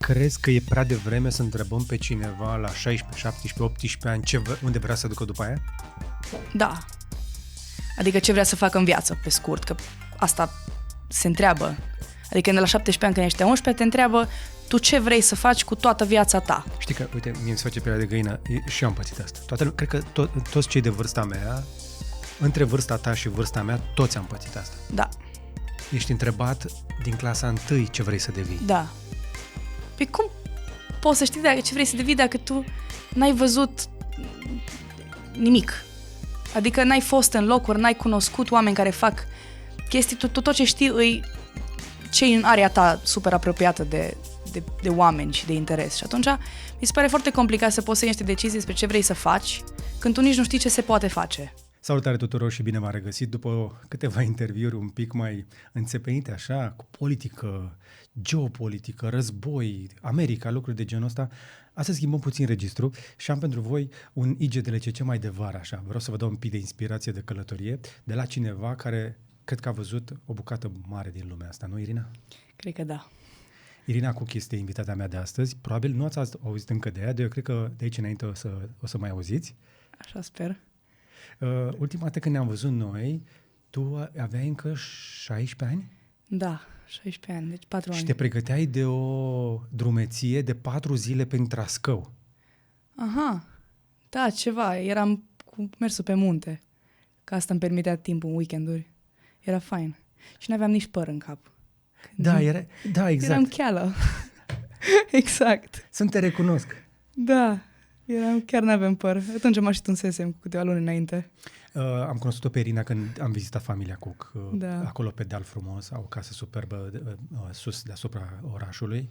Crezi că e prea devreme să întrebăm pe cineva la 16, 17, 18 ani unde vrea să ducă după aia? Da. Adică ce vrea să facă în viață, pe scurt, că asta se întreabă. Adică de la 17 ani când ești 11, te întreabă tu ce vrei să faci cu toată viața ta. Știi că, uite, mie îmi se face pielea de găină și eu am pățit asta. Cred că toți cei de vârsta mea, între vârsta ta și vârsta mea, toți am pățit asta. Da. Ești întrebat din clasa 1 ce vrei să devii. Da. Păi cum poți să știi ce vrei să devii dacă tu n-ai văzut nimic? Adică n-ai fost în locuri, n-ai cunoscut oameni care fac chestii, tot ce știi îi cei în area ta super apropiată de oameni și de interes. Și atunci mi se pare foarte complicat să poți să iei niște decizii despre ce vrei să faci când tu nici nu știi ce se poate face. Salutare tuturor și bine v-am regăsit după câteva interviuri un pic mai înțepenite așa, cu politică, geopolitică, război, America, lucruri de genul ăsta. Astăzi schimbăm puțin registru și am pentru voi un IGDLCC mai de vară așa. Vreau să vă dau un pic de inspirație de călătorie de la cineva care cred că a văzut o bucată mare din lumea asta, nu, Irina? Cred că da. Irina Cook este invitata mea de astăzi. Probabil nu ați auzit încă de ea, eu cred că de aici înainte o să mai auziți. Așa sper. Ultima dată când ne-am văzut noi, tu aveai încă 16 ani? Da, 16 ani, deci 4 ani. Și te pregăteai de o drumeție de 4 zile prin Trascău. Aha, da, ceva. Eram cu mersul pe munte, că asta îmi permitea timpul în weekenduri. Era fain. Și nu aveam nici păr în cap. Da, exact. Eram cheală. Exact. Să te recunosc. Da, chiar n-aveam păr. Atunci m-aș tunsesem cu câteva luni înainte. Am cunoscut-o pe Irina când am vizitat familia Cook. Da. Acolo pe deal frumos, au o casă superbă sus deasupra orașului.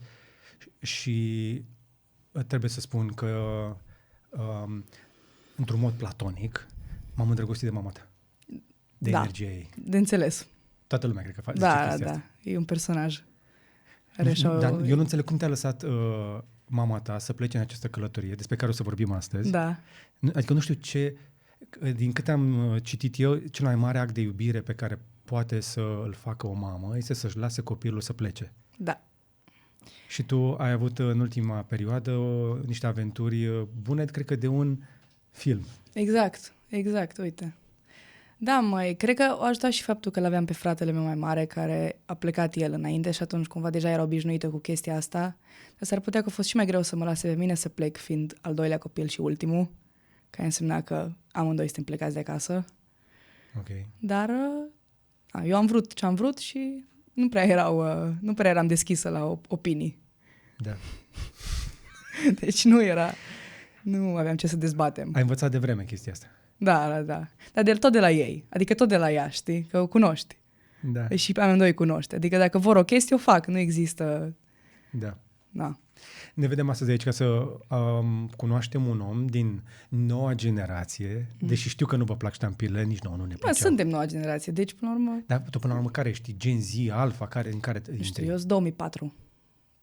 Și trebuie să spun că într-un mod platonic m-am îndrăgostit de mama ta. De energia ei. De înțeles. Toată lumea cred că face chestia asta. Da, e un personaj. Dar eu nu înțeleg cum te-a lăsat mama ta să plece în această călătorie despre care o să vorbim astăzi. Da. Adică nu știu ce, din câte am citit eu, cel mai mare act de iubire pe care poate să îl facă o mamă este să-și lase copilul să plece. Da. Și tu ai avut în ultima perioadă niște aventuri bune, cred că de un film. Exact, uite. Da, cred că o ajutat și faptul că l-aveam pe fratele meu mai mare, care a plecat el înainte și atunci cumva deja era obișnuită cu chestia asta. Dar s-ar putea că a fost și mai greu să mă lase pe mine să plec, fiind al doilea copil și ultimul, care însemna că amândoi suntem plecați de acasă. Ok. Dar eu am vrut ce am vrut și nu prea eram deschisă la opinii. Da. Deci nu aveam ce să dezbatem. Ai învățat de vreme chestia asta. Da. Dar tot de la ei. Adică tot de la ea, știi? Că o cunoști. Da. Și pe amândoi cunoști. Adică dacă vor o chestie, o fac. Nu există... Da. Ne vedem astăzi aici ca să cunoaștem un om din noua generație, deși știu că nu vă plac ștampilele, nici nouă nu ne plăceau. Suntem noua generație, deci până la urmă... Dar tu până la urmă care ești? Gen Z, Alpha? În care nu știu, eu sunt 2004.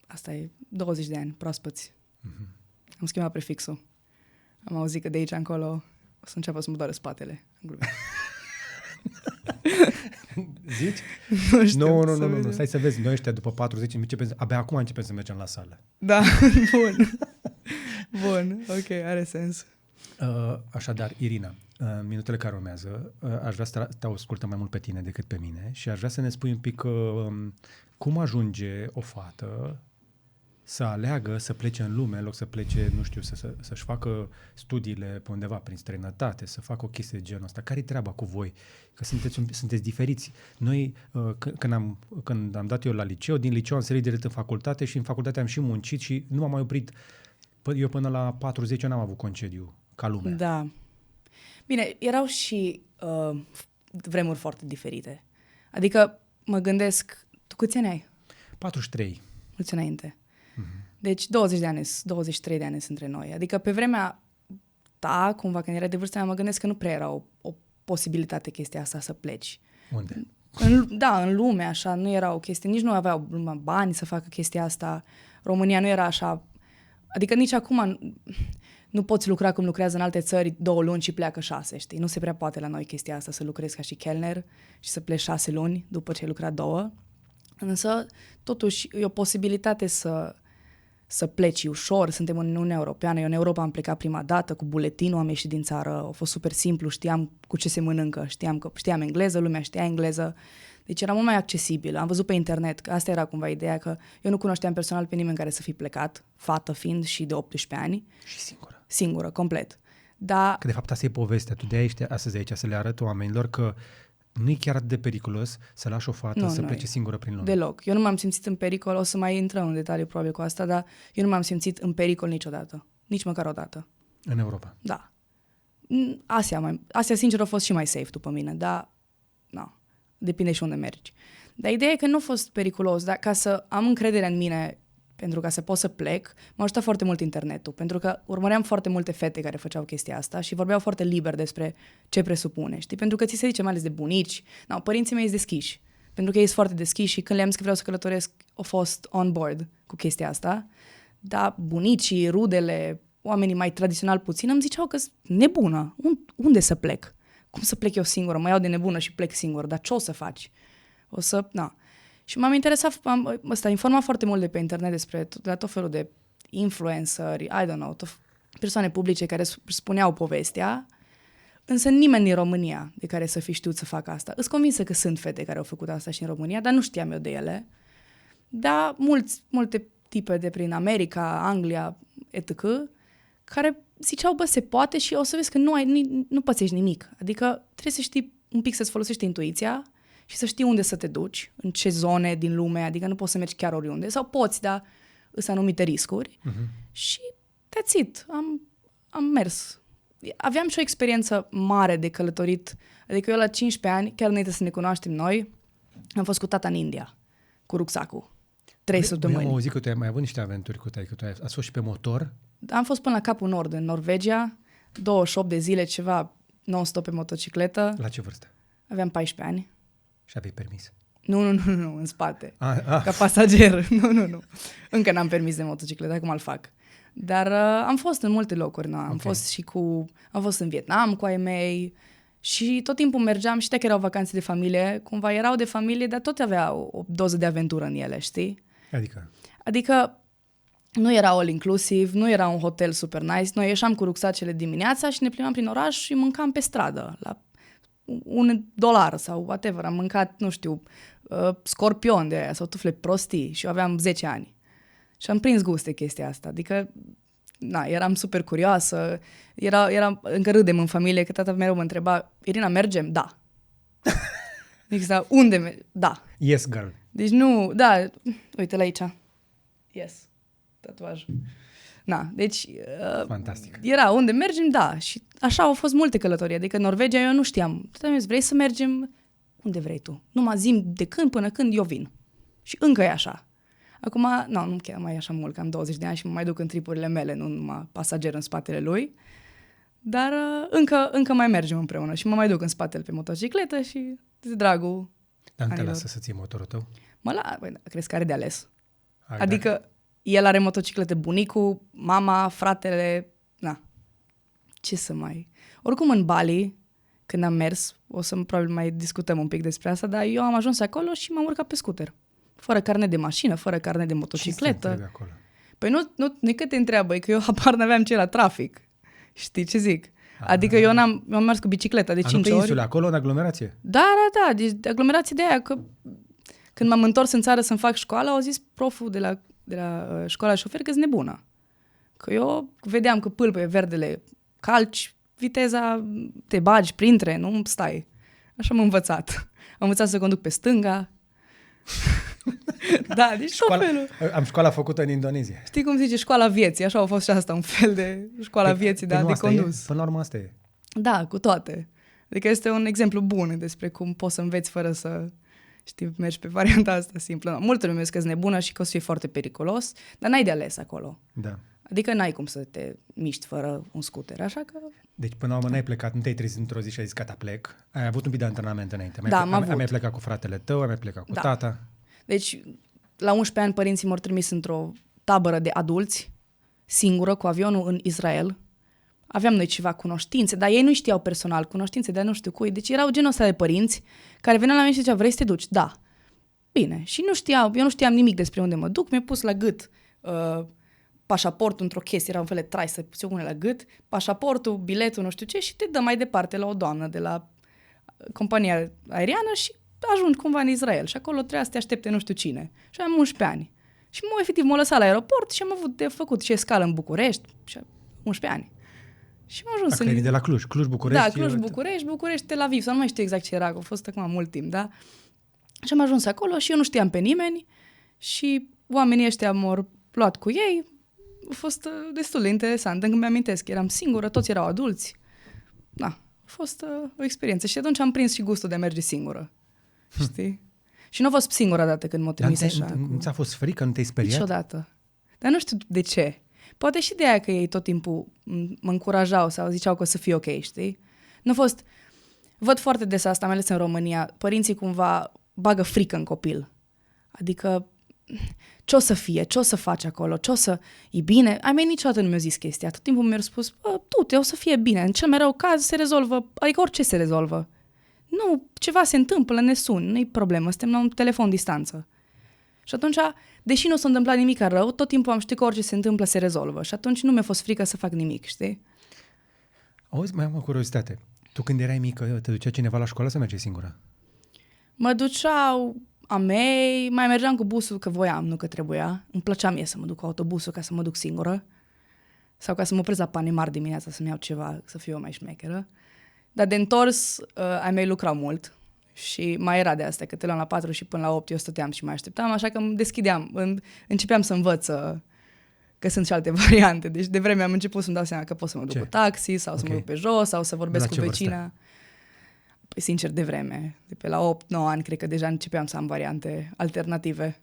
Asta e 20 de ani, proaspăți. Am schimbat prefixul. Am auzit că de aici încolo o să înceapă să mă doare spatele. Zici? Nu știu. Nu. Stai să vezi, noi ăștia după 40, abia acum începem să mergem la sală. Da, bun, ok, are sens. Așadar, Irina, minutele care urmează, aș vrea să te ascultăm mai mult pe tine decât pe mine și aș vrea să ne spui un pic cum ajunge o fată să aleagă să plece în lume, în loc să plece, nu știu, să-și facă studiile pe undeva, prin străinătate, să facă o chestie de genul ăsta. Care-i treaba cu voi? Că sunteți diferiți. Noi, când am dat eu la liceu, din liceu am sărit direct în facultate și în facultate am și muncit și nu m-am mai oprit. Eu până la 40 ani n-am avut concediu, ca lumea. Da. Bine, erau și vremuri foarte diferite. Adică mă gândesc, tu câți ani ai? 43. Mulți înainte. Deci 23 de ani sunt între noi. Adică pe vremea ta, cumva când era de vârsta mea, mă gândesc că nu prea era o posibilitate chestia asta să pleci. Unde? În lume, așa, nu era o chestie, nici nu aveau bani să facă chestia asta. România nu era așa, adică nici acum nu poți lucra cum lucrează în alte țări 2 luni și pleacă 6, știi? Nu se prea poate la noi chestia asta să lucrezi ca și chelner și să pleci 6 luni după ce ai lucrat 2. Însă, totuși, e o posibilitate să să pleci ușor, suntem în Uniunea Europeană, eu în Europa am plecat prima dată, cu buletinul am ieșit din țară, a fost super simplu, știam cu ce se mănâncă, știam engleză, lumea știa engleză, deci era mult mai accesibil. Am văzut pe internet, că asta era cumva ideea, că eu nu cunoșteam personal pe nimeni care să fi plecat, fată fiind și de 18 ani. Și singură. Singură, complet. Dar Că de fapt asta e povestea. Tu de-aia ești astăzi aici să le arăt oamenilor că nu e chiar atât de periculos să lași o fată să plece singură prin lume. deloc. Eu nu m-am simțit în pericol, o să mai intrăm în detaliu probabil cu asta, dar eu nu m-am simțit în pericol niciodată. Nici măcar o dată. În Europa. Da. Asia, sincer, a fost și mai safe după mine, dar depinde și unde mergi. Dar ideea e că nu a fost periculos, dar ca să am încredere în mine, pentru ca să pot să plec, m-a ajutat foarte mult internetul, pentru că urmăream foarte multe fete care făceau chestia asta și vorbeau foarte liber despre ce presupune, știi? Pentru că ți se zice mai ales de bunici, părinții mei sunt deschiși, pentru că ei sunt foarte deschiși și când le-am zis că vreau să călătoresc, au fost on board cu chestia asta, dar bunicii, rudele, oamenii mai tradițional puțin îmi ziceau că sunt nebună, unde să plec? Cum să plec eu singură? Mă iau de nebună și plec singură, dar ce o să faci? Și m-am interesat, informat foarte mult de pe internet despre tot felul de influenceri, I don't know, persoane publice care spuneau povestea, însă nimeni din România de care să fi știut să facă asta. Îs convinsă că sunt fete care au făcut asta și în România, dar nu știam eu de ele. Dar multe tipe de prin America, Anglia, etc., care ziceau, se poate și o să vezi că nu pățești nimic. Adică trebuie să știi un pic să-ți folosești intuiția și să știi unde să te duci, în ce zone din lume, adică nu poți să mergi chiar oriunde. Sau poți, dar sunt anumite riscuri. Și that's it. Am mers. Aveam și o experiență mare de călătorit. Adică eu la 15 ani, chiar înainte să ne cunoaștem noi, am fost cu tata în India, cu rucsacul. 3 săptămâni. Am auzit că tu ai mai avut niște aventuri cu taică. Tu ați fost și pe motor? Am fost până la Capul Nord, în Norvegia, 28 de zile, ceva non-stop pe motocicletă. La ce vârstă? Aveam 14 ani. Și aveai permis? Nu, în spate. Ca pasager. Nu. Încă n-am permis de motocicletă, acum îl fac. Dar am fost în multe locuri, Am fost în Vietnam cu ai mei și tot timpul mergeam, și că erau vacanțe de familie, cumva erau de familie, dar tot aveau o doză de aventură în ele, știi? Adică nu era all inclusiv, nu era un hotel super nice, noi ieșeam cu rucsacele dimineața și ne plimbam prin oraș și mâncam pe stradă, la $1 sau whatever, am mâncat, nu știu, scorpion de aia sau tufle prostii și eu aveam 10 ani. Și am prins gust de chestia asta, adică, eram super curioasă, încă râdem în familie, că tata mereu mă întreba, Irina, mergem? Da. Exact, unde? Da. Yes, girl. Deci nu, uite-l aici. Yes, tatuaj. Deci fantastic. Era unde mergem, și așa au fost multe călătorii, adică în Norvegia eu nu știam. Vrei să mergem? Unde vrei tu? Numai zi de când până când eu vin. Și încă e așa. Acum, nu chiar mai e așa mult, că am 20 de ani și mă mai duc în tripurile mele, nu numai pasager în spatele lui. Dar încă mai mergem împreună și mă mai duc în spatele pe motocicletă și de dragul. Dar nu te lasă să ții motorul tău? Crezi că are de ales? Adică el are motociclete, bunicul, mama, fratele, ce să mai... Oricum în Bali, când am mers, o să probabil mai discutăm un pic despre asta, dar eu am ajuns acolo și m-am urcat pe scooter. Fără carnet de mașină, fără carnet de motocicletă. Ce acolo? Păi nu că te întreabă, e că eu habar n-aveam ce la trafic. Știi ce zic? Adică eu am mers cu bicicleta de 5 ori. Nu pe insule, acolo în aglomerație? Da, deci aglomerație de aia, că când m-am întors în țară să-mi fac școala, au zis proful de la școala șofer că-s nebună. Că eu vedeam că pâlpăie verdele, calci, viteza, te bagi printre, nu stai. Așa am învățat. Am învățat să conduc pe stânga. Deci tot felul. Am școala făcută în Indonezia. Știi cum zice, școala vieții, așa a fost și asta, un fel de școala vieții de condus. Până la urmă asta e. Da, cu toate. Adică este un exemplu bun despre cum poți să înveți fără să, mergi pe varianta asta simplă. Multă lume zice că-s nebună și că o să fie foarte periculos, dar n-ai de ales acolo. Da. Adică n-ai cum să te miști fără un scooter, așa că... Deci până la urmă n-ai plecat, nu te-ai trezit într-o zi și ai zis gata, plec. Ai avut un pic de antrenament înainte. Ai mai plecat cu fratele tău, ai mai plecat cu tata. Deci la 11 ani părinții m-au trimis într-o tabără de adulți, singură, cu avionul în Israel. Aveam noi ceva cunoștințe, dar ei nu știau personal cunoștințe, dar nu știu cui. Deci erau genul ăsta de părinți care veneau la mine și ziceau, vrei să te duci? Da. Bine. Și eu nu știam nimic despre unde mă duc, mi-a pus la gât pașaportul într-o chestie, era un fel de trai să se pune la gât, pașaportul, biletul, nu știu ce, și te dă mai departe la o doamnă de la compania aeriană și ajungi cumva în Israel. Și acolo trebuia să te aștepte nu știu cine. Și am 11 ani. Și efectiv m-a lăsat la aeroport și am avut de făcut și escală în București, și 11 ani. Și am ajuns în... de la Cluj, Cluj-București. Da, Cluj-București, București-Tel Aviv, sau nu mai știu exact ce era, a fost acum mult timp, da? Și am ajuns acolo și eu nu știam pe nimeni și oamenii ăștia m-au luat cu ei. A fost destul de interesant, încă mi-amintesc, eram singură, toți erau adulți. Da, a fost o experiență și atunci am prins și gustul de a merge singură, știi? Și nu a fost singura dată când m-a trimis așa. Nu ți-a fost frică? Nu te-ai speriat? Niciodată. Dar nu știu de ce. Poate și de aia că ei tot timpul mă încurajau sau ziceau că o să fie ok, știi? Nu a fost... Văd foarte des asta, mai ales în România. Părinții cumva bagă frică în copil. Adică ce o să fie, ce o să faci acolo, ce o să... E bine? Ai mei niciodată nu mi-au zis chestia. Tot timpul mi-au spus, du-te, o să fie bine. În cel mai rău caz se rezolvă, adică orice se rezolvă. Nu, ceva se întâmplă, ne sun, nu-i problemă, suntem la un telefon distanță. Și atunci, deși nu s-a întâmplat nimic rău, tot timpul am știut că orice se întâmplă se rezolvă. Și atunci nu mi-a fost frică să fac nimic, știi? Auzi, mai am o curiozitate. Tu când erai mică, te ducea cineva la școală să mergi singură? Mă duceau a mei, mai mergeam cu busul că voiam, nu că trebuia. Îmi plăcea mie să mă duc cu autobusul ca să mă duc singură. Sau ca să mă opresc la Panemar dimineața să-mi iau ceva, să fiu eu mai șmecheră. Dar de întors, ai mei lucrau mult. Și mai era de asta, că te luam la 4 și până la 8 eu stăteam și mai așteptam, așa că îmi deschideam, începeam să învăț că sunt și alte variante. Deci de vreme am început să-mi dau seama că pot să mă duc cu taxi sau să mă duc pe jos sau să vorbesc cu vecina. Păi sincer, de vreme. De pe la 8-9 ani cred că deja începeam să am variante alternative.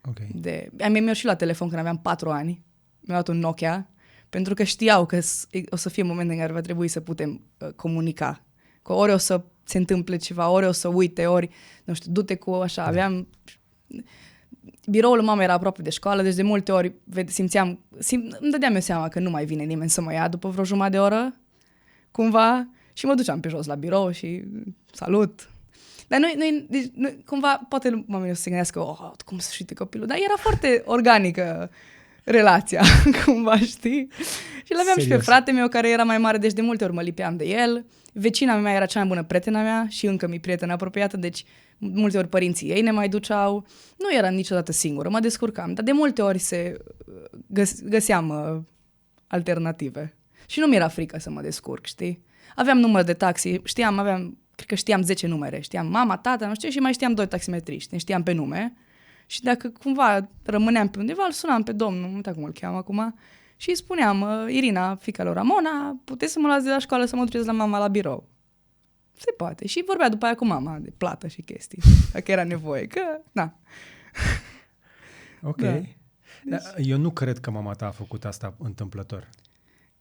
Okay. Mi-au și luat telefon când aveam 4 ani. Mi-au luat un Nokia pentru că știau că o să fie moment în care va trebui să putem comunica. Că ori o să se întâmple ceva, ori o să uite, ori, nu știu, du-te cu așa, aveam... Biroul mamei era aproape de școală, deci de multe ori îmi dădeam eu seama că nu mai vine nimeni să mă ia după vreo jumătate de oră, cumva, și mă duceam pe jos la birou și salut. Dar cumva, poate oamenii o să se gândească, cum să știi copilul, dar era foarte organică relația, cumva, știi? Și l-aveam și pe fratele meu care era mai mare, deci de multe ori mă lipeam de el. Vecina mea era cea mai bună prietena mea și încă mi-e prietenă apropiată, deci multe ori părinții ei ne mai duceau. Nu eram niciodată singură, mă descurcam, dar de multe ori găseam alternative. Și nu mi-era frică să mă descurc, știi? Aveam număr de taxi, cred că știam 10 numere. Știam mama, tata, nu știu, și mai știam 2 taximetriști, ne știam pe nume. Și dacă cumva rămâneam pe undeva, îl sunam pe domnul, nu știu cum îl cheamă acum, și îi spuneam, Irina, fiica lui Ramona, puteți să mă luați de la școală să mă duceți la mama la birou? Se poate. Și vorbea după aia cu mama de plată și chestii, dacă era nevoie, că, na. Ok. Da. Deci... Eu nu cred că mama ta a făcut asta întâmplător.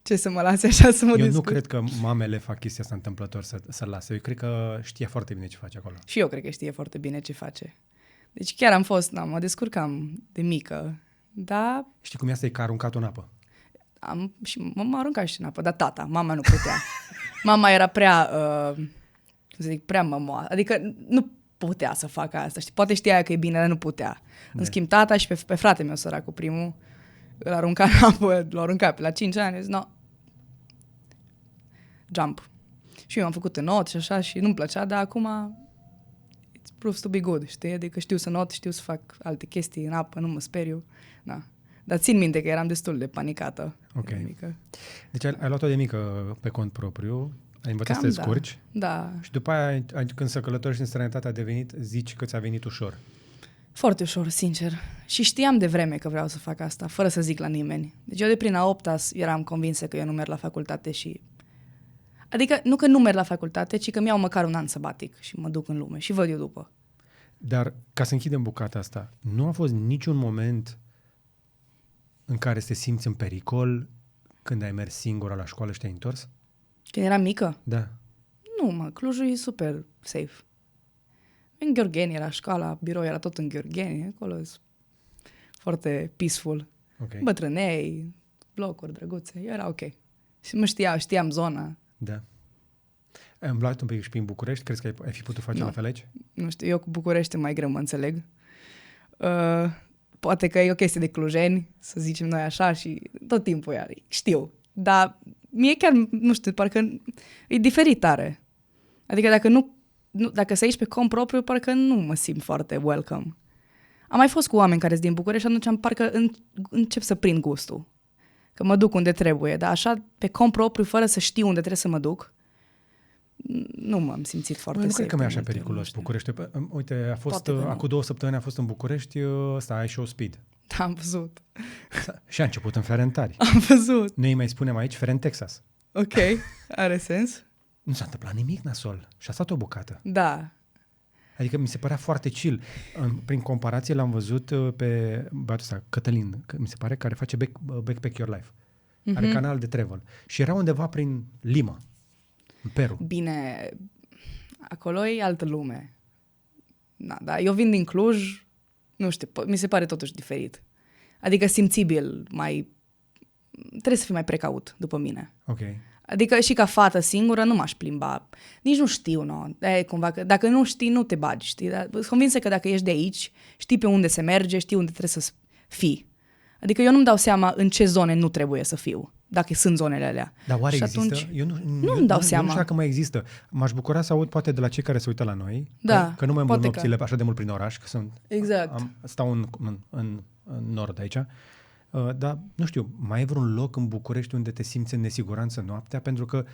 Ce, să mă lase așa să mă descurc? Eu nu cred că mamele fac chestia asta întâmplător să-l lase. Eu cred că știe foarte bine ce face acolo. Și eu cred că știe foarte bine ce face. Deci chiar mă descurcam de mică, da. Știi cum e asta? E că a aruncat-o în apă. Și m-a aruncat și în apă, dar mama nu putea. Mama era prea, prea mămoasă, adică nu putea să facă asta, știi? Poate știa că e bine, dar nu putea. În schimb, tata și pe fratele meu săracul primul, îl arunca în apă, l-a aruncat pe la 5 ani, zic, no, jump. Și eu am făcut not și așa și nu-mi plăcea, dar acum it proves to be good, știi? Adică știu să not, știu să fac alte chestii în apă, nu mă speriu, da. Dar țin minte că eram destul de panicată. Ok. Deci ai luat-o de mică pe cont propriu, ai învățat să te descurci. Da. Și după aia, când să călătorești în străinătate, zici că ți-a venit ușor. Foarte ușor, sincer. Și știam de vreme că vreau să fac asta, fără să zic la nimeni. Deci eu de prin a 8-a eram convinsă că eu nu merg la facultate și... Adică nu că nu merg la facultate, ci că mi-au măcar un an sabatic și mă duc în lume și văd eu după. Dar, ca să închidem bucata asta, nu a fost niciun moment în care te simți în pericol când ai mers singură la școală și te-ai întors? Când eram mică? Da. Nu, Clujul e super safe. În Gheorgheni era școala, birou era tot în Gheorgheni, acolo foarte peaceful. Okay. Bătrânei, blocuri drăguțe, era ok. Și știam zona. Da. Ai umblat un pic și prin București? Crezi că ai fi putut face la fel aici? Nu știu, eu cu București mai greu mă înțeleg. poate că e o chestie de clujeni, să zicem noi așa, și tot timpul ea, știu. Dar mie chiar, nu știu, parcă e diferit tare. Adică dacă să ieși pe cont propriu, parcă nu mă simt foarte welcome. Am mai fost cu oameni care sunt din București și atunci parcă încep să prind gustul. Că mă duc unde trebuie, dar așa, pe cont propriu, fără să știu unde trebuie să mă duc, nu m-am simțit foarte safe. Nu cred că mi-e așa periculos București. Uite, a fost, acum 2 săptămâni a fost în București, ăsta, ai show Speed. Da, am văzut. Și a început în Ferentari. Am văzut. Noi mai spunem aici Ferent, Texas. Ok, are sens. Nu s-a întâmplat nimic nasol și a stat o bucată. Da. Adică mi se părea foarte chill. Prin comparație l-am văzut pe băiatul ăsta, Cătălin, mi se pare, care face Backpack Your Life. Are canal de travel. Și era undeva prin Lima, în Peru. Bine, acolo e altă lume. Da, dar eu vin din Cluj, nu știu, mi se pare totuși diferit. Adică simțibil, trebuie să fii mai precaut, după mine. Ok. Adică și ca fată singură nu m-aș plimba. Nici nu știu, nu. Cumva că dacă nu știi, nu te bagi, știi? Dar sunt convinsă că dacă ești de aici, știi pe unde se merge, știi unde trebuie să fii. Adică eu nu-mi dau seama în ce zone nu trebuie să fiu, dacă sunt zonele alea. Dar oare și există? Atunci, eu nu-mi dau seama. Nu știu dacă mai există. M-aș bucura să aud poate de la cei care se uită la noi, Da, că nu mai îmbol poate nopțile așa de mult prin oraș, că sunt, exact. stau în nord aici. Dar, nu știu, mai e vreun loc în București unde te simți în nesiguranță noaptea? Pentru că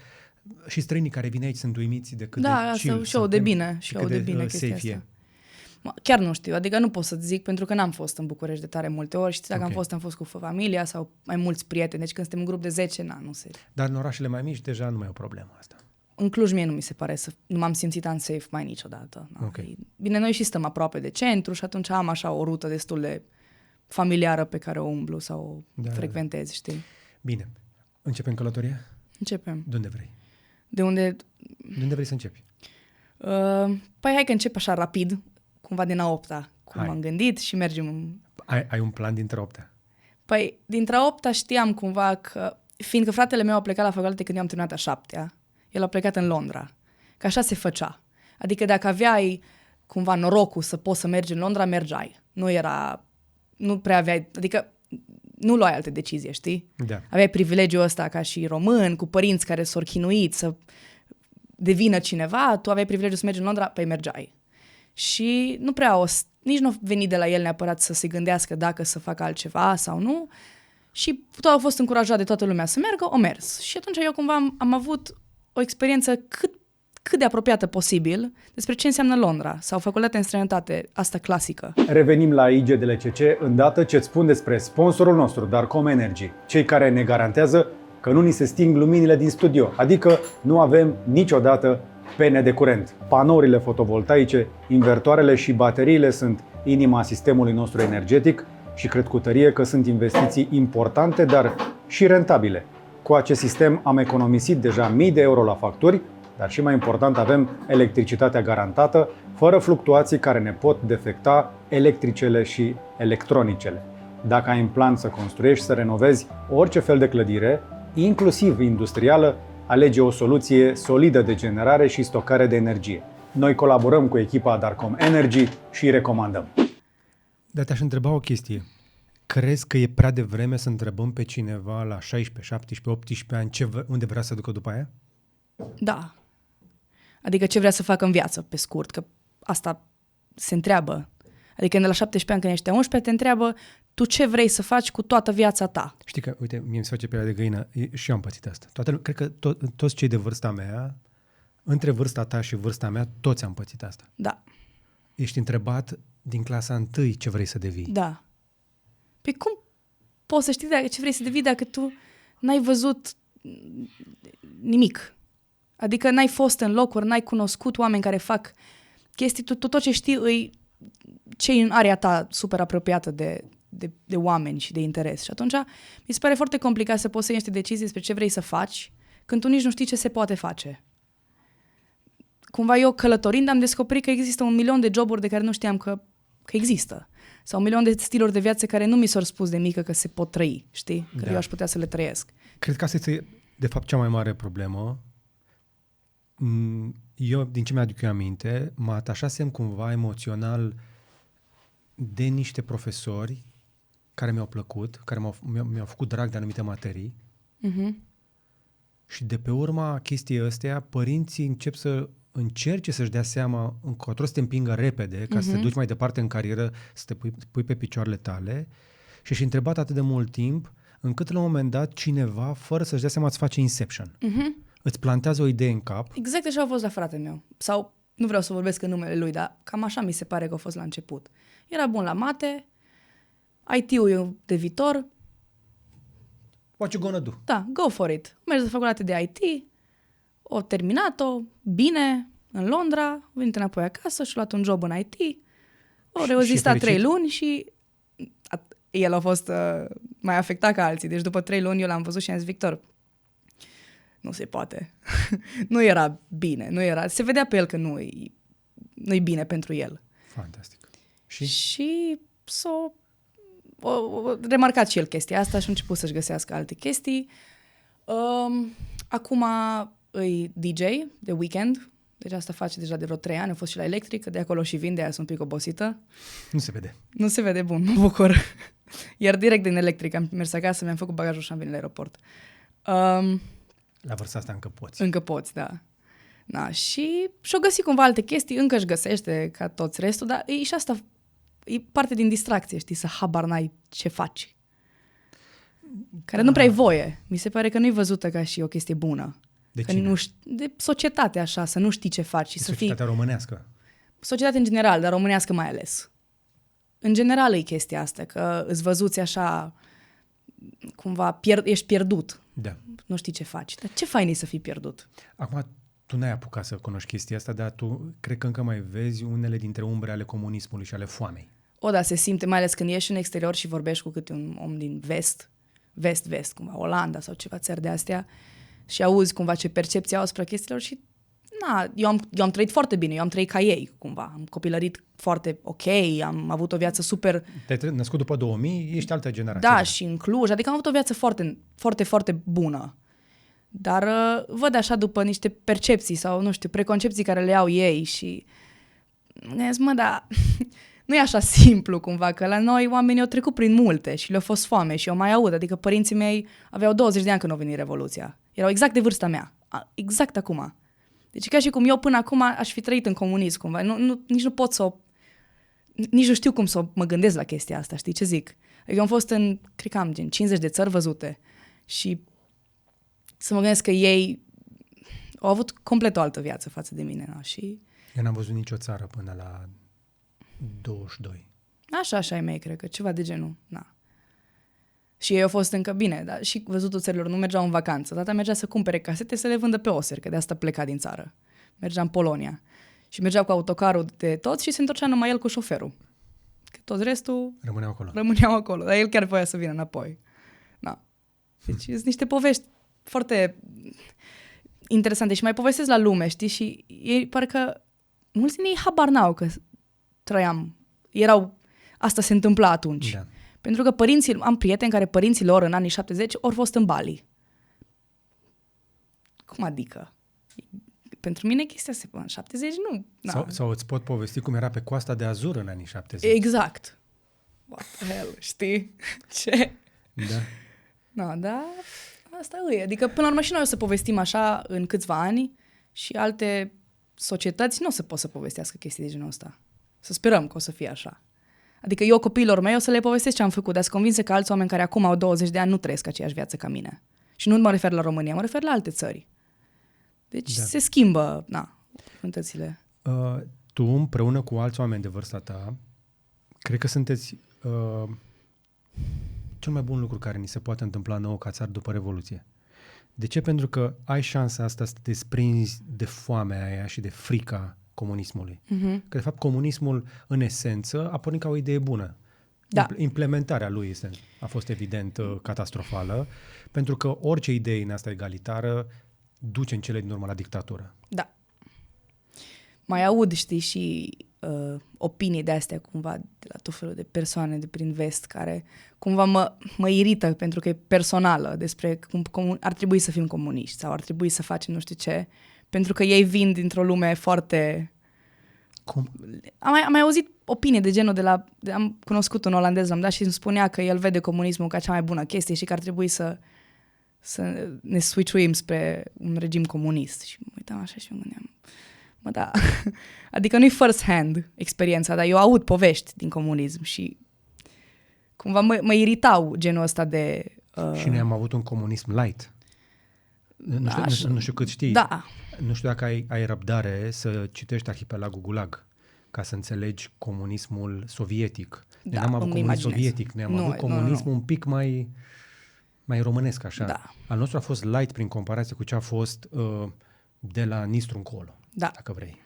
și străinii care vin aici sunt uimiți de cât de chill Da, și-au de bine, chestia safe asta. Chiar nu știu, adică nu pot să-ți zic, pentru că n-am fost în București de tare multe ori și dacă am fost cu familia sau mai mulți prieteni, deci când suntem în grup de 10, nu se... Dar în orașele mai mici deja nu mai e o problemă asta. În Cluj mie nu mi se pare nu m-am simțit unsafe mai niciodată. Okay. Bine, noi și stăm aproape de centru și atunci am așa o rută destul de familiară pe care o umblu sau o frecventez, știi? Bine. Începem călătoria? Începem. De unde vrei? De unde vrei să începi? Păi hai că încep așa rapid, cumva din a 8-a, cum m-am gândit și mergem... Ai un plan dintre 8-a? Păi, dintre a 8-a știam cumva că, fiindcă fratele meu a plecat la facultate când eu am terminat a 7-a, el a plecat în Londra. Că așa se făcea. Adică dacă aveai cumva norocul să poți să mergi în Londra, mergeai. Nu prea aveai, adică nu luai alte decizii, știi? Da. Aveai privilegiul ăsta ca și român, cu părinți care s-au chinuit să devină cineva, tu aveai privilegiul să mergi în Londra, păi mergeai. Și nu prea nici nu a venit de la el neapărat să se gândească dacă să facă altceva sau nu. Și tot a fost încurajat de toată lumea să meargă, o mers. Și atunci eu cumva am avut o experiență cât de apropiată posibil despre ce înseamnă Londra sau facultatea în străinătate, asta clasică. Revenim la IGDLCC îndată ce-ți spun despre sponsorul nostru, Darkom Energy, cei care ne garantează că nu ni se sting luminile din studio, adică nu avem niciodată pene de curent. Panourile fotovoltaice, invertoarele și bateriile sunt inima sistemului nostru energetic și cred cu tărie că sunt investiții importante, dar și rentabile. Cu acest sistem am economisit deja mii de euro la facturi, dar și mai important avem electricitatea garantată, fără fluctuații care ne pot defecta electricele și electronicele. Dacă ai în plan să construiești, să renovezi orice fel de clădire, inclusiv industrială, alege o soluție solidă de generare și stocare de energie. Noi colaborăm cu echipa Darkom Energy și îi recomandăm. Dar te-aș întreba o chestie. Crezi că e prea devreme să întrebăm pe cineva la 16, 17, 18 ani unde vrea să ducă după aia? Da. Adică ce vrea să facă în viață, pe scurt, că asta se întreabă. Adică de la 17 ani când ești 11, te întreabă tu ce vrei să faci cu toată viața ta. Știi că, uite, mie mi se face pielea de găină și eu am pățit asta. Cred că toți cei de vârsta mea, între vârsta ta și vârsta mea, toți am pățit asta. Da. Ești întrebat din clasa 1 ce vrei să devii. Da. Păi cum poți să știi ce vrei să devii dacă tu n-ai văzut nimic? Adică n-ai fost în locuri, n-ai cunoscut oameni care fac chestii, tu tot ce știi îi ce e în area ta super apropiată de oameni și de interes. Și atunci mi se pare foarte complicat să poți să iei niște decizii despre ce vrei să faci când tu nici nu știi ce se poate face. Cumva eu călătorind am descoperit că există 1.000.000 de joburi de care nu știam că există. Sau 1.000.000 de stiluri de viață care nu mi s-au spus de mică că se pot trăi, știi? Că eu aș putea să le trăiesc. Cred că asta este, de fapt, cea mai mare problemă. Eu, din ce mi-aduc eu aminte, mă atașasem cumva emoțional de niște profesori care mi-au plăcut, care mi-au făcut drag de anumite materii. Și de pe urma chestiei astea, părinții încep să încerce să-și dea seama încotro să te împingă repede, ca să te duci mai departe în carieră, să te pui pe picioarele tale. Și și întrebat atât de mult timp, încât la un moment dat cineva, fără să-și dea seama, îți face inception. Îți plantează o idee în cap. Exact așa a fost la fratele meu. Sau, nu vreau să vorbesc în numele lui, dar cam așa mi se pare că a fost la început. Era bun la mate, IT-ul e de viitor. What you gonna do? Da, go for it. Mergi la facultate de IT, o terminat-o, bine, în Londra, a venit înapoi acasă și a luat un job în IT, o rezistat 3 luni și el a fost mai afectat ca alții. Deci după 3 luni eu l-am văzut și am zis, Victor, nu se poate. Nu era bine, se vedea pe el că nu-i bine pentru el. Fantastic. Și s-o remarcat și el chestia asta și a început să-și găsească alte chestii. Acum îi DJ de weekend, deci asta face deja de vreo 3 ani, a fost și la Electric, de acolo și vin, de aia sunt un pic obosită. Nu se vede. Nu se vede, bun, mă bucur. Iar direct din Electric am mers acasă, mi-am făcut bagajul și am venit la aeroport. La vârsta asta încă poți. Încă poți, da. Da, și și-o găsit cumva alte chestii, încă își găsește ca toți restul, dar e și asta, e parte din distracție, știi, să habar n-ai ce faci. Care nu prea ai voie. Mi se pare că nu-i văzută ca și o chestie bună. De că cine? De societate așa, să nu știi ce faci. Și să societatea românească. Societatea în general, dar românească mai ales. În general e chestia asta, că îți văzuți așa, cumva ești pierdut. Da. Nu știi ce faci. Dar ce fain e să fii pierdut? Acum, tu n-ai apucat să cunoști chestia asta, dar tu cred că încă mai vezi unele dintre umbre ale comunismului și ale foamei. Da, se simte, mai ales când ieși în exterior și vorbești cu câte un om din vest, cumva, Olanda sau ceva țări de astea și auzi cumva ce percepție au asupra chestiilor și eu am trăit foarte bine, eu am trăit ca ei, cumva. Am copilărit foarte ok, am avut o viață super... Te-ai născut după 2000, ești altă generație. Da, și în Cluj, adică am avut o viață foarte, foarte, foarte bună. Dar văd așa după niște percepții sau, nu știu, preconcepții care le au ei și ne zic, dar nu e așa simplu cumva, că la noi oamenii au trecut prin multe și le-a fost foame și eu mai aud, adică părinții mei aveau 20 de ani când a venit Revoluția. Erau exact de vârsta mea, exact acum. Deci ca și cum eu până acum aș fi trăit în comunism cumva, nici nu pot să nici nu știu cum să mă gândesc la chestia asta, știi ce zic? Adică am fost în, cred că am gen 50 de țări văzute și să mă gândesc că ei au avut complet o altă viață față de mine. Na? Și... Eu n-am văzut nicio țară până la 22. Așa ai mei, cred că, ceva de genul. Na. Și ei au fost încă bine, dar și văzutul țărilor nu mergeau în vacanță. Tata mergea să cumpere casete să le vândă pe Oser, că de asta pleca din țară. Mergea în Polonia. Și mergea cu autocarul de toți și se întorcea numai el cu șoferul. Că toți restul rămâneau acolo. Dar el chiar voia să vină înapoi. Na. Deci sunt niște povești foarte interesante și mai povestesc la lume, știi? Și ei parcă mulți din ei habar n-au că asta se întâmpla atunci. Da. Pentru că am prieteni care părinții lor în anii 70 au fost în Bali. Cum adică? Pentru mine chestia se în 70 nu. Sau îți pot povesti cum era pe Coasta de Azur în anii 70. Exact. What the hell, știi? Ce? Da. Da, asta e. Adică până la urmă și noi o să povestim așa în câțiva ani și alte societăți nu o să pot să povestească chestii de genul ăsta. Să sperăm că o să fie așa. Adică eu copiilor mei o să le povestesc ce am făcut, dar sunt convinsă că alți oameni care acum au 20 de ani nu trăiesc aceeași viață ca mine. Și nu mă refer la România, mă refer la alte țări. Deci se schimbă, cuvântățile. Tu împreună cu alți oameni de vârsta ta, cred că sunteți cel mai bun lucru care ni se poate întâmpla nouă ca țară după Revoluție. De ce? Pentru că ai șansa asta să te desprinzi de foamea aia și de frica comunismului. Că, de fapt, comunismul, în esență, a pornit ca o idee bună. Da. Implementarea lui a fost, evident, catastrofală, pentru că orice idee în asta egalitară duce în cele din urmă la dictatură. Da. Mai aud, știi, și opinii de astea, cumva, de la tot felul de persoane de prin vest, care cumva mă irită, pentru că e personală, despre cum ar trebui să fim comuniști sau ar trebui să facem nu știu ce, pentru că ei vin dintr-o lume foarte Cum? Am mai auzit opinie de genul am cunoscut un olandez, l-am dat și îmi spunea că el vede comunismul ca cea mai bună chestie și că ar trebui să ne switch-uim spre un regim comunist. Și mă uitam așa și mă gândeam, da, adică nu-i first hand experiența, dar eu aud povești din comunism și cumva mă iritau genul ăsta de... Și noi am avut un comunism light. Nu știu cât știi. Da. Nu știu dacă ai răbdare să citești Arhipelagul Gulag ca să înțelegi comunismul sovietic. Noi n-am avut comunism sovietic, noi am avut comunismul un pic mai românesc, așa. Da. Al nostru a fost light prin comparație cu ce a fost de la Nistru încolo, dacă vrei.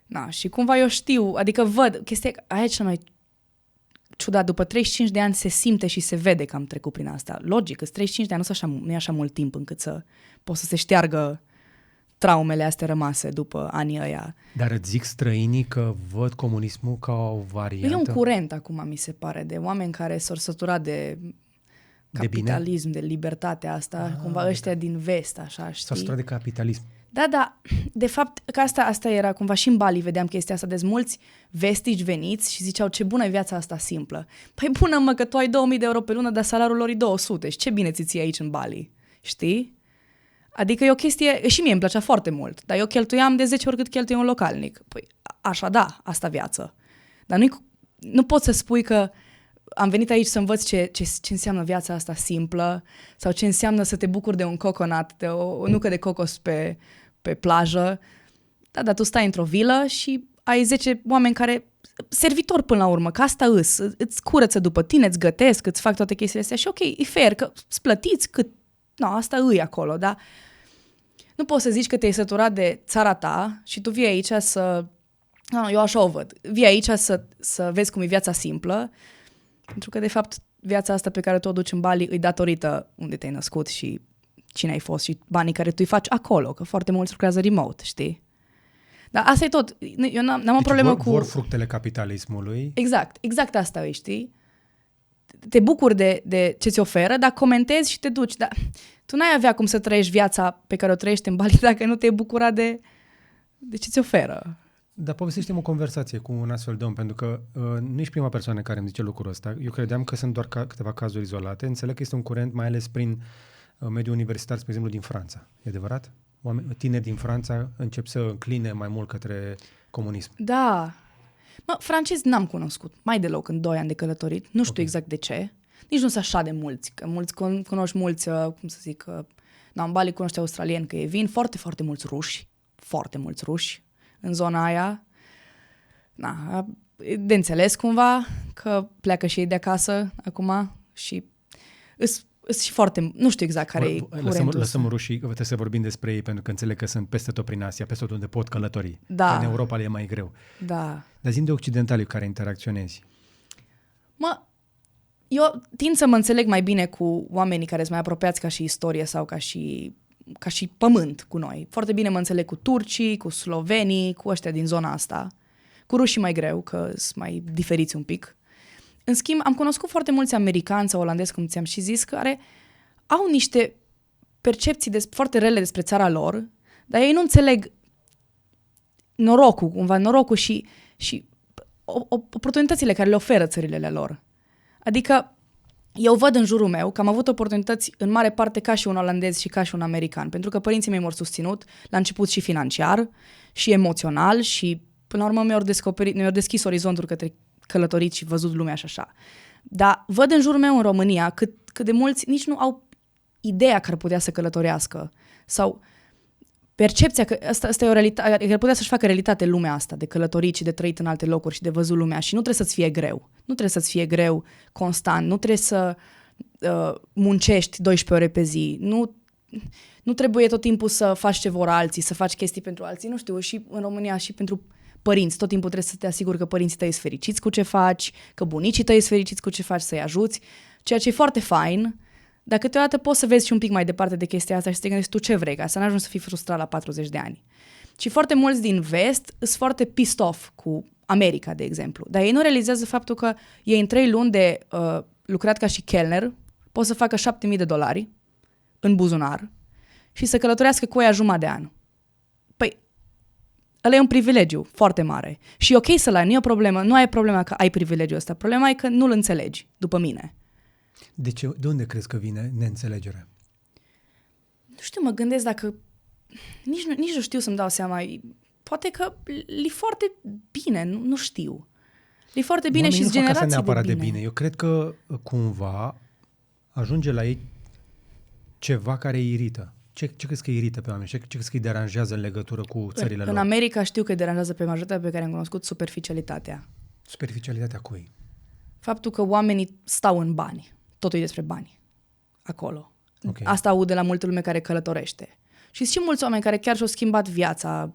Da, și cumva eu știu, adică văd, chestia aia e cea mai ciudat, după 35 de ani se simte și se vede că am trecut prin asta. Logic, că 35 de ani nu e așa mult timp încât să poți să se șteargă traumele astea rămase după anii ăia. Dar îți zic străinii că văd comunismul ca o variantă? E un curent acum, mi se pare, de oameni care s-au săturat de capitalism, de libertatea asta, cumva ăștia din vest, așa, știi? S-au săturat de capitalism. Da, de fapt, că asta era cumva și în Bali, vedeam chestia asta, de mulți vestici veniți și ziceau ce bună e viața asta simplă. Păi bună mă, că tu ai 2000 de euro pe lună, dar salariul lor e 200 și ce bine ți ții aici în Bali, știi? Adică e o chestie, și mie îmi plăcea foarte mult, dar eu cheltuiam de 10 ori cât cheltuie un localnic. Păi așa, da, asta viață. Dar nu poți să spui că am venit aici să învăț ce înseamnă viața asta simplă sau ce înseamnă să te bucuri de un coconut, de o nucă de cocos pe plajă. Da, dar tu stai într-o vilă și ai 10 oameni care, servitori până la urmă, că asta îți curăță după tine, îți gătesc, îți fac toate chestiile astea și ok, e fair, că îți plătiți cât, asta îi acolo, dar nu poți să zici că te-ai săturat de țara ta și tu vii aici eu așa o văd, vii aici să vezi cum e viața simplă, pentru că de fapt viața asta pe care tu o duci în Bali îi datorită unde te-ai născut și cine ai fost și banii care tu îi faci acolo, că foarte mulți lucrează remote, știi? Dar asta e tot. Eu n-am o problemă cu... vor fructele capitalismului. Exact asta e, știi? Te bucuri de ce ți oferă, dar comentezi și te duci. Dar tu n-ai avea cum să trăiești viața pe care o trăiești în Bali dacă nu te-ai bucura de ce ți oferă. Dar povestește-mi o conversație cu un astfel de om, pentru că nu ești prima persoană care îmi zice lucrul ăsta. Eu credeam că sunt doar câteva cazuri izolate. Înțeleg că este un curent, mai ales prin mediul universitar, spre exemplu, din Franța. E adevărat? Tineri din Franța încep să încline mai mult către comunism. Da. Francezi n-am cunoscut mai deloc în 2 ani de călătorit. Nu știu exact de ce. Nici nu sunt așa de mulți. Că cunoști mulți, cum să zic, în Bali cunoști australieni că vin foarte, foarte mulți ruși. Foarte mulți ruși în zona aia. De înțeles cumva că pleacă și ei de acasă acum și și foarte, nu știu exact care e curentul. Lăsăm rușii, trebuie să vorbim despre ei, pentru că înțeleg că sunt peste tot prin Asia, peste tot unde pot călători. Da. În Europa le e mai greu. Da. Dar zi-mi de occidentali cu care interacționezi. Eu tind să mă înțeleg mai bine cu oamenii care sunt mai apropiați ca și istorie sau ca și pământ cu noi. Foarte bine mă înțeleg cu turcii, cu slovenii, cu ăștia din zona asta. Cu rușii mai greu, că sunt mai diferiți un pic. În schimb, am cunoscut foarte mulți americani sau olandezi, cum ți-am și zis, care au niște percepții foarte rele despre țara lor, dar ei nu înțeleg norocul și oportunitățile care le oferă țările lor. Adică eu văd în jurul meu că am avut oportunități în mare parte ca și un olandez și ca și un american, pentru că părinții mei m-au susținut la început și financiar și emoțional și până la urmă mi-au deschis orizontul către călătorit și văzut lumea și așa. Dar văd în jurul meu în România cât de mulți nici nu au ideea că ar putea să călătorească sau percepția că asta e o realitate, că ar putea să-și facă realitate lumea asta de călătorit și de trăit în alte locuri și de văzut lumea și nu trebuie să-ți fie greu. Nu trebuie să-ți fie greu constant, nu trebuie să muncești 12 ore pe zi, nu trebuie tot timpul să faci ce vor alții, să faci chestii pentru alții, nu știu, și în România și pentru părinți, tot timpul trebuie să te asiguri că părinții tăi sunt fericiți cu ce faci, că bunicii tăi sunt fericiți cu ce faci, să-i ajuți, ceea ce e foarte fain, dar câteodată poți să vezi și un pic mai departe de chestia asta și să te gândești tu ce vrei, ca să n-ajungi să fii frustrat la 40 de ani. Și foarte mulți din vest sunt foarte pissed off cu America, de exemplu, dar ei nu realizează faptul că ei în 3 luni de lucrat ca și chelner pot să facă $7,000 în buzunar și să călătorească cu ea jumătate de an. Păi, ăla e un privilegiu foarte mare. Și e ok să-l ai, nu e o problemă, nu ai problema că ai privilegiul ăsta. Problema e că nu-l înțelegi, după mine. De unde crezi că vine neînțelegerea? Nu știu, mă gândesc dacă... Nici nu știu să-mi dau seama. Poate că li foarte bine, nu știu. Li foarte bine și-s generații de neapărat bine. de bine. Eu cred că cumva ajunge la ei ceva care îi irită. Ce crezi că îi irită pe oameni? Ce crezi că îi deranjează în legătură cu țările lor? În America știu că îi deranjează pe majoritatea pe care am cunoscut superficialitatea. Superficialitatea cui? Faptul că oamenii stau în bani. Totul e despre bani. Acolo. Okay. Asta aud de la multă lume care călătorește. Și sunt și mulți oameni care chiar și-au schimbat viața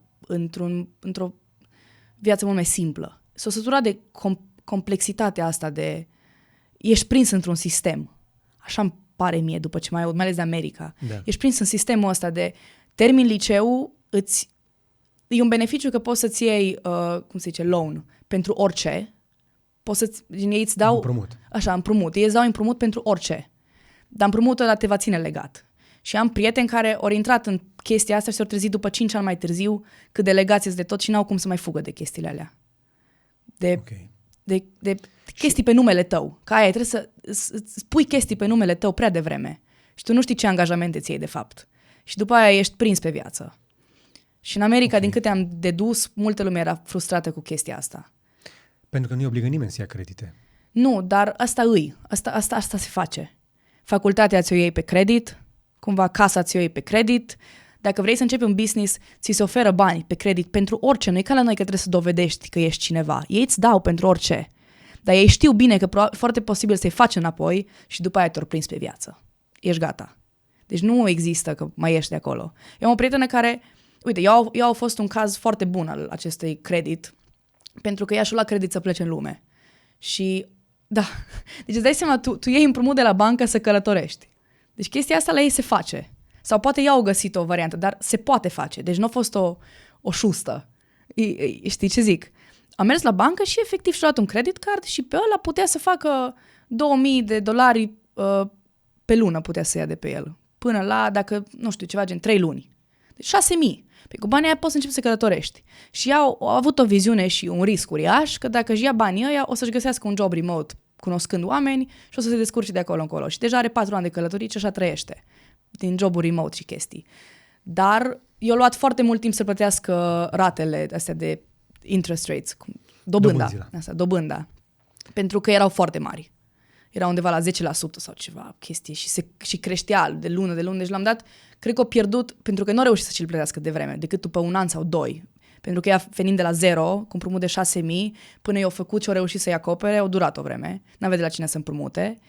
într-o viață mult mai simplă. S-au săturat de complexitatea asta de... Ești prins într-un sistem. Așa îmi pare mie după ce mai aud, mai ales de America. Da. Ești prins în sistemul ăsta de termin liceu, e un beneficiu că poți să-ți iei, cum se zice, loan pentru orice. Ei îți dau... Împrumut. Așa, împrumut. Ei îți dau împrumut pentru orice. Dar împrumutul ăla te va ține legat. Și am prieteni care au intrat în chestia asta și s-au trezit după 5 ani mai târziu cât de legați de tot și n-au cum să mai fugă de chestiile alea. De chestii pe numele tău. Ca aia, trebuie să pui chestii pe numele tău prea devreme. Și tu nu știi ce angajamente ți iei de fapt. Și după aia ești prins pe viață. Și în America, din câte am dedus, multă lume era frustrată cu chestia asta. Pentru că nu-i obligă nimeni să ia credite. Nu, dar asta se face. Facultatea ți-o iei pe credit, cumva casa ți-o iei pe credit. Dacă vrei să începi un business, ți se oferă bani pe credit pentru orice. Nu e ca la noi că trebuie să dovedești că ești cineva. Ei îți dau pentru orice. Dar ei știu bine că foarte posibil să-i faci înapoi și după aia te-or prins pe viață. Ești gata. Deci nu există că mai ești de acolo. Eu am o prietenă care, uite, eu au fost un caz foarte bun al acestui credit, pentru că ea și-a luat credit să plece în lume. Și, da, deci îți dai seama, tu iei împrumut de la bancă să călătorești. Deci chestia asta la ei se face. Sau poate ei au găsit o variantă, dar se poate face. Deci nu a fost o șustă. Știi ce zic? A mers la bancă și efectiv și-a luat un credit card și pe ăla putea să facă $2,000 pe lună putea să ia de pe el. Până la, dacă, nu știu, ceva gen 3 luni. Deci 6.000. Păi cu banii aia poți să începi să călătorești. Și ea au avut o viziune și un risc uriaș că dacă își ia banii ăia, o să-și găsească un job remote cunoscând oameni și o să se descurce de acolo încolo. Și deja are 4 ani de călătorie și așa trăiește. Din joburi remote și chestii. Dar i-a luat foarte mult timp să plătească ratele astea de interest rates, dobânda. Pentru că erau foarte mari. Era undeva la 10% sau ceva chestie și creștea de lună. Deci l-am dat, cred că a pierdut, pentru că nu a reușit să și-l plătească de vreme, decât după 1 an sau 2. Pentru că ea venind de la 0, cu împrumut de 6.000, până i-a făcut și a reușit să-i acopere, a durat o vreme. N-avea de la cine să împrumute.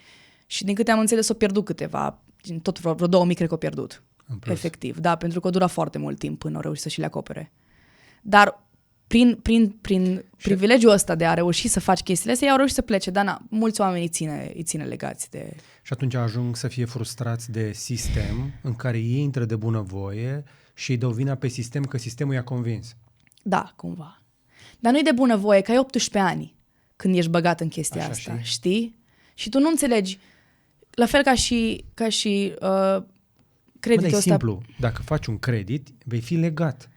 Și din câte am înțeles, a pierdut câteva, tot vreo 2.000 cred că a pierdut. Efectiv, da, pentru că a durat foarte mult timp până a reușit să și le acopere. Dar prin privilegiul ăsta de a reuși să faci chestiile astea, ei au reușit să plece, dar mulți oameni îi ține legați de... Și atunci ajung să fie frustrați de sistem în care ei intră de bunăvoie și îi dau vina pe sistem că sistemul i-a convins. Da, cumva. Dar nu-i de bunăvoie, că ai 18 ani când ești băgat în chestia așa, asta, știi? Și tu nu înțelegi, la fel ca și creditul ăsta. E simplu, dacă faci un credit, vei fi legat.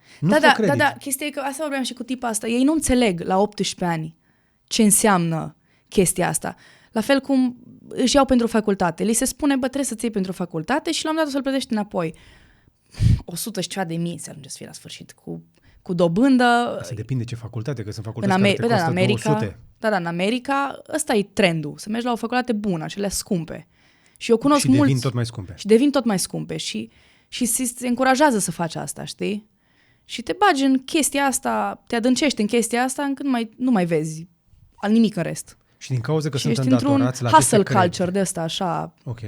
Da, chestia e că asta vorbeam și cu tipa asta. Ei nu înțeleg la 18 ani ce înseamnă chestia asta. La fel cum își iau pentru facultate. Li se spune, trebuie să-ți iei pentru facultate și l-am dat să-l plătești înapoi. 100 și ceva de mii se ajunge să fie la sfârșit cu dobândă. Asta depinde ce facultate, că sunt facultăți care te costă 200. În America ăsta e trendul. Să mergi la o facultate bună, acelea scumpe. Și eu cunosc mulți. Și devin tot mai scumpe. Și devin tot mai scumpe. Și se încurajează să faci asta, știi? Și te bagi în chestia asta, te adâncești în chestia asta încât nu mai vezi nimic în rest. Și din cauza că și sunt îndatorați la hustle culture de ăsta, așa... Ok.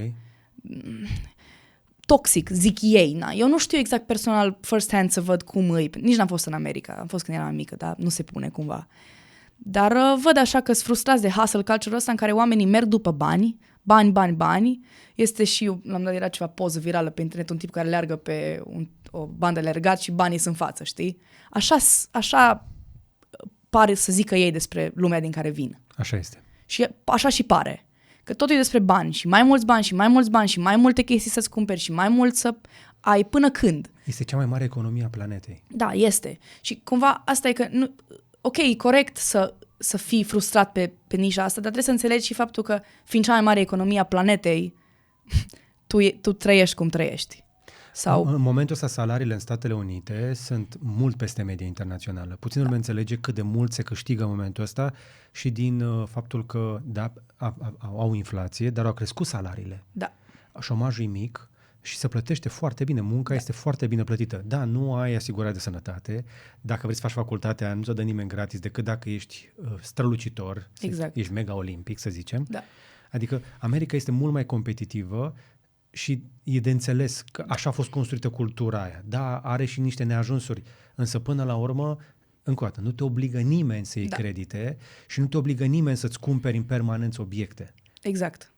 Toxic, zic ei. Na. Eu nu știu exact personal first hand să văd cum îi... Nici n-am fost în America, am fost când eram mică, dar nu se pune cumva. Dar văd așa că sunt frustrați de hustle culture ăsta în care oamenii merg după bani. Este și, l-am dat, era ceva poză virală pe internet, un tip care leargă pe o bandă lergat și banii sunt în față, știi? Așa pare să zică ei despre lumea din care vin. Așa este. Și așa și pare. Că totul e despre bani și mai mulți bani și mai mulți bani și mai multe chestii să-ți cumperi și mai mult să... ai până când. Este cea mai mare economie a planetei. Da, este. Și cumva asta e că, nu, ok, e corect să fii frustrat pe nișa asta, dar trebuie să înțelegi și faptul că, fiind cea mai mare economie a planetei, tu trăiești cum trăiești. Sau... În momentul ăsta, salariile în Statele Unite sunt mult peste media internațională. Puțin lume înțelege cât de mult se câștigă în momentul ăsta și din faptul că au inflație, dar au crescut salariile. Da. Șomajul e mic și se plătește foarte bine. Munca este foarte bine plătită. Da, nu ai asigurare de sănătate. Dacă vrei să faci facultatea, nu ți-o dă nimeni gratis decât dacă ești strălucitor, exact. Ești mega olimpic, să zicem. Da. Adică America este mult mai competitivă și e de înțeles că așa a fost construită cultura aia. Da, are și niște neajunsuri, însă până la urmă, încă o dată, nu te obligă nimeni să iei credite și nu te obligă nimeni să-ți cumperi în permanență obiecte. Exact.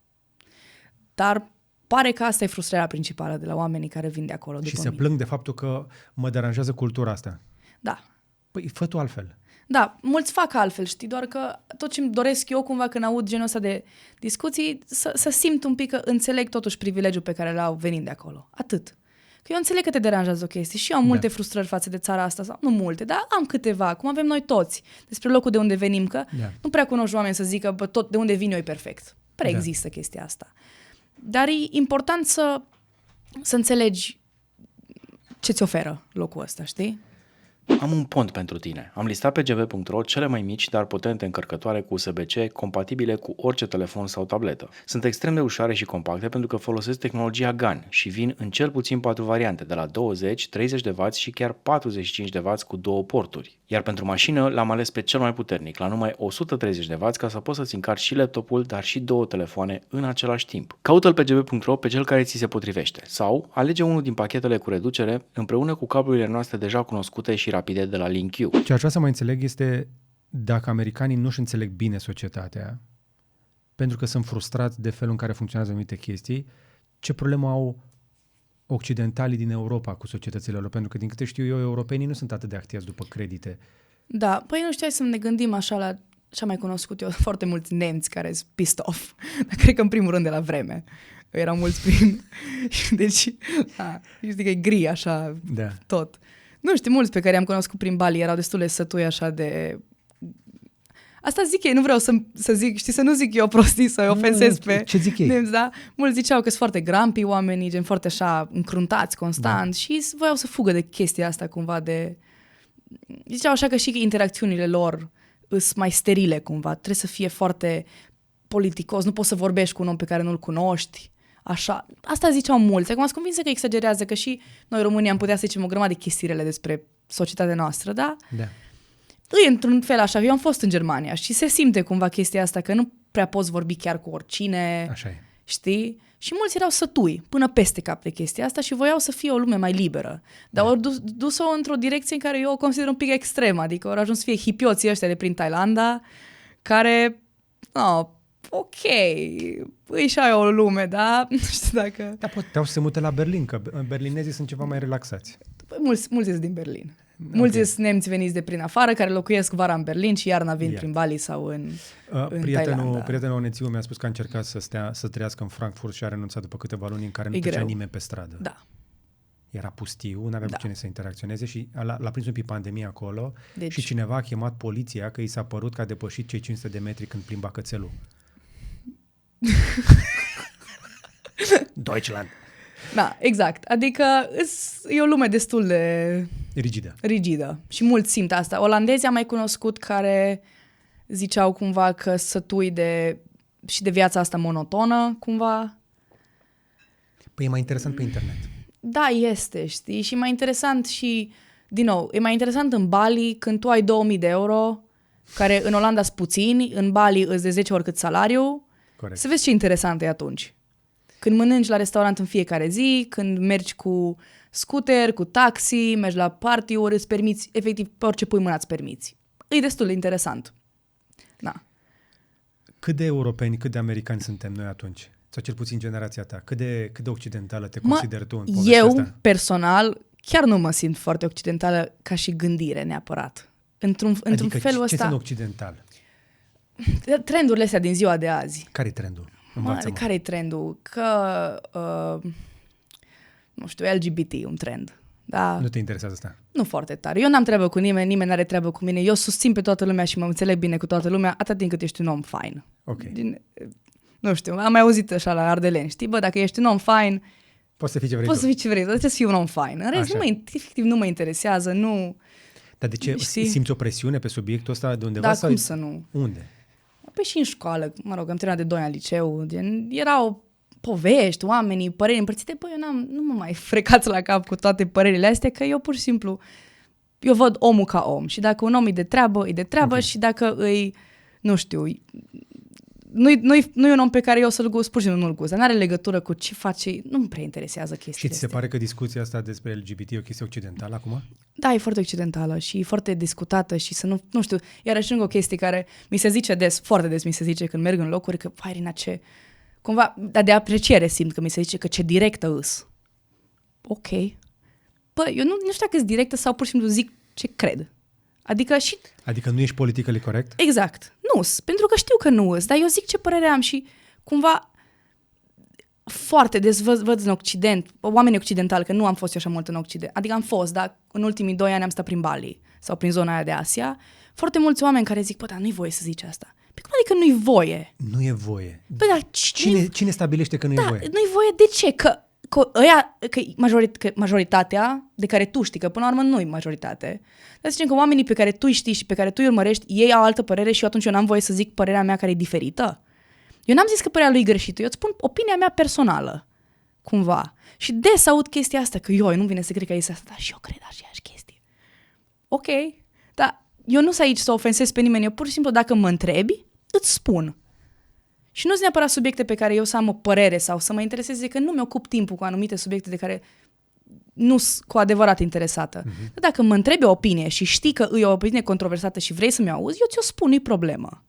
Dar pare că asta e frustrarea principală de la oamenii care vin de acolo. Și se plâng de faptul că mă deranjează cultura asta. Da. Păi fă tu altfel. Da, mulți fac altfel, știi, doar că tot ce-mi doresc eu cumva când aud genul ăsta de discuții, să simt un pic că înțeleg totuși privilegiul pe care l-au venind de acolo. Atât. Că eu înțeleg că te deranjează o chestie și eu am multe frustrări față de țara asta, sau nu multe, dar am câteva, cum avem noi toți, despre locul de unde venim, că nu prea cunoști oameni să zică, bă, tot de unde vin eu e perfect. Prea există chestia asta. Dar e important să înțelegi ce ți oferă locul ăsta, știi? Am un pont pentru tine. Am listat pe gb.ro cele mai mici, dar potente încărcătoare cu USB-C compatibile cu orice telefon sau tabletă. Sunt extrem de ușoare și compacte pentru că folosesc tehnologia GaN și vin în cel puțin 4 variante, de la 20, 30 de W și chiar 45 de W cu 2 porturi. Iar pentru mașină l-am ales pe cel mai puternic, la numai 130 de W, ca să poți să-ți încarci și laptopul, dar și 2 telefoane în același timp. Caută-l pe gb.ro pe cel care ți se potrivește sau alege unul din pachetele cu reducere împreună cu cablurile noastre deja cunoscute și rapide de la LinkU. Ce aș vrea să mai înțeleg este dacă americanii nu-și înțeleg bine societatea, pentru că sunt frustrați de felul în care funcționează anumite chestii, ce problemă au occidentalii din Europa cu societățile lor? Pentru că, din câte știu eu, europenii nu sunt atât de activi după credite. Da, păi nu știu, hai să ne gândim așa la ce am mai cunoscut eu, foarte mulți nemți care sunt pissed off. Dar cred că în primul rând de la vreme. Erau mulți prin... Deci, știi că e gri așa tot. Nu știu, mulți pe care am cunoscut prin Bali erau destul de sătui așa de... Asta zic ei, nu vreau să zic, știi, să nu zic eu prostii, să-i ofensez pe... Ce zic ei? Nemți, da? Mulți ziceau că sunt foarte grumpy oamenii, gen foarte așa încruntați constant și voiau să fugă de chestia asta cumva de... Ziceau așa că și interacțiunile lor sunt mai sterile cumva, trebuie să fie foarte politicos, nu poți să vorbești cu un om pe care nu-l cunoști. Așa. Asta ziceau mulți. Acum sunt convinsă că exagerează, că și noi românii am putea să zicem o grămadă de chestiile despre societatea noastră, da? Da. E într-un fel așa. Eu am fost în Germania și se simte cumva chestia asta, că nu prea poți vorbi chiar cu oricine. Așa e. Știi? Și mulți erau sătui, până peste cap de chestia asta și voiau să fie o lume mai liberă. Dar au dus-o într-o direcție în care eu o consider un pic extremă. Adică au ajuns să fie hipioții ăștia de prin Thailanda, care... ok, e și aia o lume, da? Nu știu dacă... Da, puteau să se mute la Berlin, că berlinezii sunt ceva mai relaxați. Mulți sunt din Berlin. Okay. Mulți sunt nemți veniți de prin afară, care locuiesc vara în Berlin și iarna vin prin Bali sau în Thailanda. Prietenul Onețiu mi-a spus că a încercat să trăiască în Frankfurt și a renunțat după câteva luni în care nu trecea nimeni pe stradă. Da. Era pustiu, nu avea cu cine să interacționeze și l-a prins un pic pandemia acolo și cineva a chemat poliția că i s-a părut că a depășit cei 500 de metri când plimba cățelul. Deutschland. Da, exact. Adică e o lume destul de rigidă. Și mulți simt asta. Olandezii am mai cunoscut care ziceau cumva că sătui și de viața asta monotonă, cumva. Păi e mai interesant pe internet. Da, este, știi? Și mai interesant și, din nou, e mai interesant în Bali când tu ai 2000 de euro, care în Olanda sunt puțini, în Bali îți de 10 ori cât salariu. Corect. Să vezi ce interesant e atunci. Când mănânci la restaurant în fiecare zi, când mergi cu scooter, cu taxi, mergi la party-uri, îți permiți, efectiv, pe orice pui mâna îți permiți. E destul de interesant. Da. Cât de europeni, cât de americani suntem noi atunci? Sau cel puțin generația ta? Cât de occidentală te consideri tu în povestea asta? Eu, personal, chiar nu mă simt foarte occidentală ca și gândire neapărat. Într-un felul ăsta... ce înseamnă occidental? Trendurile astea din ziua de azi. Care-i trendul? Care-i trendul? Că, nu știu, LGBT, un trend. Da, Nu te interesează asta? nu foarte tare. Eu n-am treabă cu nimeni, nimeni n-are treabă cu mine. Eu susțin pe toată lumea și mă înțeleg bine cu toată lumea, atât timp cât ești un om fain. Ok. Nu știu, am mai auzit așa la Ardeleni, știi? Bă, dacă ești un om fain, Poți să fii ce vrei poți tu. să fii ce vrei, dar trebuie să fii un om fain. În rest, Așa. efectiv, nu mă interesează, nu... Dar de ce? Știi? Simți o presiune pe subiectul ăsta de undeva? Da, sau cum să nu? Unde? Păi și în școală, mă rog, am terminat de 2 ani liceu, erau povești, oamenii, păreri împărțite, păi eu nu mă mai frecați la cap cu toate părerile astea, că eu pur și simplu, eu văd omul ca om și dacă un om e de treabă, Ok. și dacă îi, nu știu, nu e un om pe care eu să-l gust, pur și simplu nu-l gust, dar n-are legătură cu ce face, nu-mi prea interesează Și chestiile ți se astea. pare că discuția asta despre LGBT e o chestie occidentală acum? Da, e foarte occidentală și e foarte discutată și să nu știu, iarăși încă o chestie care mi se zice foarte des mi se zice când merg în locuri că, vai, Rina, ce... Cumva, dar de apreciere simt că mi se zice că ce directă îs. Ok. Bă, eu nu știu dacă îs directă sau pur și simplu zic ce cred. Adică și... Adică nu ești politically corect? Exact. Nu-s, pentru că știu că nu îs, dar eu zic ce părere am și cumva foarte des văd în Occident, oamenii occidentali, că nu am fost eu așa mult în Occident, adică am fost, dar în ultimii 2 ani am stat prin Bali sau prin zona aia de Asia, foarte mulți oameni care zic, bă, dar nu-i voie să zici asta. Păi cum adică nu-i voie? Nu e voie. Păi, dar Cine stabilește că nu e voie? nu-i voie de ce? Că majoritatea de care tu știi, că până la urmă nu-i majoritate, dar zicem că oamenii pe care tu îi știi și pe care tu îi urmărești, ei au altă părere și eu atunci eu n-am voie să zic părerea mea care e diferită. Eu n-am zis că părerea lui e greșită, eu îți spun opinia mea personală, cumva. Și des aud chestia asta, că eu nu vine să cred că e asta, dar și eu cred aceeași chestie. Ok, dar eu nu sunt aici să ofensez pe nimeni, eu pur și simplu dacă mă întrebi, îți spun. Și nu sunt neapărat subiecte pe care eu să am o părere sau să mă intereseze, că nu mi-ocup timpul cu anumite subiecte de care nu sunt cu adevărat interesată. Dar dacă mă întrebi o opinie și știi că e o opinie controversată și vrei să mi-o auzi, eu ți-o spun, nu-i problemă.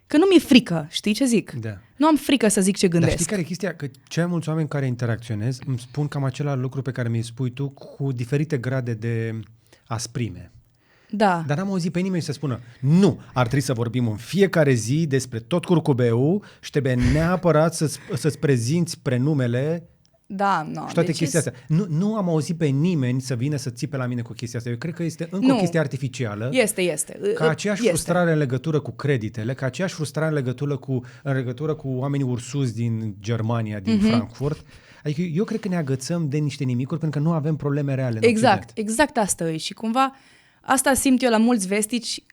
Că nu mi-e frică, știi ce zic? Da. Nu am frică să zic ce Dar gândesc. știi care e chestia? Că cei mai mulți oameni care interacționez îmi spun cam același lucru pe care mi-l spui tu cu diferite grade de asprime. Da. Dar n-am auzit pe nimeni să spună nu, ar trebui să vorbim în fiecare zi despre tot curcubeul și trebuie neapărat să-ți prezinți prenumele Da, nu. și toate chestia astea. Nu am auzit pe nimeni să vină să țipe la mine cu chestia asta. Eu cred că este încă o chestie artificială. Este. Ca aceeași frustrare în legătură cu creditele, ca aceeași frustrare în legătură cu oamenii ursuți din Germania, din Frankfurt. Adică eu cred că ne agățăm de niște nimicuri pentru că nu avem probleme reale în Occident. Exact asta e. Și cumva asta simt eu la mulți vestici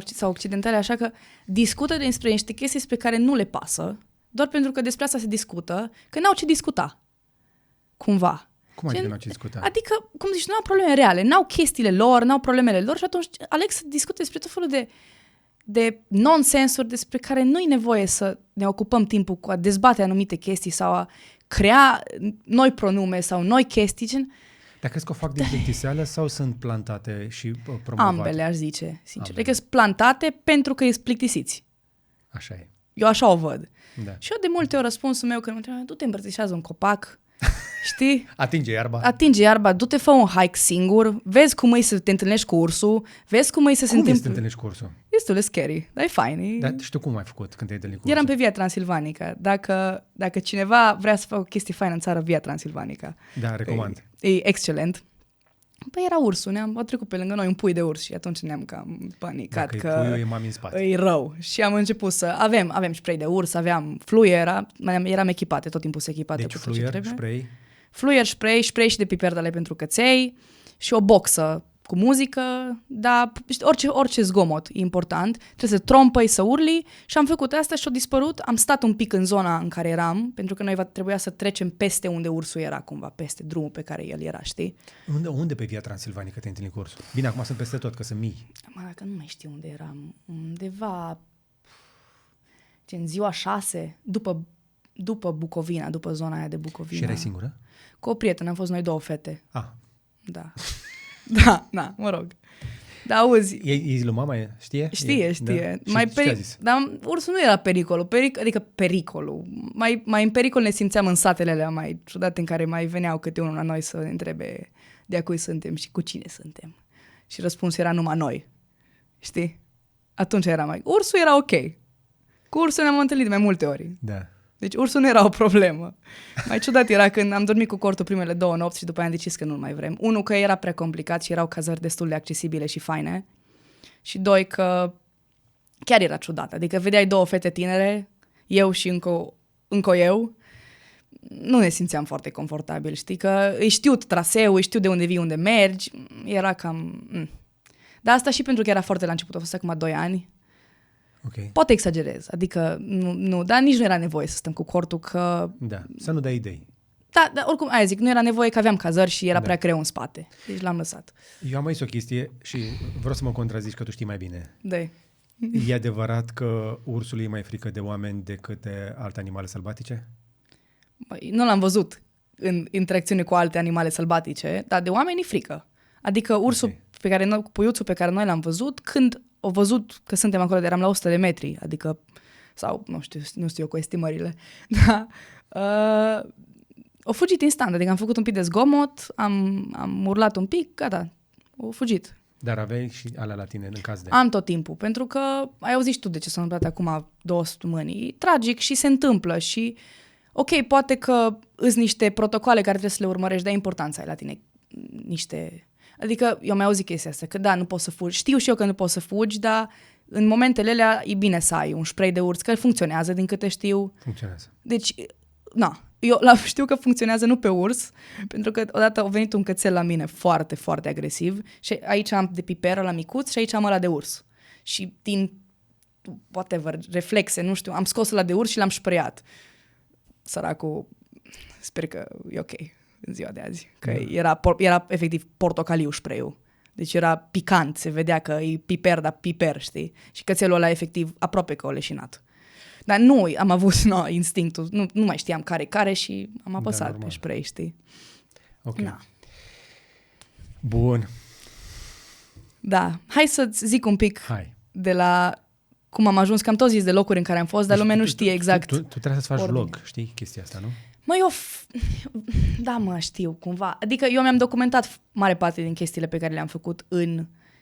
sau occidentale, așa că discută despre niște chestii despre care nu le pasă, doar pentru că despre asta se discută, că n-au ce discuta. Cumva. Cum adică n-au ce discuta? Adică, cum zici, nu au probleme reale, n-au chestiile lor, n-au problemele lor și atunci aleg să discute despre tot felul de nonsensuri despre care nu-i nevoie să ne ocupăm timpul cu a dezbate anumite chestii sau a crea noi pronume sau noi chestii, gen... Dar crezi că o fac din plictiseală sau sunt plantate și promovate? Ambele, aș zice, sincer. Ambele. Adică sunt plantate pentru că îți plictisiți. Așa e. Eu așa o văd. Da. Și eu de multe ori răspunsul meu când mă întreabă, du-te îmbrățișează un copac, știi? Atinge iarba. Atinge iarba, du-te fă un hike singur, vezi cum e să te întâlnești cu ursul, vezi cum e să se Cum e să te întâmple. întâlnești cu ursul? E destul de scary, dar e fain. Dar știu cum ai făcut când te-ai întâlnit cu Eram ursul. pe Via Transilvanica. Dacă cineva vrea să facă o chestie faină în țară, Via Transilvanica. Da, recomand. E excelent. Păi era ursul, a trecut pe lângă noi un pui de urs și atunci ne-am cam panicat Dacă că e puiul, e mami în spate. e rău. Și am început să avem spray de urs, aveam fluier, eram echipate, tot timpul se echipate Deci cu tot ce fluier, trebuie. spray. Fluier, spray și de piperdale pentru căței și o boxă cu muzică, dar orice zgomot e important. Trebuie să trompăi, să urli și am făcut asta și a dispărut. Am stat un pic în zona în care eram, pentru că noi trebuia să trecem peste unde ursul era, cumva, peste drumul pe care el era, știi? Unde pe Via Transilvanica te-ai întâlnit cu ursul? Bine, acum sunt peste tot, că sunt mii. Mă, dacă nu mai știu unde eram, undeva, gen ziua 6, după Bucovina, după zona aia de Bucovina. Și erai singură? Cu o prietenă, am fost noi 2 fete. Ah. Da. Da, mă rog. Dar auzi... E lui mama, știe? Știe. Da. Și ce a zis? Dar ursul nu era adică pericolul. Mai în pericol ne simțeam în satele alea mai ciudate în care mai veneau câte unul la noi să ne întrebe de a cui suntem și cu cine suntem. Și răspunsul era numai noi. Știi? Atunci era ursul era ok. Cu ursul ne-am întâlnit mai multe ori. Da. Deci ursul nu era o problemă. Mai ciudat era când am dormit cu cortul primele 2 nopți și după aia am decis că nu mai vrem. 1, că era prea complicat și erau cazări destul de accesibile și faine. Și 2, că chiar era ciudat. Adică vedeai 2 fete tinere, eu și încă eu, nu ne simțeam foarte confortabil, știi? Că îi știu traseul, îi știu de unde vii, unde mergi, era cam... Dar asta și pentru că era foarte la început, a fost acum 2 ani. Ok. Poate exagerez, adică nu, dar nici nu era nevoie să stăm cu cortul, că... Da, să nu dai idei. Da, dar oricum, aia zic, nu era nevoie că aveam cazări și era prea greu în spate. Deci l-am lăsat. Eu am mai zis o chestie și vreau să mă contrazici că tu știi mai bine. Da. E adevărat că ursul e mai frică de oameni decât de alte animale sălbatice? Băi, nu l-am văzut în interacțiune cu alte animale sălbatice, dar de oameni e frică. Adică ursul puiuțul pe care noi l-am văzut, când au văzut că suntem acolo, eram la 100 de metri, adică, sau nu știu eu cu estimările, dar au fugit instant, adică am făcut un pic de zgomot, am urlat un pic, gata, au fugit. Dar aveai și alea la tine în caz de... Am tot timpul, pentru că ai auzit și tu de ce s-a întâmplat acum 2 săptămâni. E tragic și se întâmplă și ok, poate că îs niște protocoale care trebuie să le urmărești, dar e important să ai la tine niște... Adică eu mai auzit chestia asta, că da, nu poți să fugi. Știu și eu că nu poți să fugi, dar în momentele alea e bine să ai un spray de urs, care funcționează din câte știu. Funcționează. Deci, eu știu că funcționează nu pe urs, pentru că odată a venit un cățel la mine foarte, foarte agresiv și aici am de piperă la micuț și aici am ăla de urs. Și din, whatever, reflexe, nu știu, am scos ăla de urs și l-am spreiat. Săracul, sper că e ok în ziua de azi, că era efectiv portocaliu spray-ul. Deci era picant, se vedea că e piper, dar piper, știi? Și cățelul ăla efectiv aproape că o leșinat. Dar nu am avut instinctul, nu mai știam care și am apăsat pe spray, știi? Ok. Na. Bun. Da, hai să-ți zic un pic de la cum am ajuns, că am tot zis de locuri în care am fost, dar lumea nu știe exact. Tu trebuie să-ți faci vlog, știi chestia asta, nu? Da, știu, cumva. Adică eu mi-am documentat mare parte din chestiile pe care le-am făcut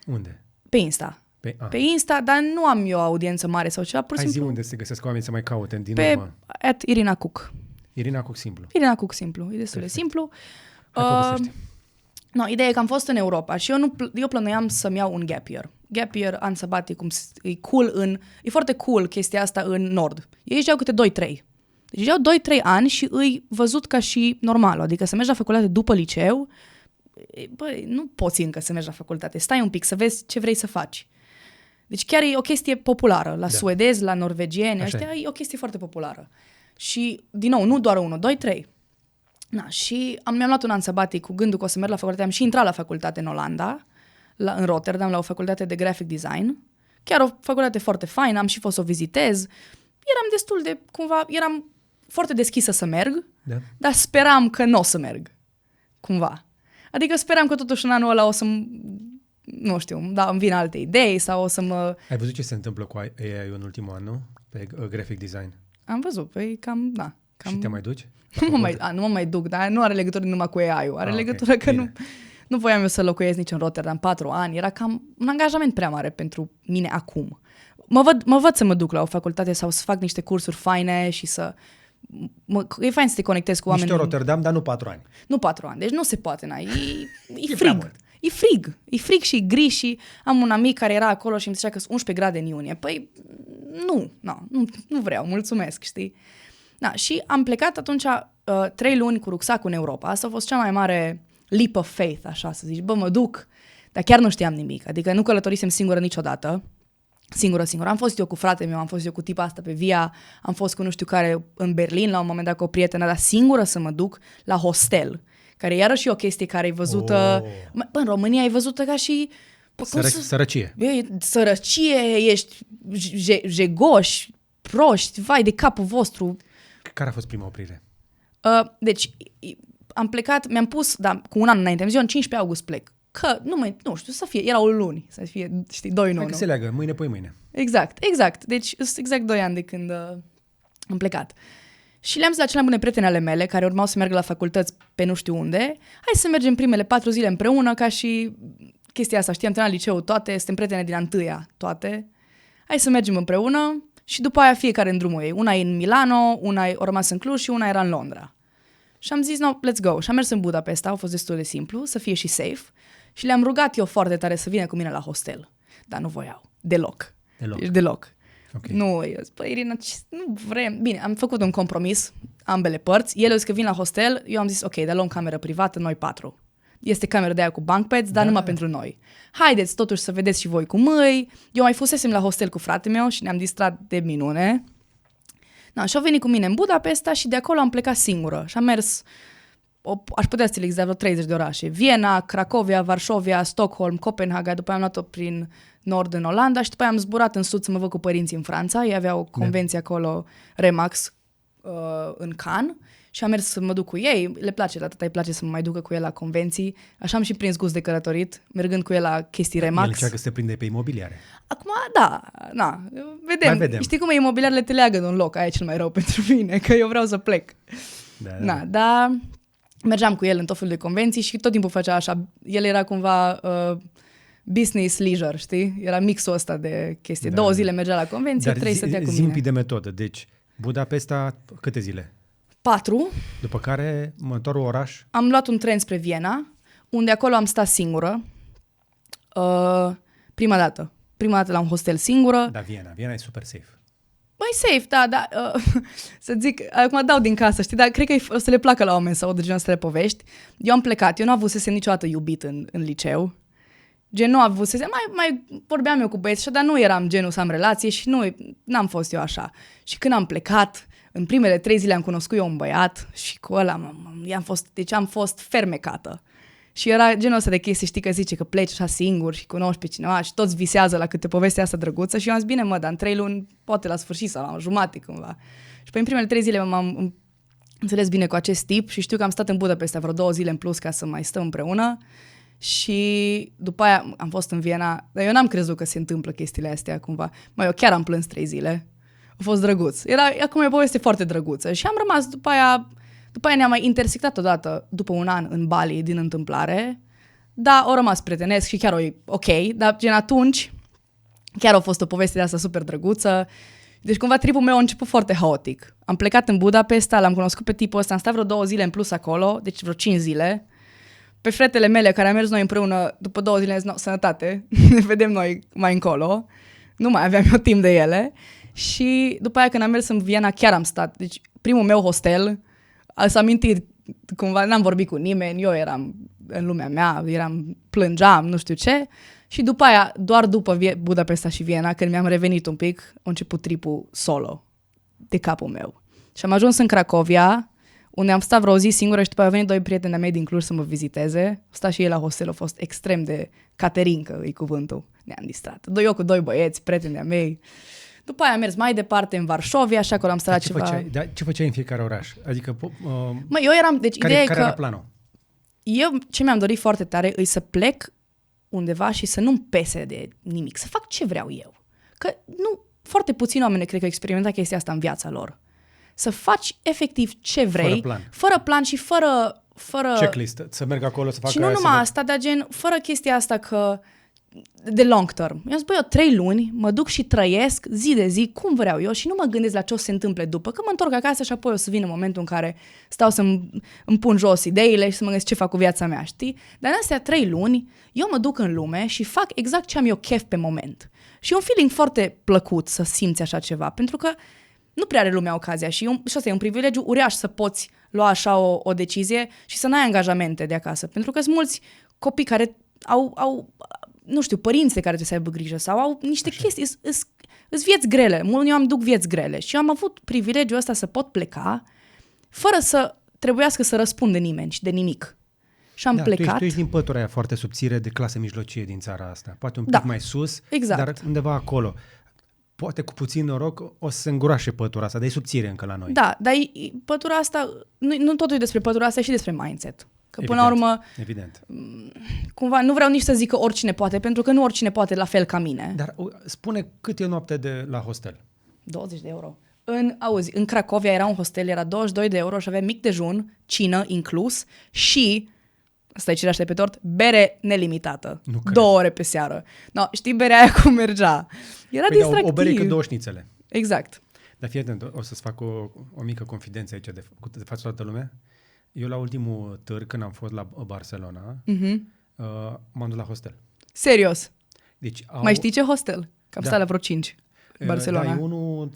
Unde? Pe Insta. Pe Insta, dar nu am eu audiență mare sau ceva, pur și simplu. Zi unde se găsesc oameni să mai caute din urmă. Pe Irina Cook. Irina Cook simplu. Irina Cook simplu, e destul de simplu. Ideea e că am fost în Europa și eu plănuiam să-mi iau un gap year. Gap year, an sabatic, e cool e foarte cool chestia asta în nord. Ei își iau câte 2-3. Deci iau 2-3 ani și îi văzut ca și normal. Adică să mergi la facultate după liceu, băi, nu poți încă să mergi la facultate. Stai un pic să vezi ce vrei să faci. Deci chiar e o chestie populară. La suedezi, la norvegieni, ăștia e o chestie foarte populară. Și, din nou, nu doar 1, 2, 3. Și mi-am luat un an sabatic cu gândul că o să merg la facultate. Am și intrat la facultate în Olanda, în Rotterdam, la o facultate de graphic design. Chiar o facultate foarte faină, am și fost să o vizitez. Eram foarte deschisă să merg, dar speram că nu o să merg, cumva. Adică speram că totuși în anul ăla o să, nu știu, îmi vin alte idei sau o să mă... Ai văzut ce se întâmplă cu AI în ultimul an, nu? Pe graphic design. Am văzut, cam. Și te mai duci? Nu mă mai duc, dar nu are legătură numai cu AI-ul. Are legătură că nu voiam eu să locuiesc nici în Rotterdam 4 ani. Era cam un angajament prea mare pentru mine acum. Mă văd să mă duc la o facultate sau să fac niște cursuri faine și să... E fain să te conectezi cu oameni... Niște Rotterdam, dar nu 4 ani. Nu 4 ani, deci nu se poate, e frig. E frig și e gri și am un amic care era acolo și îmi zicea că sunt 11 grade în iunie. Păi, nu vreau, mulțumesc, știi? Și am plecat atunci 3 luni cu rucsacul în Europa. Asta a fost cea mai mare leap of faith, așa să zici. Mă duc, dar chiar nu știam nimic. Adică nu călătorisem singură niciodată. Singură. Am fost eu cu fratele meu, am fost eu cu tipa asta pe Via, am fost cu nu știu care în Berlin la un moment dat cu o prietenă, dar singură să mă duc la hostel, care e iarăși o chestie care e văzută... În România e văzută ca și... Sărăcie. Sărăcie, ești jegoși, proști, vai de capul vostru. Care a fost prima oprire? Deci, am plecat, mi-am pus, cu un an înainte, am zis, în 15 august plec. Că, nu știu, să fie, erau luni, să fie, știi, 2 în 1. Hai că se leagă, mâine poi mâine. Exact. Deci, sunt exact 2 ani de când am plecat. Și le-am zis la cele mai bune prietene ale mele, care urmau să meargă la facultăți pe nu știu unde, hai să mergem primele 4 zile împreună, ca și chestia asta, știi, am terminat liceul toate, suntem prietene din a întâia toate, hai să mergem împreună și după aia fiecare în drumul ei. Una e în Milano, una a rămas în Cluj și una era în Londra. Și am zis, no, let's go. Și am mers în Budapesta, a fost destul de simplu, să fie și safe. Și le-am rugat eu foarte tare să vină cu mine la hostel. Dar nu voiau. Deloc. Deci deloc. Okay. Nu, eu zic, păi Irina, nu vrem. Bine, am făcut un compromis, ambele părți. Ele au zis că vin la hostel, eu am zis, ok, dar luăm cameră privată, noi 4. Este cameră de aia cu bunk beds, dar numai pentru noi. Haideți totuși să vedeți și voi cum îi. Eu mai fusesem la hostel cu fratele meu și ne-am distrat de minune. Da, și au venit cu mine în Budapesta și de acolo am plecat singură. Și am mers, aș putea să le exact vreo 30 de orașe. Viena, Cracovia, Varșovia, Stockholm, Copenhaga, după aia am luat-o prin nord în Olanda și după aia am zburat în sud să mă văd cu părinții în Franța. Ei aveau o convenție acolo, Remax, în Cannes. Și am mers să mă duc cu ei, le place, la tata îi place să mă mai ducă cu el la convenții. Așa am și prins gust de călătorit, mergând cu el la chestii Remax. El încearcă să te prinde pe imobiliare. Acum, da, vedem. Știi cum e, imobiliarele te leagă de un loc, aia e cel mai rău pentru mine, că eu vreau să plec. Dar mergeam cu el în tot felul de convenții și tot timpul făcea așa, el era cumva business leisure, știi? Era mixul ăsta de chestii. 2 zile mergea la convenție, 3 stătea cu mine. Zi-mi de metodă, deci Budapesta, câte zile? 4. După care, următorul oraș? Am luat un tren spre Viena, unde acolo am stat singură. Prima dată la un hostel singură. Da, Viena e super safe. Mai safe, da. Să zic, acum dau din casă, știi, dar cred că o să le placă la oameni să audă genul ăsta de povești. Eu am plecat, eu nu avusesem niciodată iubit în liceu. Gen, nu avusesem, mai vorbeam eu cu băieți, dar nu eram genul să am relație și n-am fost eu așa. Și când am plecat, în primele 3 zile am cunoscut eu un băiat și cu ăla am fost fermecată. Și era genul ăsta de chestii, știi, că zice că pleci așa singur și cunoști pe cineva și toți visează la câte povestea asta drăguță și eu am zis, bine mă, dar în 3 luni, poate la sfârșit sau la jumate cumva. Și pe în primele 3 zile m-am înțeles bine cu acest tip și știu că am stat în Budapesta vreo 2 zile în plus ca să mai stăm împreună și după aia am fost în Viena, dar eu n-am crezut că se întâmplă chestiile astea cumva. Eu chiar am plâns 3 zile. A fost drăguț. Acum e o poveste foarte drăguță. Și am rămas după aia ne-am mai intersectat odată, după un an, în Bali, din întâmplare. Da, au rămas prietenesc și chiar ok, dar gen atunci chiar a fost o poveste de asta super drăguță. Deci cumva tripul meu a început foarte haotic. Am plecat în Budapesta, l-am cunoscut pe tipul ăsta, am stat vreo 2 zile în plus acolo, deci vreo 5 zile. Pe fratele mele, care am mers noi împreună, după 2 zile, no, sănătate, ne vedem noi mai încolo. Nu mai aveam eu timp de ele. Și după aia când am mers în Viena, chiar am stat. Deci primul meu hostel, s-a amintit, cumva n-am vorbit cu nimeni, eu eram în lumea mea, plângeam, nu știu ce. Și după aia, doar după Budapesta și Viena, când mi-am revenit un pic, a început tripul solo, de capul meu. Și am ajuns în Cracovia, unde am stat vreo o zi singură și după aia au venit 2 prieteni de-a mei din Cluj să mă viziteze. Au stat și ei la hostel, a fost extrem de caterincă, e cuvântul. Ne-am distrat. Eu cu 2 băieți, prieteni de-a mei. După aia am mers mai departe în Varșovia, așa acolo am stat ceva... Ce făceai în fiecare oraș? Adică... eu eram... Deci care era planul? Eu ce mi-am dorit foarte tare e să plec undeva și să nu-mi pese de nimic, să fac ce vreau eu. Că nu, foarte puțini oameni cred că au experimentat chestia asta în viața lor. Să faci efectiv ce vrei, fără plan și fără... Checklist, să merg acolo, să fac... Și nu numai asta, dar gen, fără chestia asta că... de long term. Eu zic, eu 3 luni mă duc și trăiesc zi de zi cum vreau eu și nu mă gândesc la ce o să se întâmple după, că mă întorc acasă și apoi o să vină momentul în care stau să-mi pun jos ideile și să mă gândesc ce fac cu viața mea, știi? Dar în astea 3 luni, eu mă duc în lume și fac exact ce am eu chef pe moment. Și e un feeling foarte plăcut să simți așa ceva, pentru că nu prea are lumea ocazia și asta e un privilegiu uriaș să poți lua așa o decizie și să n-ai angajamente de acasă, pentru că sunt mulți copii care au nu știu, părinți de care trebuie să aibă grijă sau au niște chestii, îs vieți grele. Eu am duc vieți grele și eu am avut privilegiul ăsta să pot pleca fără să trebuiască să răspund de nimeni și de nimic. Și am plecat. Tu ești din pătura aia foarte subțire de clasă mijlocie din țara asta. Poate un pic mai sus, dar undeva acolo. Poate cu puțin noroc o să se îngurașe pătura asta, dar e subțire încă la noi. Da, dar pătura asta, nu totul e despre pătura asta, e și despre mindset. Că până la urmă, cumva, nu vreau nici să zic că oricine poate, pentru că nu oricine poate la fel ca mine. Dar spune cât e o noapte la hostel? 20 de euro. În Cracovia era un hostel, era 22 de euro și avea mic dejun, cină inclus și, asta e cireașa de pe tort, bere nelimitată. 2 ore pe seară. No, știi berea aia cum mergea? Era distractiv. O bere cât 2 șnițele. Exact. Dar fii atent, o să-ți fac o mică confidență aici de față toată lumea. Eu la ultimul târg, când am fost la Barcelona, m-am dus la hostel. Serios. Deci, Mai știi ce hostel? Că am stat la vreo 5. Barcelona. Da, e unul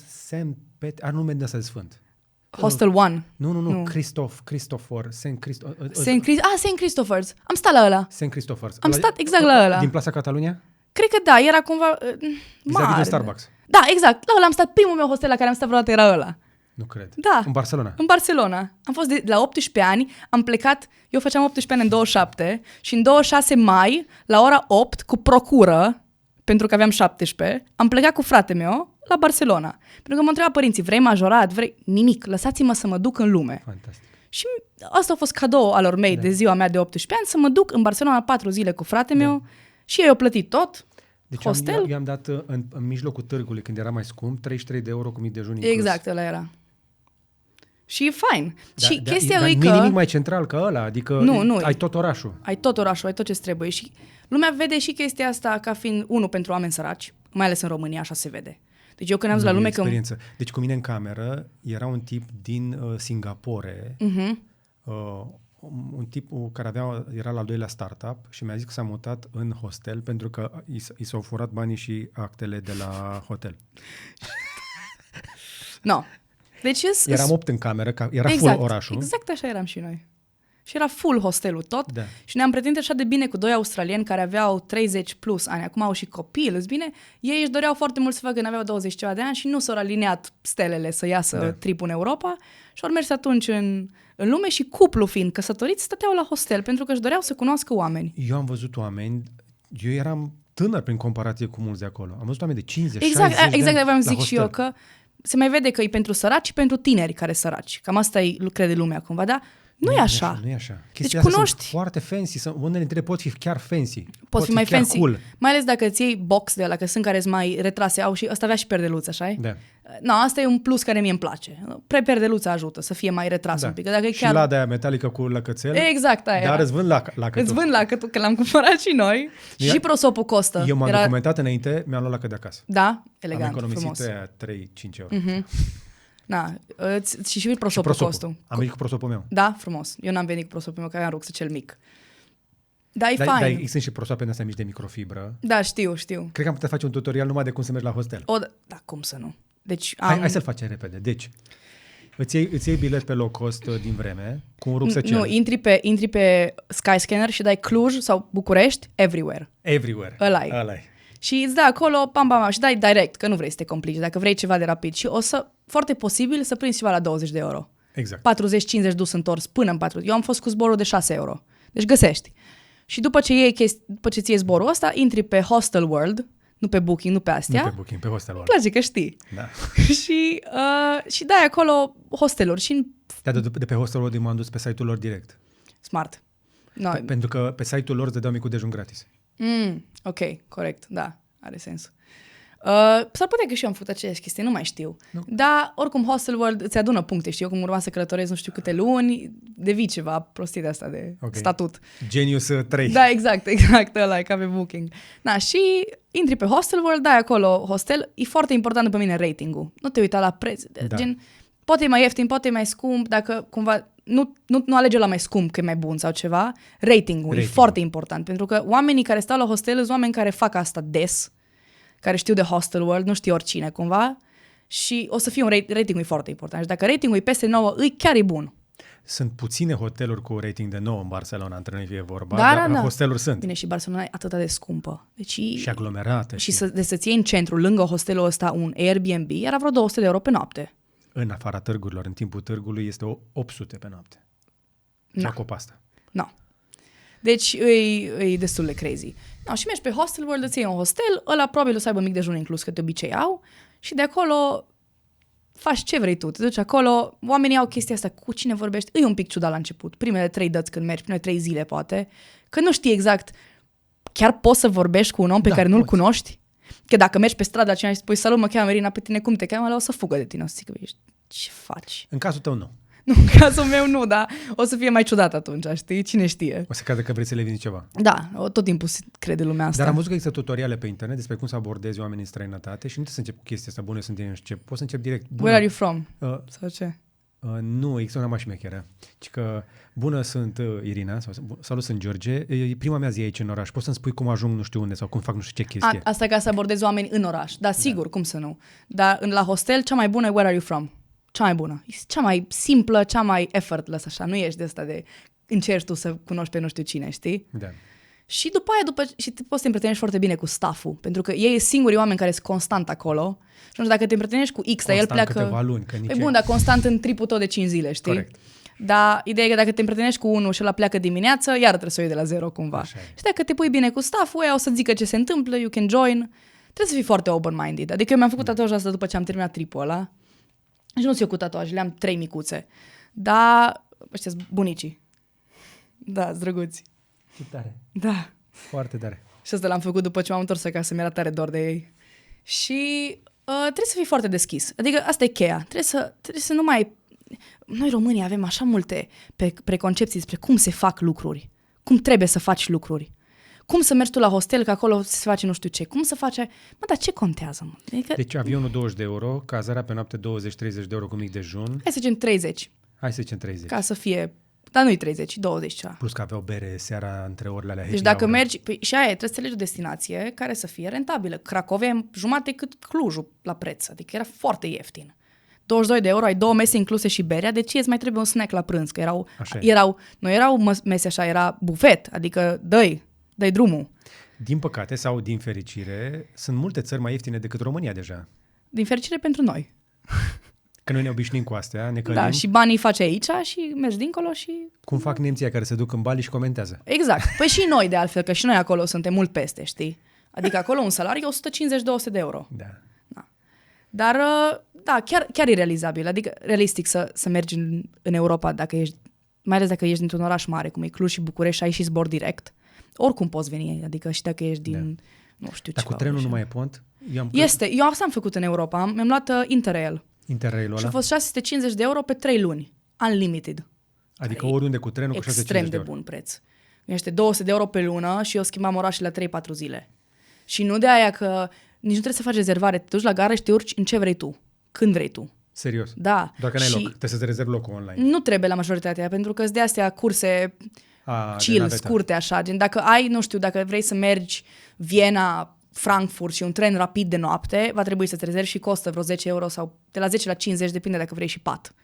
are nume de ăsta de sfânt. Hostel One. Nu. Christopher, Saint Christopher's. Am stat la ăla. Saint Christopher's. Am stat exact la ăla. Din Plața Catalunia? Cred că da, era cumva Vis-a-vis de Starbucks. Da, exact. La ăla am stat, primul meu hostel la care am stat vreodată era ăla. Nu cred. Da. În Barcelona? În Barcelona. Am fost la 18 ani, am plecat, eu făceam 18 ani în 27 și în 26 mai, la ora 8, cu procură, pentru că aveam 17, am plecat cu frate meu la Barcelona. Pentru că mă întreba părinții, vrei majorat, vrei nimic, lăsați-mă să mă duc în lume. Fantastic. Și asta a fost cadou al lor mei de ziua mea de 18 ani, să mă duc în Barcelona 4 zile cu frate meu și ei au plătit tot. Deci hostel. eu am dat în mijlocul târgului, când era mai scump, 33 de euro cu mic dejun inclus. Exact, ăla era. Și e fain. Și chestia e că... nu e nimic mai central ca ăla, adică nu, ai tot orașul. Ai tot orașul, ai tot ce trebuie. Și lumea vede și chestia asta ca fiind, unul, pentru oameni săraci, mai ales în România, așa se vede. Deci eu când am zis la lume că... Deci cu mine în cameră era un tip din Singapore, un tip care era la al doilea startup și mi-a zis că s-a mutat în hostel pentru că i s-au furat banii și actele de la hotel. No. Deci eram 8 în cameră, era exact, full orașul. Exact așa eram și noi. Și era full hostelul tot. Da. Și ne-am pretins așa de bine cu 2 australieni care aveau 30 plus ani. Acum au și copil, îți bine? Ei își doreau foarte mult să facă când aveau 20 ceva de ani și nu s-au aliniat stelele să iasă tripul în Europa. Și au mers atunci în lume și cuplu fiind căsătoriți stăteau la hostel pentru că își doreau să cunoască oameni. Eu am văzut oameni, eu eram tânăr prin comparație cu mulți de acolo. Am văzut oameni de 50, exact, 60 exact, de ani vreau să zic și eu că se mai vede că e pentru săraci și pentru tineri care săraci. Cam asta e, crede lumea cumva, da? Nu e așa. Nu e așa. Deci cunoști. Sunt foarte fancy. Unele dintre ele pot fi chiar fancy. Pot fi mai chiar fancy. Cool. Mai ales dacă îți iei box de ăla, că sunt care sunt mai retrase, au și ăsta avea și perdeluț, așa-i? Da. No, asta e un plus care mie îmi place. Perdeluța ajută să fie mai retras un pic. Dacă e și chiar... lada aia metalică cu lăcățel. Exact, aia. Dar îți vând lacătul. Îți vând lacătul, că l-am cumpărat și noi. Și prosopul costă. Eu m-am documentat înainte, mi-am luat lacăt de acasă. Da, elegant, am economisit frumos. 3-5 euro. Na, și prosopul costă. Am venit cu prosopul meu. Da, frumos. Eu n-am venit cu prosopul meu, că aveam rucsă cel mic. Da, e fain. Dar există și prosoape astea mici de microfibră. Da, știu. Cred că am putea face un tutorial numai de cum să mergi la hostel. Da, cum să nu? Deci Hai să-l facem repede. Deci, îți iei bilet pe low cost din vreme, cu un rucsăcel. Nu, intri pe Skyscanner și dai Cluj sau București, everywhere. Everywhere. Ăla-i. Și îți dai acolo, pam, și dai direct, că nu vrei să te complici, dacă vrei ceva de rapid. Și o să, foarte posibil, să prinzi ceva la 20 de euro. Exact. 40-50 dus întors până în 40. Eu am fost cu zborul de 6 euro. Deci găsești. Și după ce ți iei zborul ăsta, intri pe Hostel World, nu pe Booking, nu pe astea. Nu pe Booking, pe Hostel World. Îmi place că știi. Da. și dai acolo hosteluri. Și de pe Hostel World m-am dus pe site-ul lor direct. Smart. No. Pentru că pe site-ul lor îți dădeau micul dejun gratis. Ok, corect, da, are sens. S-ar putea că și eu am făcut aceeași chestie, nu mai știu. Nu. Dar, oricum, Hostel World îți adună puncte, știu eu, cum urma să călătorezi nu știu câte luni, devii ceva prostii de asta de statut. Genius 3. Da, exact, ăla e ca pe Booking. Da, și intri pe Hostel World, dai acolo hostel, e foarte important după mine rating-ul. Nu te uita la preț, gen, poate e mai ieftin, poate e mai scump, dacă cumva... Nu alege la mai scump că e mai bun sau ceva. Rating-ul e foarte important, pentru că oamenii care stau la hostel sunt oameni care fac asta des, care știu de Hostel World, nu știu oricine cumva, și o să fie un rating-ul e foarte important. Și dacă rating-ul e peste 9, chiar e bun. Sunt puține hoteluri cu rating de 9 în Barcelona, între noi fie vorba, dar hosteluri sunt. Bine, și Barcelona e atât de scumpă. Deci, și aglomerată. Și să-ți iei în centru, lângă hostelul ăsta, un Airbnb, era vreo 200 de euro pe noapte. În afara târgurilor, în timpul târgului, este 800 pe noapte. Jacob asta. No. Deci e destul de crazy. No, și mergi pe Hostel World, îți iei un hostel, ăla probabil o să aibă mic dejun inclus, că de obicei au, și de acolo faci ce vrei tu. Te duci acolo, oamenii au chestia asta, cu cine vorbești, e un pic ciudat la început. Primele 3 dăți când mergi, primele 3 zile poate, că nu știi exact, chiar poți să vorbești cu un om pe care nu-l cunoști? Că dacă mergi pe stradă la cineva și spui, salut, mă cheamă Irina, pe tine cum te cheamă, ăla o să fugă de tine, o să zic, ce faci? În cazul tău nu. Nu, în cazul meu nu, dar o să fie mai ciudat atunci, știi? Cine știe? O să creadă că vrei să le vinzi ceva. Da, tot timpul se crede lumea asta. Dar am văzut că există tutoriale pe internet despre cum să abordezi oamenii în străinătate și nu trebuie să încep cu chestia asta, bună, sunt eu, încep. Poți să încep direct. Bună. Where are you from? Sau ce? Nu, există una mai șmecheră. Ci că, bună, sunt Irina, sau salut, sunt George. E prima mea zi aici în oraș. Poți să-mi spui cum ajung nu știu unde sau cum fac nu știu ce chestie? Asta ca să abordezi oameni în oraș. Da, sigur, cum să nu. Dar la hostel, cea mai bună e where are you from? Cea mai bună. E cea mai simplă, cea mai effortless, așa. Nu ești de asta de încerci tu să cunoști pe nu știu cine, știi? Da. Și după aia, și poți să te împrietenești foarte bine cu stafful, pentru că ei sunt singurii oameni care sunt constant acolo. Și nu știu, dacă te împrietenești cu X, dar el pleacă... câteva luni. Că Păi bun, dar constant în tripul tău de 5 zile, știi? Corect. Dar ideea e că dacă te împrietenești cu unul și ăla pleacă dimineață, iar trebuie să o iei de la zero cumva. Și dacă te pui bine cu stafful, ăia o să zică ce se întâmplă, you can join. Trebuie să fii foarte open-minded. Adică eu mi-am făcut tatuajul asta după ce am terminat tripul ăla. Și nu-s eu cu tatuaje, le-am 3 micuțe. Dar, ăștia sunt bunicii. Da, drăguți. Ce tare. Da. Foarte tare. Și asta l-am făcut după ce m-am întors acasă, mi-era tare dor de ei. Și trebuie să fii foarte deschis. Adică asta e cheia. Trebuie să nu mai... Noi românii avem așa multe preconcepții despre cum se fac lucruri. Cum trebuie să faci lucruri. Cum să mergi tu la hostel, că acolo se face nu știu ce. Cum să face... Mă, dar ce contează, mă? Adică... Deci avionul 20 de euro, cazarea pe noapte 20-30 de euro cu mic dejun. Hai să zicem 30. Hai să zicem 30. Ca să fie... Dar nu-i 30, 20 ceva. Plus că aveau bere seara între orele alea. Deci dacă mergi... Păi, și aia e, trebuie să alegi o destinație care să fie rentabilă. Cracovia e jumate cât Clujul la preț. Adică era foarte ieftin. 22 de euro, ai 2 mese incluse și berea, deci îți mai trebuie un snack la prânz, că nu erau mese așa, era bufet, adică dă-i drumul. Din păcate sau din fericire, sunt multe țări mai ieftine decât România deja. Din fericire pentru noi. Că noi ne obișnim cu astea, ne călim. Da, și banii faci aici și mergi dincolo și... Cum fac nemții care se duc în Bali și comentează. Exact. Păi și noi de altfel, că și noi acolo suntem mult peste, știi? Adică acolo un salariu e 150-200 de euro. Da. Dar, da, chiar e realizabil. Adică, realistic, să mergi în Europa, dacă ești, mai ales dacă ești dintr-un oraș mare, cum e Cluj și București, și ai și zbor direct. Oricum poți veni, adică și dacă ești din, nu știu ce. Dar cu trenul nu mai e pont? Este. Eu asta am făcut în Europa. Mi-am luat Interrail. Interrail-ul ăla? Și a fost 650 de euro pe 3 luni. Unlimited. Adică oriunde cu trenul cu 650 de euro. Extrem de bun preț. Este 200 de euro pe lună și eu schimbam orașele la 3-4 zile. Și nu de aia că nici nu trebuie să faci rezervare. Te duci la gară și te urci în ce vrei tu. Când vrei tu. Serios? Da. Doar că n-ai loc. Trebuie să-ți rezervi locul online. Nu trebuie la majoritatea, pentru că sunt de astea curse chill, scurte așa. Gen, dacă ai, nu știu, dacă vrei să mergi Viena, Frankfurt și un tren rapid de noapte, va trebui să-ți rezervi și costă vreo 10 euro sau de la 10 la 50, depinde dacă vrei și pat.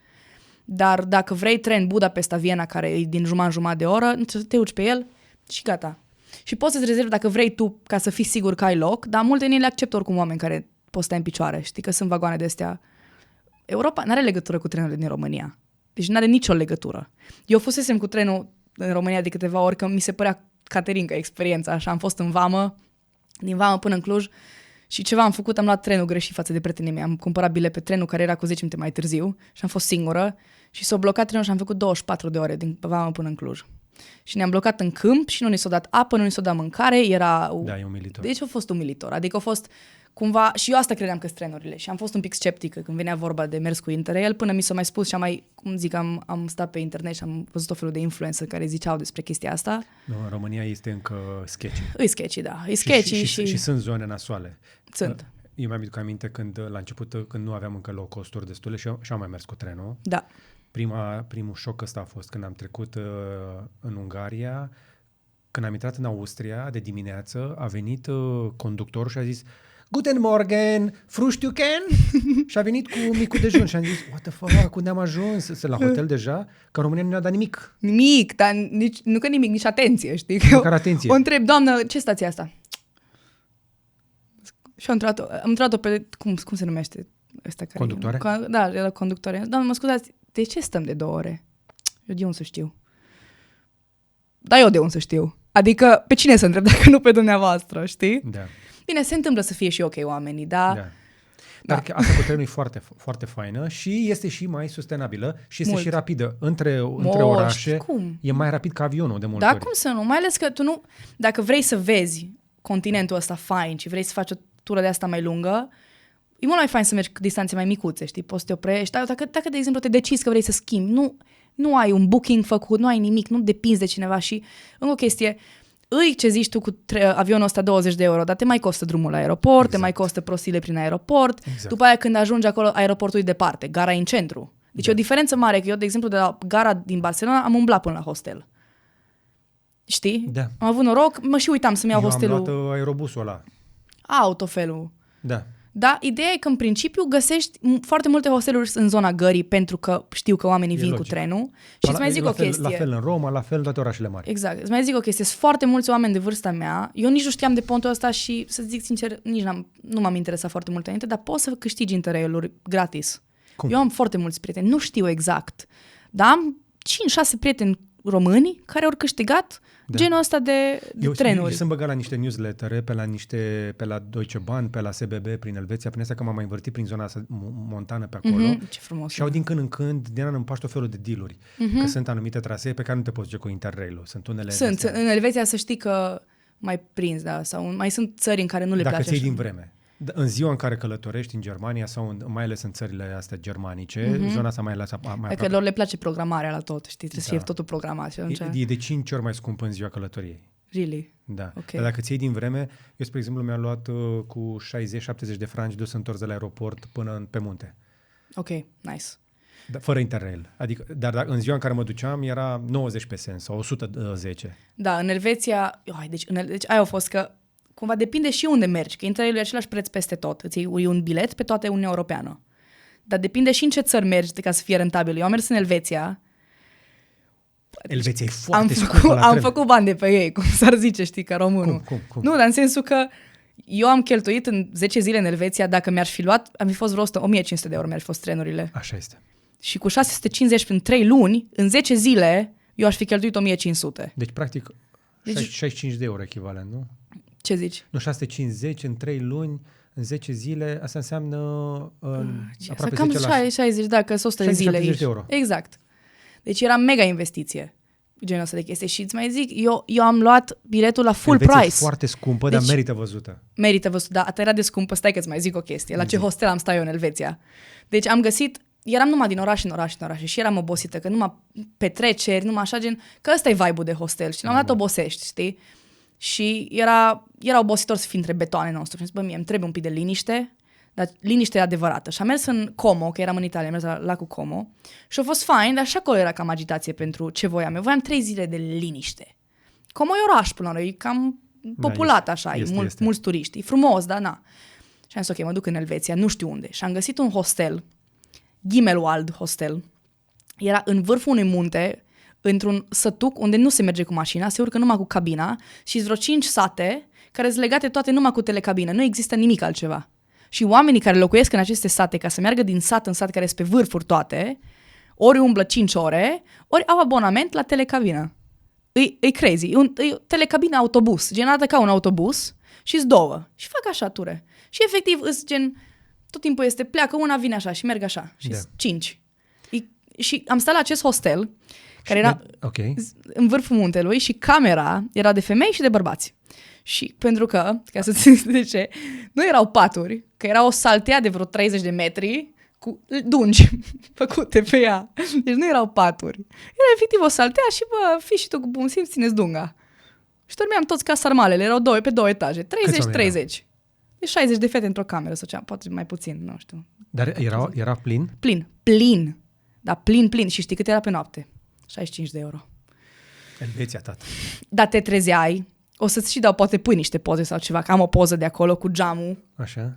Dar dacă vrei tren Budapesta-Viena, care e din jumătate de oră, te urci pe el și gata. Și poți să-ți rezervi dacă vrei tu, ca să fii sigur că ai loc, dar multe din ele acceptă oricum oameni care pot sta în picioare. Știi că sunt vagoane de astea. Europa n-are legătură cu trenurile din România. Deci n-are nicio legătură. Eu fusesem cu trenul în România de câteva ori, că mi se părea Caterinca experiența. Așa, am fost în vamă, din vamă până în Cluj și ceva am făcut, am luat trenul greșit față de prietenii mei. Am cumpărat bilet pe trenul care era cu 10 minute mai târziu și am fost singură și s-a blocat trenul și am făcut 24 de ore din vamă până în Cluj. Și ne-am blocat în câmp și nu ni s-a dat apă, nu ni s-a dat mâncare, era... Da, e umilitor. Deci a fost umilitor. Adică a fost cumva... Și eu asta credeam că sunt trenurile și am fost un pic sceptică când venea vorba de mers cu Interrail, până mi s-a mai spus și am mai, cum zic, am stat pe internet și am văzut o felul de influencer care ziceau despre chestia asta. Nu, în România este încă sketchy. E sketchy, da. E sketchy și sunt zone nasoale. Sunt. Eu mi-aduc aminte când, la început, când nu aveam încă low cost-uri destule și am mai mers cu trenul. Da. Primul șoc ăsta a fost când am trecut în Ungaria, când am intrat în Austria de dimineață, a venit conductorul și a zis Guten Morgen, Frühstücken? Și a venit cu micul dejun și am zis, what the fuck, unde am ajuns? Sunt la hotel deja? Că în România nu ne-a dat nimic. Nimic, dar nu că nimic, nici atenție, știi? Măcar atenție. O întreb, doamnă, ce stație asta? Și am întrebat-o pe, cum se numește ăsta care... Conductoare? Da, era conductoare. Doamne, mă scuzați, de ce stăm de 2 ore? Eu de unde să știu? Da, eu de unde să știu. Adică, pe cine să întreb dacă nu pe dumneavoastră, știi? Da. Bine, se întâmplă să fie și ok oamenii, dar... Da. Dar asta cu trenul e foarte, foarte faină și este și mai sustenabilă și este și rapidă. Între orașe e mai rapid ca avionul de multe ori. Da, cum să nu? Mai ales că tu nu... Dacă vrei să vezi continentul ăsta fain și vrei să faci o tură de asta mai lungă, E mult mai fain să mergi cu distanțe mai micuțe, știi? Poți să te oprești. Dacă de exemplu, te decizi că vrei să schimbi, nu ai un booking făcut, nu ai nimic, nu depinzi de cineva și încă o chestie, ce zici tu cu avionul ăsta 20 de euro, dar te mai costă drumul la aeroport, exact. Te mai costă prostile prin aeroport, exact. După aia când ajungi acolo, aeroportul e departe, gara e în centru. Deci e o diferență mare, că eu, de exemplu, de la gara din Barcelona am umblat până la hostel. Știi? Da. Am avut noroc, mă și uitam să-mi iau hostelul. Eu am luat aerobusul ăla. Autofelul. Da. Da, ideea e că în principiu găsești foarte multe hosteluri în zona gării pentru că știu că oamenii vin logic. Cu trenul. Și îți mai zic o chestie. La fel în Roma, la fel în toate orașele mari. Exact. Îți mai zic o chestie. Sunt foarte mulți oameni de vârsta mea. Eu nici nu știam de pontul ăsta și, să zic sincer, nu m-am interesat foarte mult înainte, dar poți să câștigi interrailuri gratis. Cum? Eu am foarte mulți prieteni. Nu știu exact. Dar am 5-6 prieteni români care au câștigat genul ăsta de trenuri. Eu sunt băgat la niște newslettere, pe la Deutsche Bahn, pe la SBB, prin Elveția, prin asta că m-am mai învârtit prin zona montană pe acolo. Ce frumos. Și au din când în când, din an în pași tot felul de dealuri. Că sunt anumite trasee pe care nu te poți duce cu Interrail-ul. Sunt unele... În Elveția să știi că mai prins, da, sau mai sunt țări în care nu le place dacă ți-ai așa. din vreme. În ziua în care călătorești în Germania sau mai ales în țările astea germanice, zona asta mai Adică lor le place programarea la tot, știi? Trebuie să fie totul programat. Și e de 5 ori mai scump în ziua călătoriei. Really? Da. Okay. Dar dacă ți-ai din vreme, eu, spre exemplu, mi-am luat cu 60-70 de franci dus întors de la aeroport până pe munte. Ok, nice. Fără Interrail. Adică, dar în ziua în care mă duceam era 90 pe sens sau 110. Da, în Elveția, deci aia a fost că cumva depinde și unde mergi, că Interrail e același preț peste tot. Îți iei un bilet pe toată Uniunea Europeană. Dar depinde și în ce țări mergi ca să fie rentabil. Eu am mers în Elveția. Elveția e foarte scumpă la tren. Am făcut bani de pe ei, cum s-ar zice, știi, ca românul. Cum? Nu, dar în sensul că eu am cheltuit în 10 zile în Elveția, dacă mi-ar fi luat, am fi fost vreo 1500 de euro, mi-ar fi fost trenurile. Așa este. Și cu 650 în 3 luni, în 10 zile, eu aș fi cheltuit 1500. Deci, practic, 65 de euro echivalent, nu? Ce zici? Nu, 650 în 3 luni, în 10 zile, asta înseamnă aproape 10%. Cam 60, dacă sunt 100 de zile. De euro. Exact. Deci era mega investiție, genul ăsta de chestii. Și îți mai zic, eu am luat biletul la full Elveția price. E foarte scumpă, dar merită văzută. Merită văzută, dar atât era de scumpă. Stai că îți mai zic o chestie. La ce hostel am stat eu în Elveția. Deci am găsit, eram numai din oraș în oraș și eram obosită, că numai petreceri, numai așa gen, că ăsta e vibe-ul de hostel și la un dat obosești, știi? Și era obositor să fii între betoane nostru. Și am zis, mie îmi trebuie un pic de liniște, dar liniște adevărată. Și am mers în Como, că eram în Italia, am mers la lacul Como și a fost fain, dar și acolo era cam agitație pentru ce voiam. Eu voiam 3 zile de liniște. Como e oraș până la urmă, e cam populat așa, este. Mulți turiști. E frumos, dar na. Și am zis, ok, mă duc în Elveția, nu știu unde. Și am găsit un hostel, Gimmelwald Hostel. Era în vârful unui munte, într-un sătuc unde nu se merge cu mașina, se urcă numai cu cabina și vreo 5 sate care sunt legate toate numai cu telecabină. Nu există nimic altceva. Și oamenii care locuiesc în aceste sate, ca să meargă din sat în sat care sunt pe vârfuri toate, ori umblă 5 ore, ori au abonament la telecabină. E crazy. E telecabină autobuz, genată ca un autobuz și-s 2. Și fac așa ture. Și efectiv îs gen, tot timpul pleacă una, vine așa și merg așa. Și 5. Și am stat la acest hostel care era în vârful muntelui și camera era de femei și de bărbați. Și pentru că, ca să ți de ce, nu erau paturi, că era o saltea de vreo 30 de metri cu dungi făcute pe ea. Deci nu erau paturi. Era efectiv o saltea și fii și tu cu bun simț, țineți dunga. Și dormeam toți ca sarmalele, erau pe 2 etaje, 30-30. Deci 60 de fete într-o cameră, sau poate mai puțin, nu știu. Dar era plin? Plin. Dar plin. Și știi cât era pe noapte? 65 de euro. Elveția, tată. Dar te trezeai, o să-ți și dau, poate pui niște poze sau ceva, că am o poză de acolo cu geamul. Așa.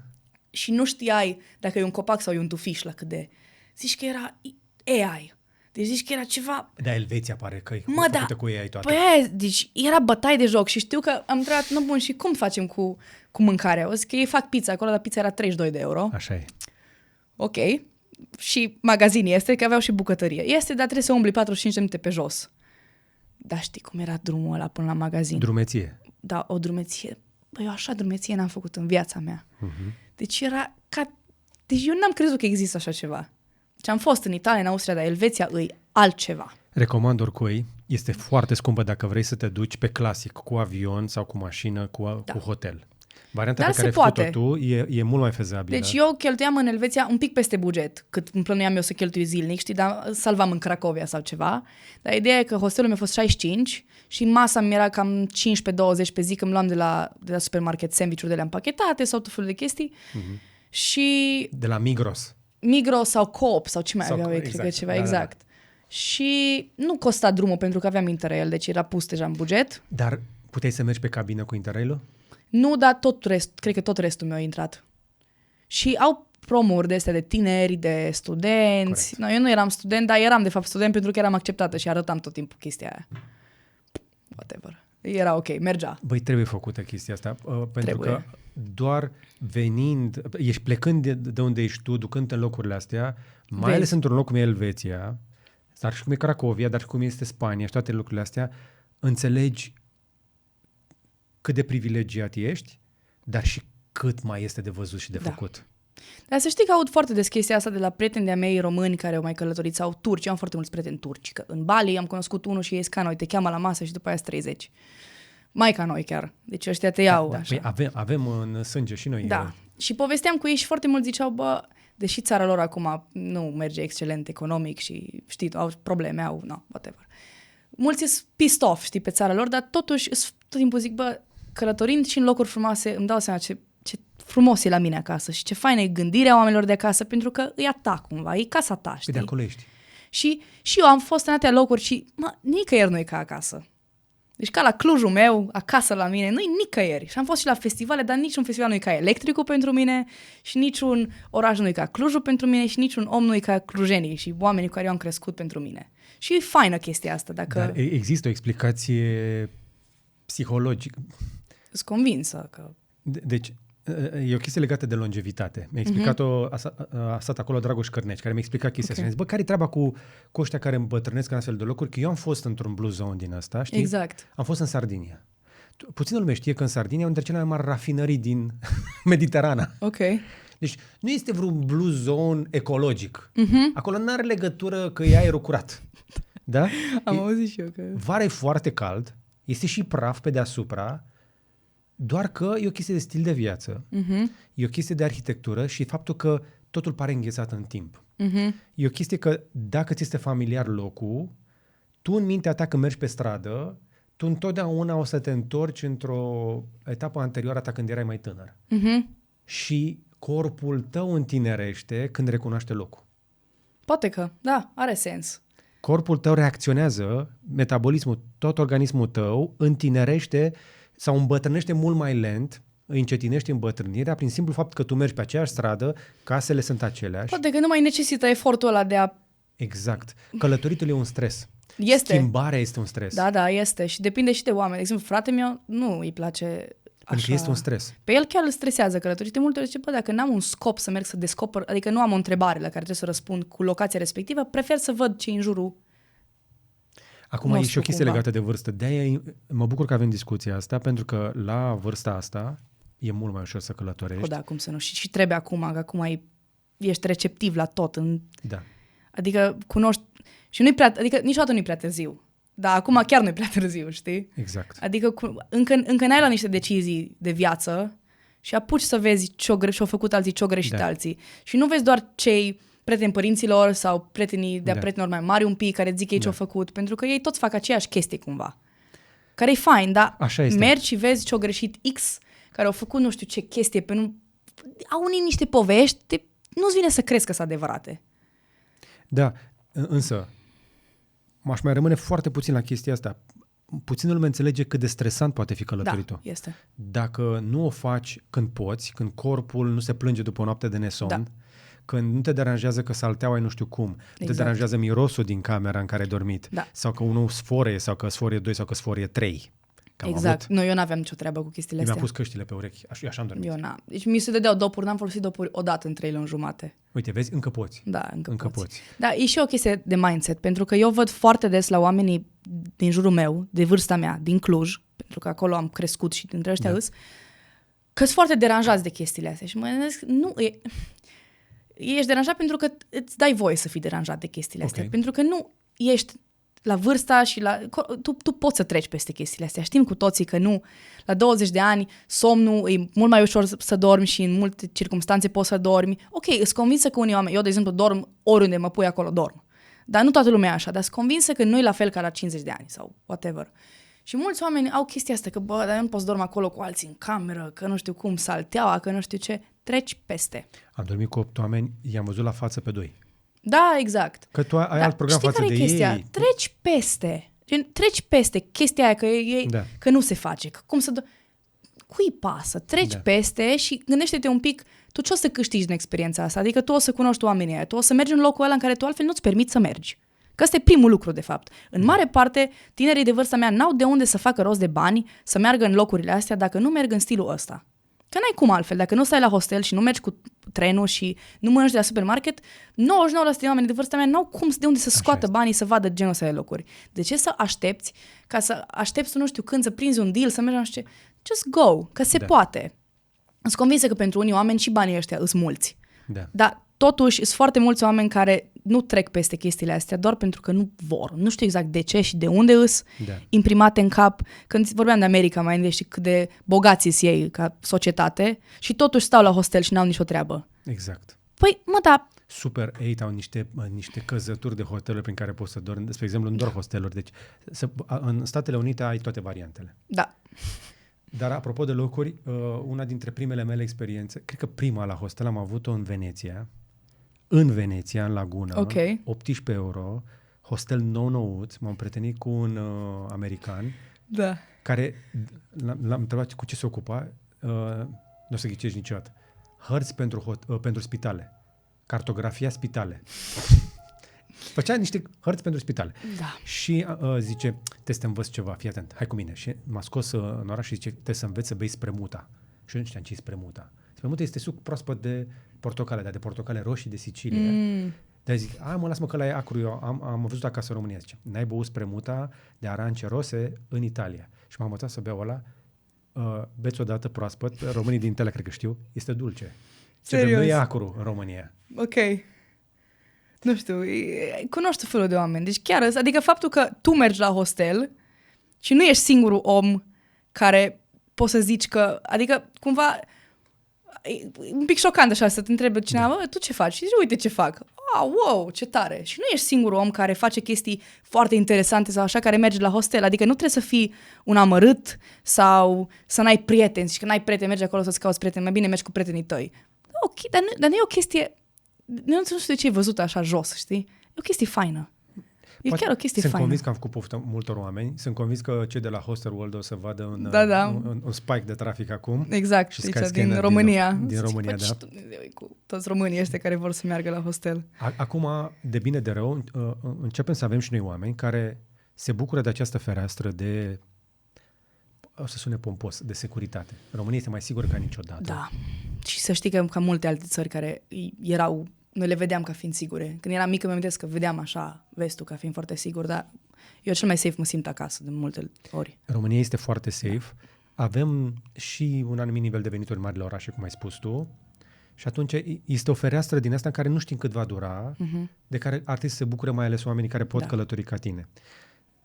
Și nu știai dacă e un copac sau e un tufiș la cât de... Zici că era AI. Deci zici că era ceva... Da, Elveția pare că e făcută cu AI toate. Păi, deci era bătaie de joc și știu că am întrebat, nu bun, și cum facem cu mâncarea? O zic că ei fac pizza acolo, dar pizza era 32 de euro. Așa e. Ok. Și magazin este, că aveau și bucătărie. Este, dar trebuie să umbli 45 de minute pe jos. Dar știi cum era drumul ăla până la magazin? Drumeție. Da, o drumeție. Băi, eu așa drumeție n-am făcut în viața mea. Deci era ca... Deci eu n-am crezut că există așa ceva. Deci am fost în Italia, în Austria, dar Elveția e altceva. Recomand oricui. Este foarte scumpă dacă vrei să te duci pe clasic, cu avion sau cu mașină, cu hotel. Varianta Dar pe care se ai făcut-o poate. tu e mult mai fezabilă. Deci eu cheltuiam în Elveția un pic peste buget, cât îmi plănuiam eu să cheltui zilnic, știi, dar salvam în Cracovia sau ceva. Dar ideea e că hostelul mi-a fost 65 și masa mi era cam 15-20 pe zi, că îmi luam de la supermarket sandwich-uri de alea împachetate sau tot felul de chestii. Și De la Migros. Migros sau Coop sau ce mai Sau aveau ei, exact, cred că ceva, da, da, da. exact. Și nu costa drumul pentru că aveam Interrail, deci era pus deja în buget. Dar puteai să mergi pe cabină cu Interrail-ul? Nu, dar cred că tot restul mi-a intrat. Și au promuri de astea de tineri, de studenți. No, eu nu eram student, dar eram de fapt student pentru că eram acceptată și arătam tot timpul chestia aia. Whatever. Era ok, mergea. Băi, trebuie făcută chestia asta, pentru Trebuie. că doar venind, ești plecând de unde ești tu, ducând în locurile astea, mai Vezi. ales într-un loc cum e Elveția, dar și cum e Cracovia, dar și cum este Spania și toate lucrurile astea, înțelegi cât de privilegiat ești, dar și cât mai este de văzut și de Da. făcut. Dar să știi că aud foarte des chestia asta de la prieteni de-a mei români care au mai călătorit sau turci. Eu am foarte mulți prieteni turci. Că în Bali am cunoscut unul și ei ca noi, te cheamă la masă și după aia 30. Mai ca noi chiar. Deci ăștia te iau așa. Păi avem în sânge și noi. Da. Și povesteam cu ei și foarte mulți ziceau, bă, deși țara lor acum nu merge excelent economic și, știi, au probleme, whatever. Mulți sunt pissed off, știi, pe țara lor, dar totuși tot timpul zic, bă, călătorind și în locuri frumoase, îmi dau seama ce frumos e la mine acasă și ce faină e gândirea oamenilor de acasă, pentru că e a ta cumva, e casa ta, știi? Păi de acolo ești. Și eu am fost în atâtea locuri și, nicăieri nu e ca acasă. Deci ca la Clujul meu, acasă la mine, nu e nicăieri. Și am fost și la festivale, dar niciun festival nu e ca Electricul pentru mine și niciun oraș nu e ca Clujul pentru mine și niciun om nu e ca clujenii și oamenii cu care eu am crescut pentru mine. Și e faină chestia asta. Dacă Dar există o explicație psihologică. sunt convinsă că... Deci, e o chestie legată de longevitate. Mi-a explicat-o, a stat acolo Dragoș Cărneci, care mi-a explicat chestia asta. Mi-a zis, bă, care-i treaba cu ăștia care îmbătrânesc în astfel de locuri? Că eu am fost într-un blue zone din ăsta, știi? Exact. Am fost în Sardinia. Puțină lume știe că în Sardinia e una dintre cele mai mari rafinării din Mediterana. Ok. Deci nu este vreun blue zone ecologic. Acolo nu are legătură că e aerul curat. Da? Am auzit și eu că... Vara e foarte cald, este și praf pe deasupra, doar că e o chestie de stil de viață, e o chestie de arhitectură și faptul că totul pare înghețat în timp. E o chestie că dacă ți este familiar locul, tu în mintea ta când mergi pe stradă, tu întotdeauna o să te întorci într-o etapă anterioară a ta când erai mai tânăr. Și corpul tău întinerește când recunoaște locul. Poate că, da, are sens. Corpul tău reacționează, metabolismul, tot organismul tău întinerește sau îmbătrânește mult mai lent, îi încetinește îmbătrânirea prin simplu fapt că tu mergi pe aceeași stradă, casele sunt aceleași. Poate că nu mai necesită efortul ăla de a... Exact. Călătoritul e un stres. Este. Schimbarea este un stres. Da, este. Și depinde și de oameni. De exemplu, fratele meu nu îi place Pentru că așa. este un stres. Pe el chiar îl stresează călătorii. De multe ori zice, bă, dacă n-am un scop să merg să descoper, adică nu am o întrebare la care trebuie să răspund cu locația respectivă, prefer să văd ce în jurul. Acum e și o chestie cumva. legată de vârstă. De-aia mă bucur că avem discuția asta, pentru că la vârsta asta e mult mai ușor să călătorești. O, da, cum să nu. Și trebuie acum, că acum ești receptiv la tot. Da. Adică cunoști... Și nu-i prea... Adică niciodată nu-i prea târziu. Dar acum chiar nu-i prea târziu, știi? Exact. Adică încă n-ai luat niște decizii de viață și apuci să vezi ce-au făcut alții, ce-au greșit Da. alții. Și nu vezi doar cei prieteni părinților sau prietenii de-a Da. prietenilor mai mari un pic care zic ei ce-au făcut, pentru că ei toți fac aceeași chestie cumva. Care e fain, dar Așa este. mergi și vezi ce-au greșit X, care au făcut nu știu ce chestie, au unii niște povești, nu-ți vine să crezi că sunt adevărate. Da, însă m-aș mai rămâne foarte puțin la chestia asta. Puțină lume înțelege cât de stresant poate fi călătoritul. Da, este. Dacă nu o faci când poți, când corpul nu se plânge după o noapte de neson, Da. când nu te deranjează că salteaua e nu știu cum, nu te Exact. deranjează mirosul din camera în care ai dormit, Da. sau că unul sforie, sau că sforie 2, sau că sforie 3. Că am Exact. avut. Nu, eu n-aveam nicio treabă cu chestiile Mi-am astea. pus căștile pe urechi, așa am dormit. Eu n-am. Deci mi se dădeau dopuri, n-am folosit dopuri odată în 3 luni jumate. Uite, vezi, încă poți. Da, încă poți. Da, e și o chestie de mindset, pentru că eu văd foarte des la oamenii din jurul meu, de vârsta mea, din Cluj, pentru că acolo am crescut și dintre ăștia îs, că sunt foarte deranjați de chestiile astea. Și mă gândesc, nu, ești deranjat pentru că îți dai voie să fii deranjat de chestiile astea. Ok. Pentru că nu ești la vârsta și tu poți să treci peste chestiile astea. Știm cu toții că nu. La 20 de ani, somnul e mult mai ușor să dormi și în multe circunstanțe poți să dormi. Ok, îți convinsă că unii oameni, eu de exemplu dorm oriunde mă pui acolo, dorm. Dar nu toată lumea e așa, dar sunt convinsă că nu e la fel ca la 50 de ani sau whatever. Și mulți oameni au chestia asta, că dar eu nu pot să dorm acolo cu alții în cameră, că nu știu cum, salteaua, că nu știu ce. Treci peste. Am dormit cu 8 oameni, i-am văzut la față pe 2. Da, exact. Că tu ai alt program față de chestia? ei. Treci peste. Treci peste chestia aia că nu se face. Că cum să... Cui pasă? Treci peste și gândește-te un pic, tu ce o să câștigi în experiența asta? Adică tu o să cunoști oamenii aia, tu o să mergi în locul ăla în care tu altfel nu-ți permiți să mergi. Că ăsta e primul lucru, de fapt. În mare parte, tinerii de vârsta mea n-au de unde să facă rost de bani, să meargă în locurile astea dacă nu merg în stilul ăsta. Că n-ai cum altfel. Dacă nu stai la hostel și nu mergi cu trenul și nu mănânci de la supermarket, 99% de oameni de vârsta mea n-au cum de unde să scoată banii să vadă genul ăsta de locuri. De ce să aștepți? Ca să aștepți nu știu când, să prinzi un deal, să mergi, nu știu ce. Just go, că se poate. Sunt convinsă că pentru unii oameni și banii ăștia îs mulți. Da. Dar totuși sunt foarte mulți oameni care nu trec peste chestiile astea doar pentru că nu vor. Nu știu exact de ce și de unde îs imprimate în cap. Când vorbeam de America mai înainte și cât de bogați sunt ei ca societate și totuși stau la hostel și n-au nicio treabă. Exact. Păi, da. Super 8 au niște căzături de hoteluri prin care poți să dormi. Spre exemplu, nu doar hosteluri. Deci, în Statele Unite ai toate variantele. Da. Dar apropo de locuri, una dintre primele mele experiențe, cred că prima la hostel am avut-o în Veneția, în Laguna, 18 euro, hostel nou-nouț, m-am prietenit cu un american, care l-am întrebat cu ce se ocupa, nu o să ghicești niciodată, hărți pentru spitale, cartografia spitale. Făcea niște hărți pentru spitale. Da. Și zice, trebuie să te învăț ceva, fii atent, hai cu mine. Și m-a scos în oraș și zice, trebuie să înveți să bei spremuta. Și eu nu știam ce e spremuta. Spremuta este suc proaspăt de portocale, dar de portocale roșii de Sicilia. Dar zic, lasă-mă că ăla e acru, eu am văzut acasă în România. Zice, n-ai băut spremuta de arance rose în Italia. Și m-am învățat să beau ăla, beți odată proaspăt, românii din Italia cred că știu, este dulce. Serios? Nu e acru în România. Ok. Nu știu, cunoști felul de oameni. Deci chiar, adică faptul că tu mergi la hostel și nu ești singurul om care poți să zici că, adică cumva, e un pic șocant așa să te întrebe cineva, tu ce faci? Și zici, uite ce fac. Wow, ce tare. Și nu ești singurul om care face chestii foarte interesante sau așa, care merge la hostel. Adică nu trebuie să fii un amărât sau să n-ai prieteni. Și că n-ai prieteni, mergi acolo să-ți cauți prieteni. Mai bine mergi cu prietenii tăi. Ok, dar nu e o chestie... Nu știu de ce ai văzut așa jos, știi? E o chestie faină. E chiar o chestie faină. Sunt convins că am făcut poftă multor oameni. Sunt convins că cei de la Hostel World o să vadă un spike de trafic acum. Exact, și din România. Din România, da. Cu toți românii ăștia care vor să meargă la hostel. Acum, de bine de rău, începem să avem și noi oameni care se bucură de această fereastră de, o să sune pompos, de securitate. România este mai sigură ca niciodată. Da. Și să știi că ca multe alte țări care erau, noi le vedeam ca fiind sigure. Când eram mică, mi-am că vedeam așa vestul ca fiind foarte sigur, dar eu cel mai safe mă simt acasă de multe ori. România este foarte safe. Avem și un anumit nivel de venituri mari la orașe, cum ai spus tu, și atunci este o fereastră din asta în care nu știm cât va dura, de care ar trebui să se bucure mai ales oamenii care pot călători ca tine.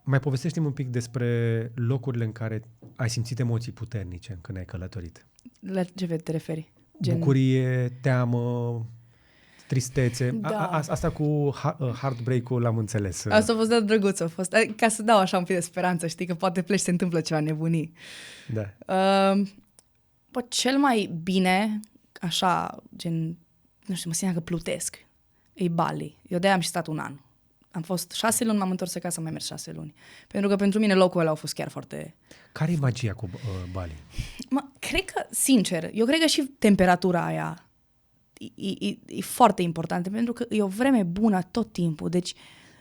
Mai povestește-mi un pic despre locurile în care ai simțit emoții puternice când ai călătorit. La ce te referi? Bucurie, teamă, tristețe. Da. Asta cu heartbreak-ul l-am înțeles. Asta a fost de drăguț, a fost. Ca să dau așa un pic de speranță, știi, că poate pleci, se întâmplă ceva nebunii. Da. Cel mai bine, așa, gen, nu știu, mă simt că plutesc, e Bali. Eu de-aia am și stat un an. Am fost 6 luni, m-am întors acasă, am mai mers 6 luni. Pentru că pentru mine locul ăla a fost chiar foarte... Care e magia cu Bali? Cred că, sincer, eu cred că și temperatura aia e foarte importantă, pentru că e o vreme bună tot timpul. Deci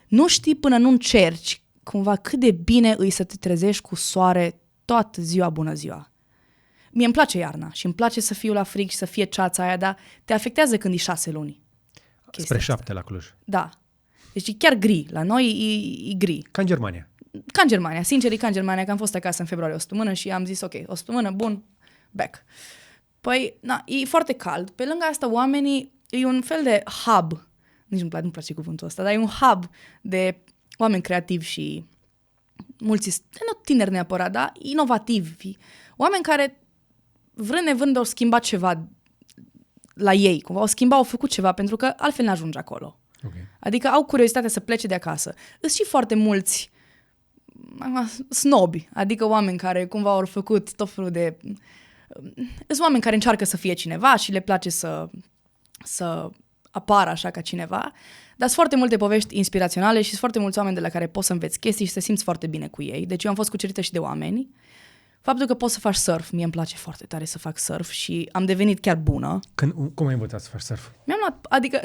nu știi până nu încerci cumva cât de bine îi să te trezești cu soare toată ziua, bună ziua. Mie îmi place iarna și îmi place să fiu la frig și să fie ceața aia, dar te afectează când e 6 luni. Spre 7 la Cluj. Da. Deci e chiar gri. La noi e gri. Ca în Germania. Ca în Germania. Sincer, e ca în Germania, că am fost acasă în februarie o săptămână și am zis, ok, o săptămână, bun, back. Păi, e foarte cald. Pe lângă asta, oamenii, e un fel de hub, nici nu-mi place cuvântul ăsta, dar e un hub de oameni creativi și mulți, nu tineri neapărat, dar inovativi. Oameni care vrând nevrând au schimbat ceva la ei, cumva au făcut ceva, pentru că altfel n-ajunge acolo. Okay. Adică au curiozitatea să plece de acasă. Sunt și foarte mulți snobi, adică oameni care cumva au făcut tot felul de... Sunt oameni care încearcă să fie cineva și le place să apară așa ca cineva, dar sunt foarte multe povești inspiraționale și sunt foarte mulți oameni de la care poți să înveți chestii și să te simți foarte bine cu ei. Deci eu am fost cucerită și de oameni. Faptul că poți să faci surf, mie îmi place foarte tare să fac surf și am devenit chiar bună. Cum ai învățat să faci surf? Adică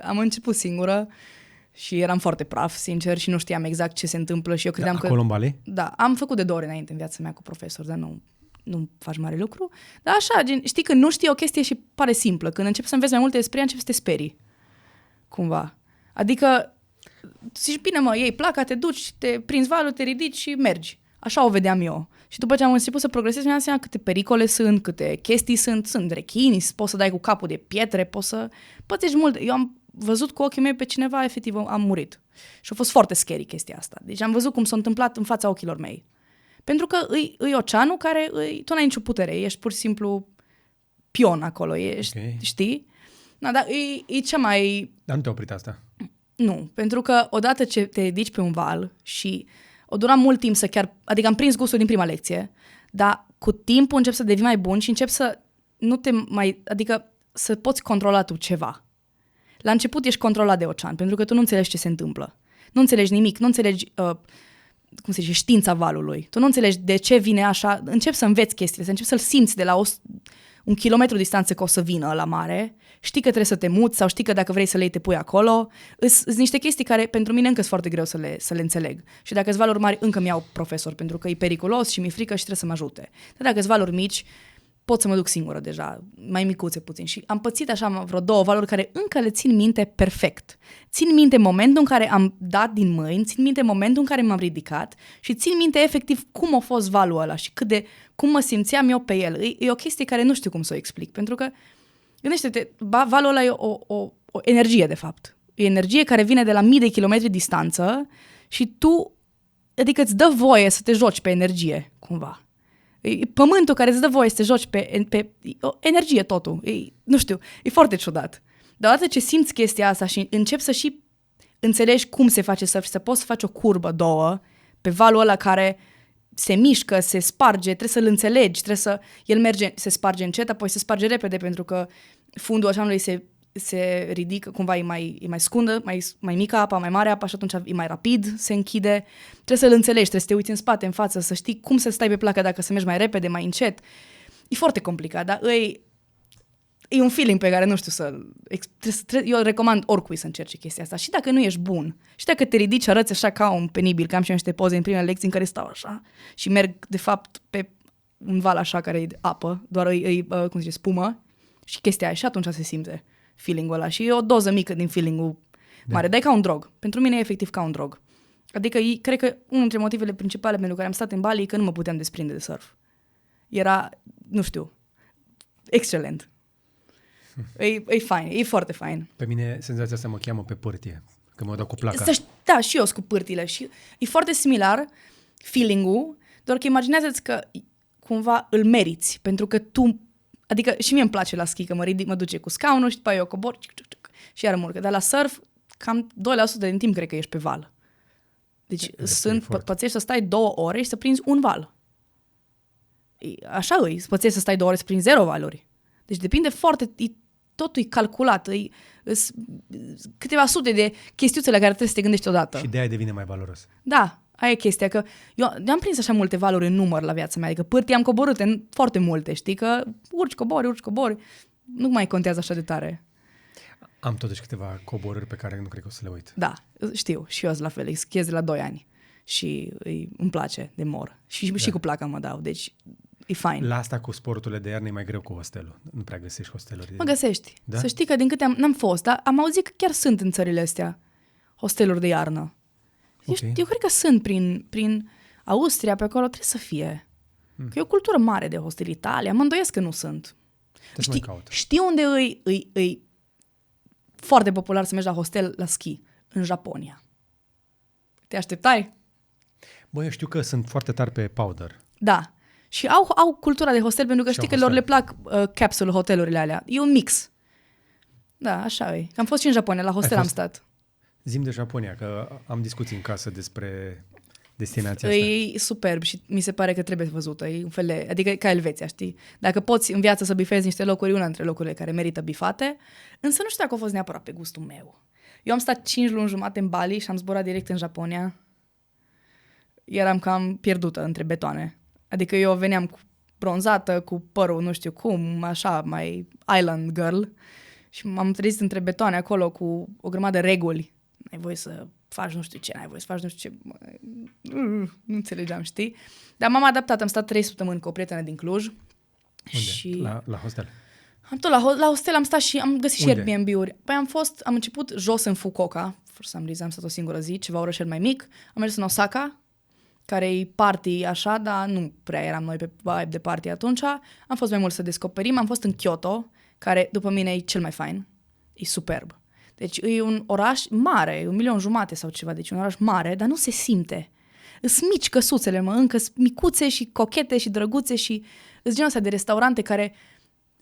am început singură și eram foarte praf, sincer, și nu știam exact ce se întâmplă și eu credeam că... Acolo în Bali? Da, am făcut de 2 ori înainte în viața mea cu profesor, dar nu faci mare lucru. Dar așa, știi, când nu știi o chestie și pare simplă, când începi să înveți mai multe despre ea, începi să te sperii. Cumva. Adică, zici, bine mă, iei placa, te duci, te prinzi valul, te ridici și mergi. Așa o vedeam eu. Și după ce am început să progresez, mi-am dat seama câte pericole sunt, câte chestii sunt rechini, poți să dai cu capul de pietre, poți să pățești mult. Eu am văzut cu ochii mei pe cineva, efectiv, am murit. Și a fost foarte scary chestia asta. Deci am văzut cum s-a întâmplat în fața ochilor mei. Pentru că e oceanul care tu n-ai nicio putere, ești pur și simplu pion acolo, ești, okay. Știi? Da, dar e cea mai... Dar nu te-a oprit asta? Nu, pentru că odată ce te ridici pe un val și o dura mult timp să chiar... Adică am prins gustul din prima lecție, dar cu timpul încep să devii mai bun și încep să nu te mai... Adică să poți controla tu ceva. La început ești controlat de ocean, pentru că tu nu înțelegi ce se întâmplă. Nu înțelegi nimic, nu înțelegi... cum se zice, știința valului. Tu nu înțelegi de ce vine așa, începi să înveți chestiile, să începi să-l simți de la 1 kilometru distanță că o să vină la mare, știi că trebuie să te muți sau știi că dacă vrei să le iei te pui acolo. Sunt niște chestii care pentru mine încă sunt foarte greu să le înțeleg. Și dacă sunt valori mari, încă mi-au profesor, pentru că e periculos și mi-e frică și trebuie să mă ajute. Dar dacă sunt valori mici, pot să mă duc singură deja, mai micuțe puțin. Și am pățit așa vreo 2 valori care încă le țin minte perfect. Țin minte momentul în care am dat din mâini, țin minte momentul în care m-am ridicat și țin minte efectiv cum a fost valul ăla și cum mă simțeam eu pe el. E o chestie care nu știu cum să o explic, pentru că, gândește-te, valul ăla e o energie, de fapt. E energie care vine de la mii de kilometri distanță și tu, adică îți dă voie să te joci pe energie, cumva. E pământul care îți dă voie să te joci pe energie totul. Nu știu, e foarte ciudat. Dar odată ce simți chestia asta și începi să și înțelegi cum se face surf și să poți să faci o curbă, 2, pe valul ăla care se mișcă, se sparge, trebuie să-l înțelegi, el merge, se sparge încet, apoi se sparge repede pentru că fundul oceanului se ridică, cumva e mai scundă, mai mică apa, mai mare apa și atunci e mai rapid, se închide. Trebuie să-l înțelegi, trebuie să te uiți în spate, în față, să știi cum să stai pe placă dacă să mergi mai repede, mai încet. E foarte complicat, dar e un feeling pe care nu știu eu recomand oricui să încerce chestia asta. Și dacă nu ești bun, și dacă te ridici, arăți așa ca un penibil, că am și eu niște poze în primele lecții în care stau așa și merg, de fapt, pe un val așa care e de apă, doar cum se zice, spumă și chestia aia și atunci se simte feeling-ul ăla. Și e o doză mică din feeling-ul mare, dar e ca un drog. Pentru mine e efectiv ca un drog. Adică cred că unul dintre motivele principale pentru care am stat în Bali e că nu mă puteam desprinde de surf. Era, nu știu, excelent. E fain, e foarte fain. Pe mine senzația asta mă cheamă pe pârtie, că mă dau cu placa. Da, și eu sunt cu pârtile și e foarte similar feeling-ul, doar că imaginează-ți că cumva îl meriți, pentru că tu, adică și mie îmi place la schi, că mă duce cu scaunul și după aia eu cobor și iar murcă, dar la surf cam 2% din timp cred că ești pe val. Deci pățești să stai 2 ore și să prinzi un val. Așa pățești să stai 2 ore să prinzi 0 valuri. Deci depinde foarte, totul e calculat, câteva sute de chestiuțe la care trebuie să te gândești odată. Și de-aia devine mai valoros. Da, aia e chestia, că eu am prins așa multe valori în număr la viața mea, adică pârtii am coborât în foarte multe, știi, că urci, cobori, nu mai contează așa de tare. Am totuși câteva coborâri pe care nu cred că o să le uit. Da, știu, și eu sunt la fel, schiez de la 2 ani și îmi place de mor și cu placa mă dau, deci... E fine. La asta cu sporturile de iarnă e mai greu cu hostelul. Nu prea găsești hosteluri. Mă găsești. Da? Să știi că din câte n-am fost, dar am auzit că chiar sunt în țările astea hosteluri de iarnă. Okay. Eu cred că sunt prin Austria, Pe acolo trebuie să fie. Că e o cultură mare de hostel. Italia, mă îndoiesc că nu sunt. Știi unde e foarte popular să mergi la hostel la schi? În Japonia. Te așteptai? Băi, eu știu că sunt foarte tari pe powder. Da. Și au cultura de hostel pentru că Și știi au că lor le hostel. plac capsule hotelurile alea. E un mix. Da, așa e. Că am fost și în Japonia, la hostel am fost? stat. Zi-mi de Japonia, că am discuții în casă despre destinația asta. E superb și mi se pare că trebuie văzută. E un fel de, adică ca Elveția, știi? Dacă poți în viață să bifezi niște locuri, una dintre locurile care merită bifate, însă nu știu dacă a fost neapărat pe gustul meu. Eu am stat 5 luni jumate în Bali și am zburat direct în Japonia. Eram cam pierdută între betoane. Adică eu veneam cu bronzată, cu părul nu știu cum, așa, mai island girl. Și m-am trezit între betoane acolo cu o grămadă de reguli. N-ai voie să faci nu știu ce, n-ai voie să faci nu știu ce. Nu înțelegeam, știi? Dar m-am adaptat, am stat 3 săptămâni cu o prietenă din Cluj. Unde? Și La hostel. am tot la hostel am stat și am găsit și Unde? Airbnb-uri. Păi am început jos în Fukuoka, for some reason, am stat o singură zi, ceva orășel mai mic. Am mers în Osaka, care e party așa, dar nu prea eram noi pe vibe de party atunci. Am fost mai mult să descoperim. Am fost în Kyoto, care după mine e cel mai fain. E superb. Deci e un oraș mare, e 1,5 milion sau ceva, deci un oraș mare, dar nu se simte. Îs mici căsuțele, încă sunt micuțe și cochete și drăguțe și îs genul ăsta de restaurante care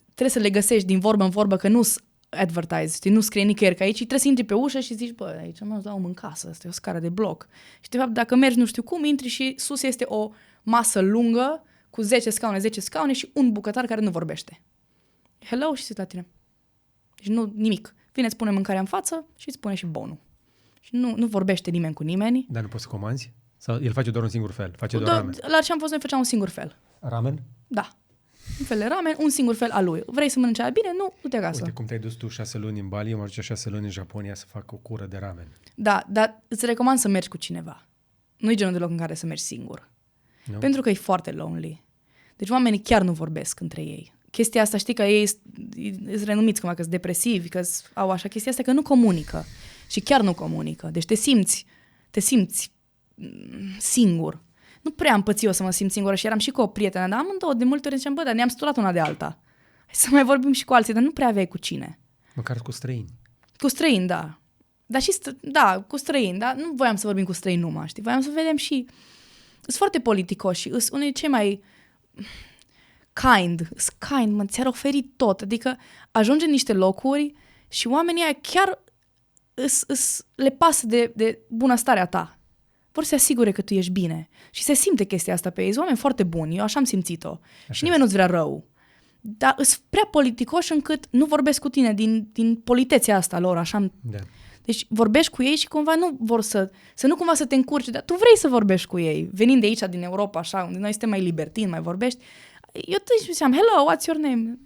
trebuie să le găsești din vorbă în vorbă, că nu-s advertise, știi, nu scrie nicăieri că aici, trebuie să intri pe ușă și zici, bă, aici mă la om în casă, asta e o scară de bloc. Și de fapt, dacă mergi nu știu cum, intri și sus este o masă lungă cu 10 scaune și un bucătar care nu vorbește. Hello și se uită la tine. Deci nu, nimic. Vine, îți pune mâncarea în față și îți pune și bonul. Și nu vorbește nimeni cu nimeni. Dar nu poți să comanzi? Sau el face doar un singur fel? Face doar ramen? La ce am fost noi făceam un singur fel. Ramen? Da. Un fel de ramen, un singur fel al lui. Vrei să mănânci aia bine? Nu, du-te acasă. Uite cum te-ai dus tu 6 luni în Bali, eu mă duce 6 luni în Japonia să fac o cură de ramen. Da, dar îți recomand să mergi cu cineva. Nu e genul de loc în care să mergi singur. Nu? Pentru că e foarte lonely. Deci oamenii chiar nu vorbesc între ei. Chestia asta, știi că ei sunt renumiți cumva că sunt depresivi, că au așa chestia asta, că nu comunică. Și chiar nu comunică. Deci te simți singur. Nu prea am pățit eu să mă simt singură și eram și cu o prietenă, dar amândouă de multe ori ziceam, bă, dar ne-am săturat una de alta. Hai să mai vorbim și cu alții, dar nu prea aveai cu cine. Măcar cu străini. Cu străini, da. Dar și, da, cu străini, dar nu voiam să vorbim cu străini numai, știi? Voiam să vedem și... Sunt foarte politicoși, sunt unii cei mai kind, mă, ți-ar oferi tot. Adică ajungi în niște locuri și oamenii ăia chiar le pasă de bunăstarea ta. Vor să se asigure că tu ești bine. Și se simte chestia asta pe ei. Sunt oameni foarte buni, eu așa am simțit-o. Și nimeni nu-ți vrea rău. Dar sunt prea politicoși încât nu vorbesc cu tine din politețea asta lor, așa. Da. Deci vorbești cu ei și cumva nu vor să nu cumva să te încurci, dar tu vrei să vorbești cu ei. Venind de aici, din Europa, așa, unde noi suntem mai libertini, mai vorbești. Eu te ziceam, hello, what's your name?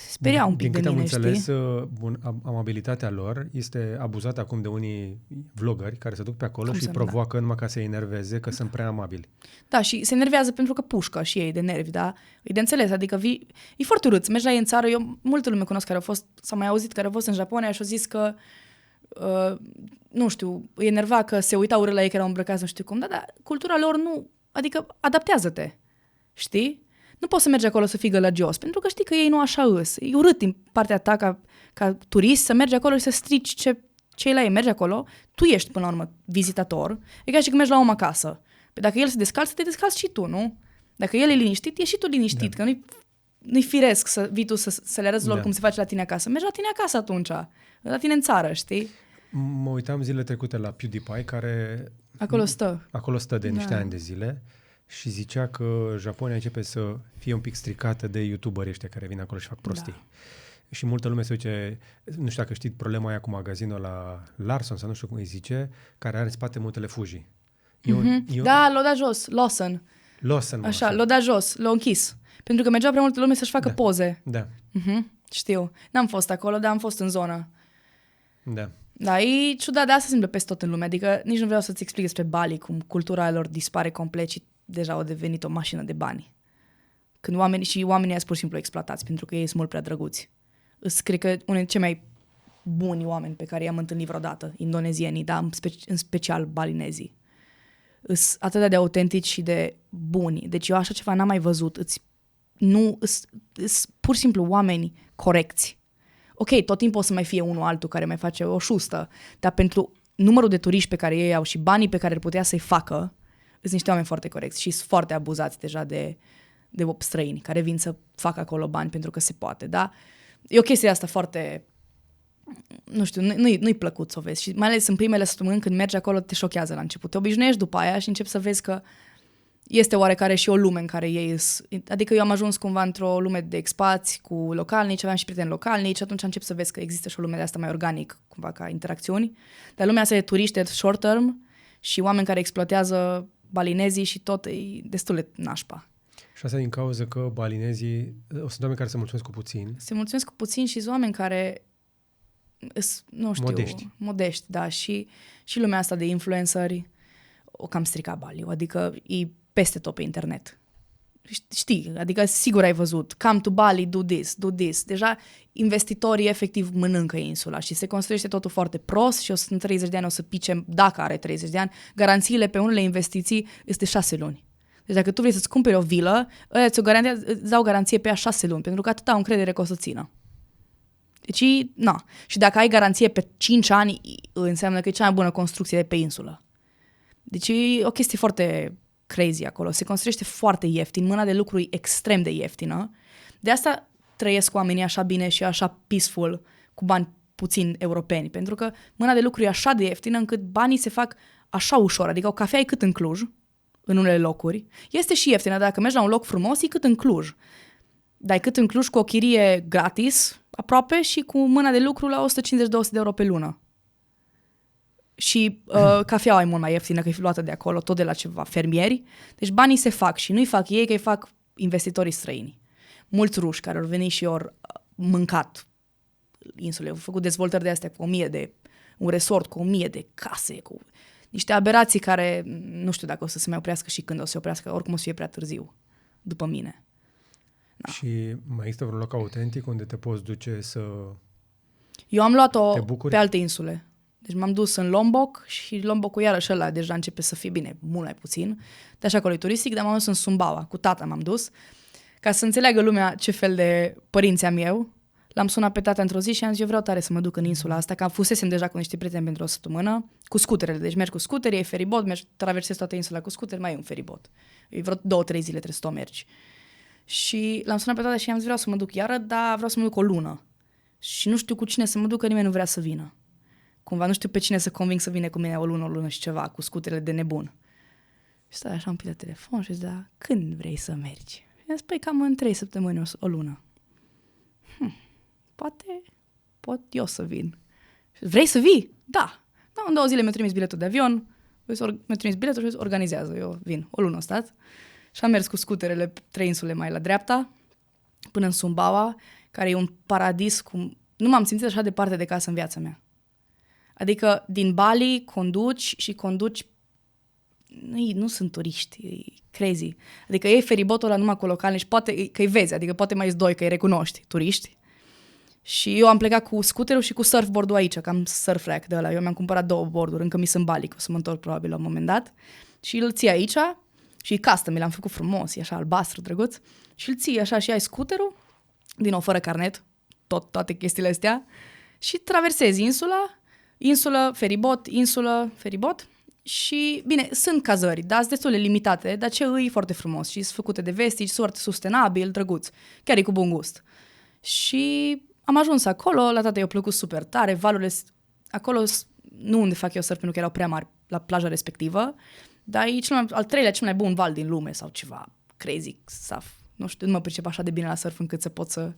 Speria un pic de mine, știi? Din câte știi? am înțeles, amabilitatea lor este abuzată acum de unii vloggeri care se duc pe acolo și îi provoacă numai ca să-i enerveze, că sunt prea amabili. Da, și se enervează pentru că pușcă și ei de nervi, da? E de înțeles, adică e foarte urât. Mergi la ei în țară, eu multă lume cunosc care au fost, sau mai auzit, care au fost în Japonia și au zis că nu știu, îi enerva că se uita urât la ei că erau îmbrăcați, nu știu cum, dar cultura lor nu, adică adaptează-te, știi? Nu poți să mergi acolo să fii gălăgios, pentru că știi că ei nu așa îs. E urât din partea ta ca turist să mergi acolo și să strici ce la ei. Mergi acolo, tu ești până la urmă vizitator, e ca și când mergi la om acasă. Păi dacă el se descalță, te descalți și tu, nu? Dacă el e liniștit, e și tu liniștit, că nu-i firesc să vii tu să le arăți lor cum se face la tine acasă. Mergi la tine acasă atunci, la tine în țară, știi? Mă uitam zilele trecute la PewDiePie, care... Acolo stă de niște ani de zile și zicea că Japonia începe să fie un pic stricată de youtuberi ăștia care vin acolo și fac prostii. Da. Și multă lume se duce, nu știu dacă știi problema aia cu magazinul la Larson sau nu știu cum îi zice, care are în spate multele Fuji. Da, l-o dat jos, Lawson. Așa, l-o dat jos, l-o închis. Pentru că mergeau prea multă lume să-și facă poze. Da. Știu. N-am fost acolo, dar am fost în zonă. Da. Da, e ciudat, de asta se întâmplă peste tot în lume. Adică nici nu vreau să-ți explic despre Bali, cum cultura lor dispare complet și deja au devenit o mașină de bani. Când oamenii sunt pur și simplu exploatați, pentru că ei sunt mult prea drăguți. Cred că unul dintre cei mai buni oameni pe care i-am întâlnit vreodată, indonezienii, dar în special balinezii. Sunt atât de autentici și de buni. Deci eu așa ceva n-am mai văzut. Pur și simplu oameni corecți. Ok, tot timpul o să mai fie unul altul care mai face o șustă, dar pentru numărul de turiști pe care ei au și banii pe care ar putea să-i facă, sunt niște oameni foarte corecți și sunt foarte abuzați deja de străini care vin să facă acolo bani pentru că se poate, da? E o chestie asta foarte, nu știu, nu-i plăcut să o vezi și mai ales în primele săptămâni când mergi acolo te șochează la început. Te obișnuiești după aia și începi să vezi că este oarecare și o lume în care ei adică eu am ajuns cumva într-o lume de expați cu localnici, aveam și prieteni localnici și atunci încep să vezi că există și o lume de asta mai organic, cumva ca interacțiuni. Dar lumea asta de turiști de short term și oameni care exploatează balinezii și tot e destul de nașpa. Și asta din cauza că balinezii sunt oameni care se mulțumesc cu puțin. Se mulțumesc cu puțin și sunt oameni care nu știu, modești, da, și lumea asta de influenceri o cam stricat Bali, adică e peste tot pe internet. Știi, adică sigur ai văzut, come to Bali, do this. Deja investitorii efectiv mănâncă insula și se construiește totul foarte prost și în 30 de ani o să pice, dacă are 30 de ani, garanțiile pe unele investiții este 6 luni. Deci dacă tu vrei să-ți cumperi o vilă, îți dau garanție pe ea 6 luni, pentru că atâta au încredere că o să țină. Deci, na. Și dacă ai garanție pe 5 ani, înseamnă că e cea mai bună construcție de pe insulă. Deci e o chestie foarte crazy acolo. Se construiește foarte ieftin, mâna de lucru e extrem de ieftină. De asta trăiesc oamenii așa bine și așa peaceful cu bani puțin europeni, pentru că mâna de lucru e așa de ieftină încât banii se fac așa ușor. Adică o cafea e cât în Cluj, în unele locuri. Este și ieftină, dacă mergi la un loc frumos, e cât în Cluj. Dar e cât în Cluj cu o chirie gratis, aproape, și cu mâna de lucru la 150-200 de euro pe lună. Și cafeaua e mult mai ieftină, că e luată de acolo, tot de la ceva fermieri. Deci banii se fac și nu-i fac ei, că îi fac investitorii străini. Mulți ruși care au venit și au mâncat insule, au făcut dezvoltări de astea cu 1000 de, un resort cu 1000 de case, cu niște aberații care nu știu dacă o să se mai oprească și când o să se oprească, oricum o să fie prea târziu, după mine. Da. Și mai există vreun loc autentic unde te poți duce să... Eu am luat-o pe alte insule. Deci m-am dus în Lombok și Lombokul iarăși ăla deja începe să fie bine, mult mai puțin. De așa acolo e turistic, dar m-am dus în Sumbawa, cu tata m-am dus, ca să înțeleagă lumea ce fel de părinți am eu. L-am sunat pe tata într-o zi și am zis, eu vreau tare să mă duc în insula asta, că fusesem deja cu niște prieteni pentru o săptămână, cu scuterele. Deci mergi cu scuteri, e feribot, mergi, traversezi toată insula cu scuteri, mai e un feribot. E vreo 2-3 zile trebuie să o mergi. Și l-am sunat pe tata și i-am zis, vreau să mă duc iară, dar vreau să mă duc o lună. Și nu știu cu cine să mă duc, că nimeni nu vrea să vină. Cumva nu știu pe cine să conving să vină cu mine o lună și ceva, cu scuterele de nebun. Și stai așa un pic la telefon și zic, da, când vrei să mergi? Și i-am zis, păi cam în 3 săptămâni o lună. Poate pot eu să vin. Vrei să vii? Da. Da, în 2 zile mi-a trimis biletul de avion, mi-a trimis biletul și organizează, eu vin. O lună a stat. Și am mers cu scuterele 3 insule mai la dreapta, până în Sumbawa, care e un paradis cum... Nu m-am simțit așa departe de casă în viața mea. Adică din Bali conduci nu sunt turiști, e crazy. Adică ei feribotul ăla numai cu localnici, poate că îi vezi, adică poate mai doi că îi recunoști, turiști. Și eu am plecat cu scuterul și cu surfboard-ul aici, că am surf rack de ăla. Eu mi-am cumpărat 2 board-uri, încă mi sunt Bali, că o să mă întorc probabil la un moment dat. Și îl ții aici și custom, mi l-am făcut frumos, e așa albastru, drăguț. Și îl ții așa și ai scuterul, din nou fără carnet, toate chestiile astea, și traversezi insulă, feribot. Și, bine, sunt cazări, dar sunt destul de limitate, dar ce îi foarte frumos și sunt făcute de vestici, foarte sustenabil, drăguț, chiar e cu bun gust. Și am ajuns acolo, la tata i-a plăcut super tare, valurile acolo, nu unde fac eu surf, pentru că erau prea mari la plaja respectivă, dar e al treilea cel mai bun val din lume sau ceva crazy stuff. Nu știu, nu mă pricep așa de bine la surf încât să pot să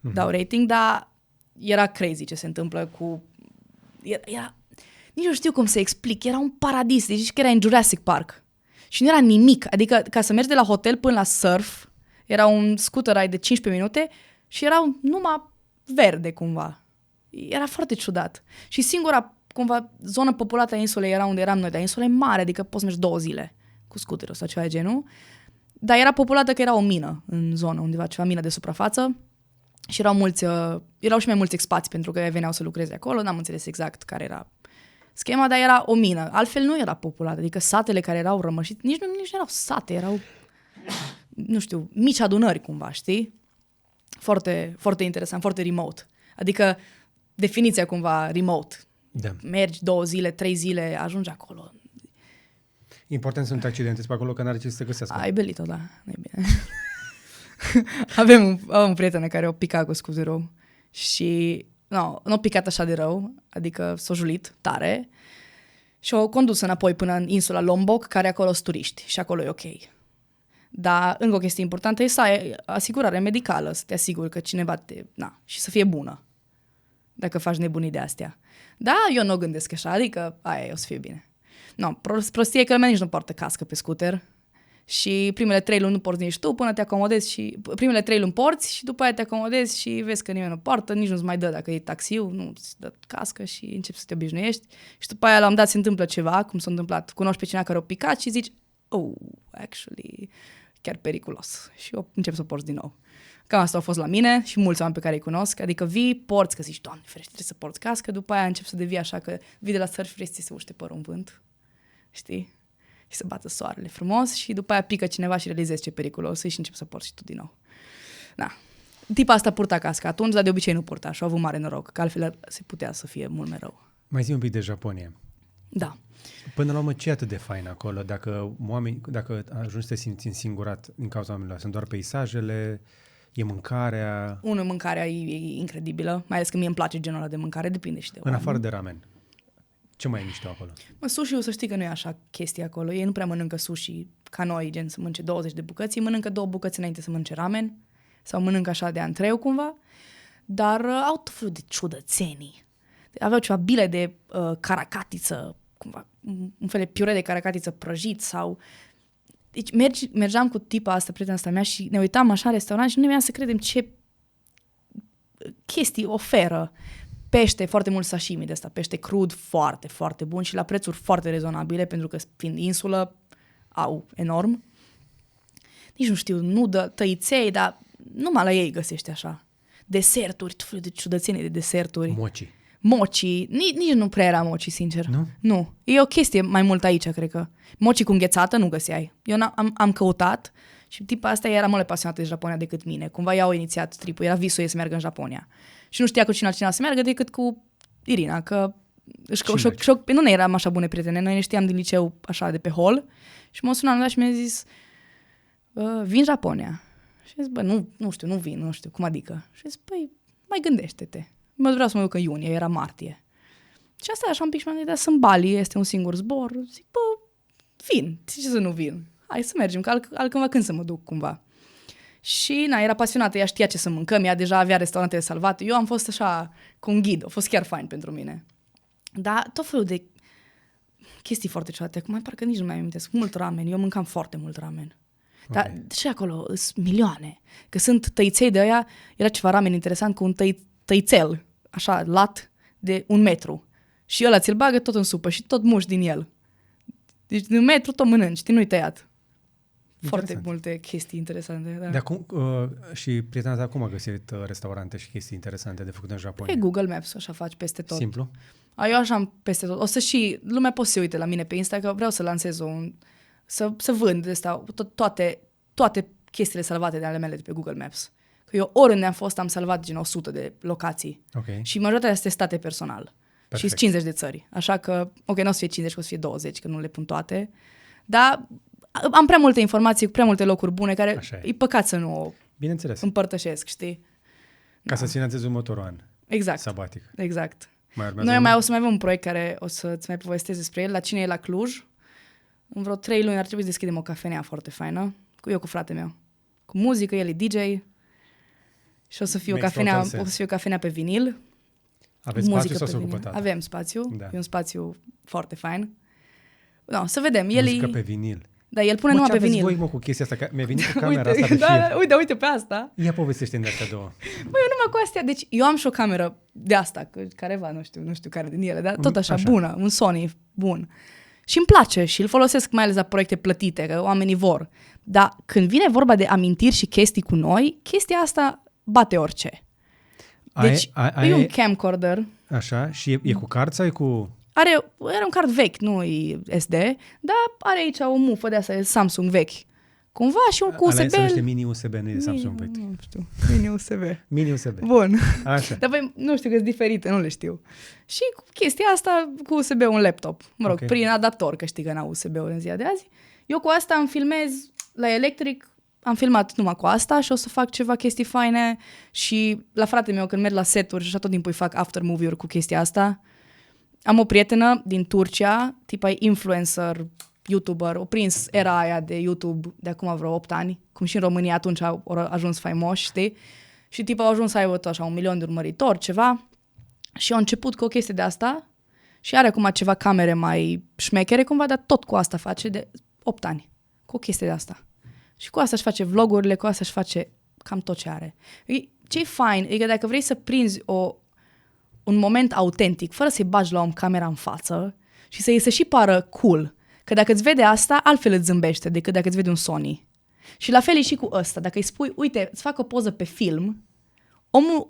dau rating, dar era crazy ce se întâmplă cu... Era nici nu știu cum să explic, era un paradis, deci că era în Jurassic Park și nu era nimic, adică ca să mergi de la hotel până la surf, era un scooter ride de 15 minute și era numai verde cumva. Era foarte ciudat. Și singura cumva zonă populată a insulei era unde eram noi, dar insula e mare, adică poți să mergi 2 zile cu scooterul sau ceva de genul, dar era populată că era o mină în zonă, undeva ceva mină de suprafață și erau și mai mulți expați pentru că veneau să lucreze acolo, n-am înțeles exact care era schema, dar era o mină. Altfel nu era populată. Adică satele care erau rămășite, nici nu erau sate, erau, nu știu, mici adunări cumva, știi? Foarte, foarte interesant, foarte remote. Adică definiția cumva remote. Da. Mergi 2 zile, 3 zile, ajungi acolo. Important sunt accidente pe acolo, că n-are ce să se găsească. Ai belit-o, da, nu-i bine. Avem un prieten care o pica cu scuterul și nu a picat așa de rău, adică s-a julit tare și o condus înapoi până în insula Lombok, care acolo sunt turiști și acolo e ok. Dar încă o chestie importantă e să ai asigurare medicală, să te asiguri că cineva și să fie bună, dacă faci nebunii de astea. Da, eu nu o gândesc așa, adică aia o să fie bine. Prostie e că lumea nici nu poartă cască pe scooter și primele 3 luni nu porți nici tu până te acomodezi și primele 3 luni porți și după aia te acomodezi și vezi că nimeni nu poartă, nici nu-ți mai dă dacă e taxiu, nu-ți dă cască și începi să te obișnuiești și după aia la un dat se întâmplă ceva, cum s-a întâmplat, cunoști pe cineva care o picat și zici, actually, chiar periculos și eu încep să o porți din nou. Cam asta a fost la mine și mulți oameni pe care îi cunosc, adică vii, porți, că zici, Doamne ferește, trebuie să porți cască, după aia încep să devii așa că vii de la țări și vrei să ți se uște părul în vânt, știi? Și să bată soarele frumos și după aia pică cineva și realizezi ce periculos și începi să porți și tu din nou. Da. Tipa asta purta cască atunci, dar de obicei nu purta și a avut mare noroc, că altfel se putea să fie mult mai rău. Mai zi un pic de Japonia. Da. Până la urmă, ce e atât de fain acolo? Dacă ajungi să te simți însingurat din cauza oamenilor, sunt doar peisajele, e mâncarea... Mâncarea e incredibilă, mai ales că mie îmi place genul ăla de mâncare, depinde și de În oameni. afară de ramen. Ce mai e mișto acolo? Sushi-ul, să știi că nu e așa chestie acolo. Ei nu prea mănâncă sushi ca noi, gen să mănânce 20 de bucăți. Ei mănâncă 2 bucăți înainte să mănânce ramen sau mănâncă așa de antreu cumva. Dar au tot felul de ciudățenii. Aveau ceva bile de caracatiță, cumva, un fel de piure de caracatiță prăjit sau... Deci mergeam cu tipa asta, prietena asta mea și ne uitam așa în restaurant și nu ne-am să credem ce chestii oferă. Pește, foarte mult sashimi de asta, pește crud foarte, foarte bun și la prețuri foarte rezonabile, pentru că fiind insulă, au enorm. Nici nu știu, nu dă tăiței, dar numai la ei găsești așa. Deserturi, tot felul de ciudățenii de deserturi. Mochi, nici nu prea era mochi, sincer. Nu. E o chestie mai mult aici, cred că. Mochi cu înghețată nu găseai. Eu am căutat și tipa asta era mult mai pasionată de Japonia decât mine. Cumva ea au inițiat tripul, era visul ei să meargă în Japonia. Și nu știa cu cine altcineva să meargă decât cu Irina, că nu eram așa bune prietene, noi ne știam din liceu așa de pe hol și m-a sunat și mi-a zis vin Japonia. Și zis, nu știu, cum adică? Și zis, mai gândește-te. Vreau să mă duc în iunie, era martie. Și asta așa un pic și m-am gândit, sunt Bali, este un singur zbor. Zic, vin, ce să nu vin? Hai să mergem, că altcândva când să mă duc cumva. Și era pasionată, ea știa ce să mâncăm, ea deja avea restaurantele salvate. Eu am fost așa cu un ghid, a fost chiar fain pentru mine. Dar tot felul de chestii foarte ciudate, acum parcă nici nu mai amintesc. Mult ramen, eu mâncam foarte mult ramen. Dar și acolo sunt milioane. Că sunt tăiței de aia, era ceva ramen interesant cu un tăițel, așa, lat de 1 metru. Și ăla ți-l bagă tot în supă și tot muși din el. Deci de 1 metru tot mănânci, nu-i tăiat. Foarte multe chestii interesante. Da. De acum, și prietena ta cum a găsit restaurante și chestii interesante de făcut în Japonia? Pe Google Maps, așa faci peste tot. Simplu? Eu așa am peste tot. O să și lumea poate să se uite la mine pe Insta, că vreau să lansez să vând toate chestiile salvate de ale mele de pe Google Maps. Că eu oriunde am fost am salvat gen 100 de locații. Okay. Și majoritatea sunt testate personal. Perfect. Și 50 de țări. Așa că, nu o să fie 50, că o să fie 20, că nu le pun toate. Dar am prea multe informații, cu prea multe locuri bune, care e păcat să nu o împărtășesc, știi? Ca să-ți finanțezi următorul an. Exact. Sabatic. Exact. Noi o să mai avem un proiect care o să-ți mai povestesc despre el. La cine e la Cluj? În vreo 3 luni ar trebui să deschidem o cafenea foarte faină. Eu cu fratele meu. Cu muzică, el e DJ. Și o să fie o cafenea pe vinil. Aveți spațiu sau să ocupă tata? Avem spațiu. Da. E un spațiu foarte fain. Să vedem. Muzică pe vinil. Da, el pune numai pe vinil. Ce aveți voi, cu chestia asta? Că mi-a venit cu camera asta pe fir. Uite pe asta. Ia povestește-mi de astea două. Eu numai cu astea. Deci eu am și o cameră de asta, careva, nu știu care din ele, dar tot așa, bună, un Sony bun. Și îmi place și îl folosesc mai ales la proiecte plătite, că oamenii vor. Dar când vine vorba de amintiri și chestii cu noi, chestia asta bate orice. Deci e un camcorder. Așa, și e cu card sau e cu... Are un card vechi, nu e SD, dar are aici o mufă de asta, e Samsung vechi, cumva și un cu USB. Ăla se numește mini USB, nu e de Samsung. Nu știu, mini USB. Mini USB. Bun. Așa. Dar băi, nu știu că sunt diferite, nu le știu. Și cu chestia asta cu USB un laptop. Mă rog, prin adaptor, că știi că n-au USB-ul în ziua de azi. Eu cu asta îmi filmez la electric, am filmat numai cu asta și o să fac ceva chestii faine și la fratele meu când merg la seturi și așa tot timpul îi fac after movie-uri cu chestia asta. Am o prietenă din Turcia, tipa influencer, YouTuber, o prins era aia de YouTube de acum vreo 8 ani, cum și în România atunci au ajuns faimoși, știi? Și tipa au ajuns să aibă tot așa 1 milion de urmăritori, ceva. Și au început cu o chestie de asta și are acum ceva camere mai șmechere cumva, dar tot cu asta face de 8 ani, cu o chestie de asta. Și cu asta își face vlogurile, cu asta își face cam tot ce are. Ce-i fain e că dacă vrei să prinzi un moment autentic, fără să-i bagi la om camera în față și să-i se și pară cool, că dacă îți vede asta, altfel îți zâmbește decât dacă îți vede un Sony. Și la fel e și cu ăsta. Dacă îi spui, uite, îți fac o poză pe film,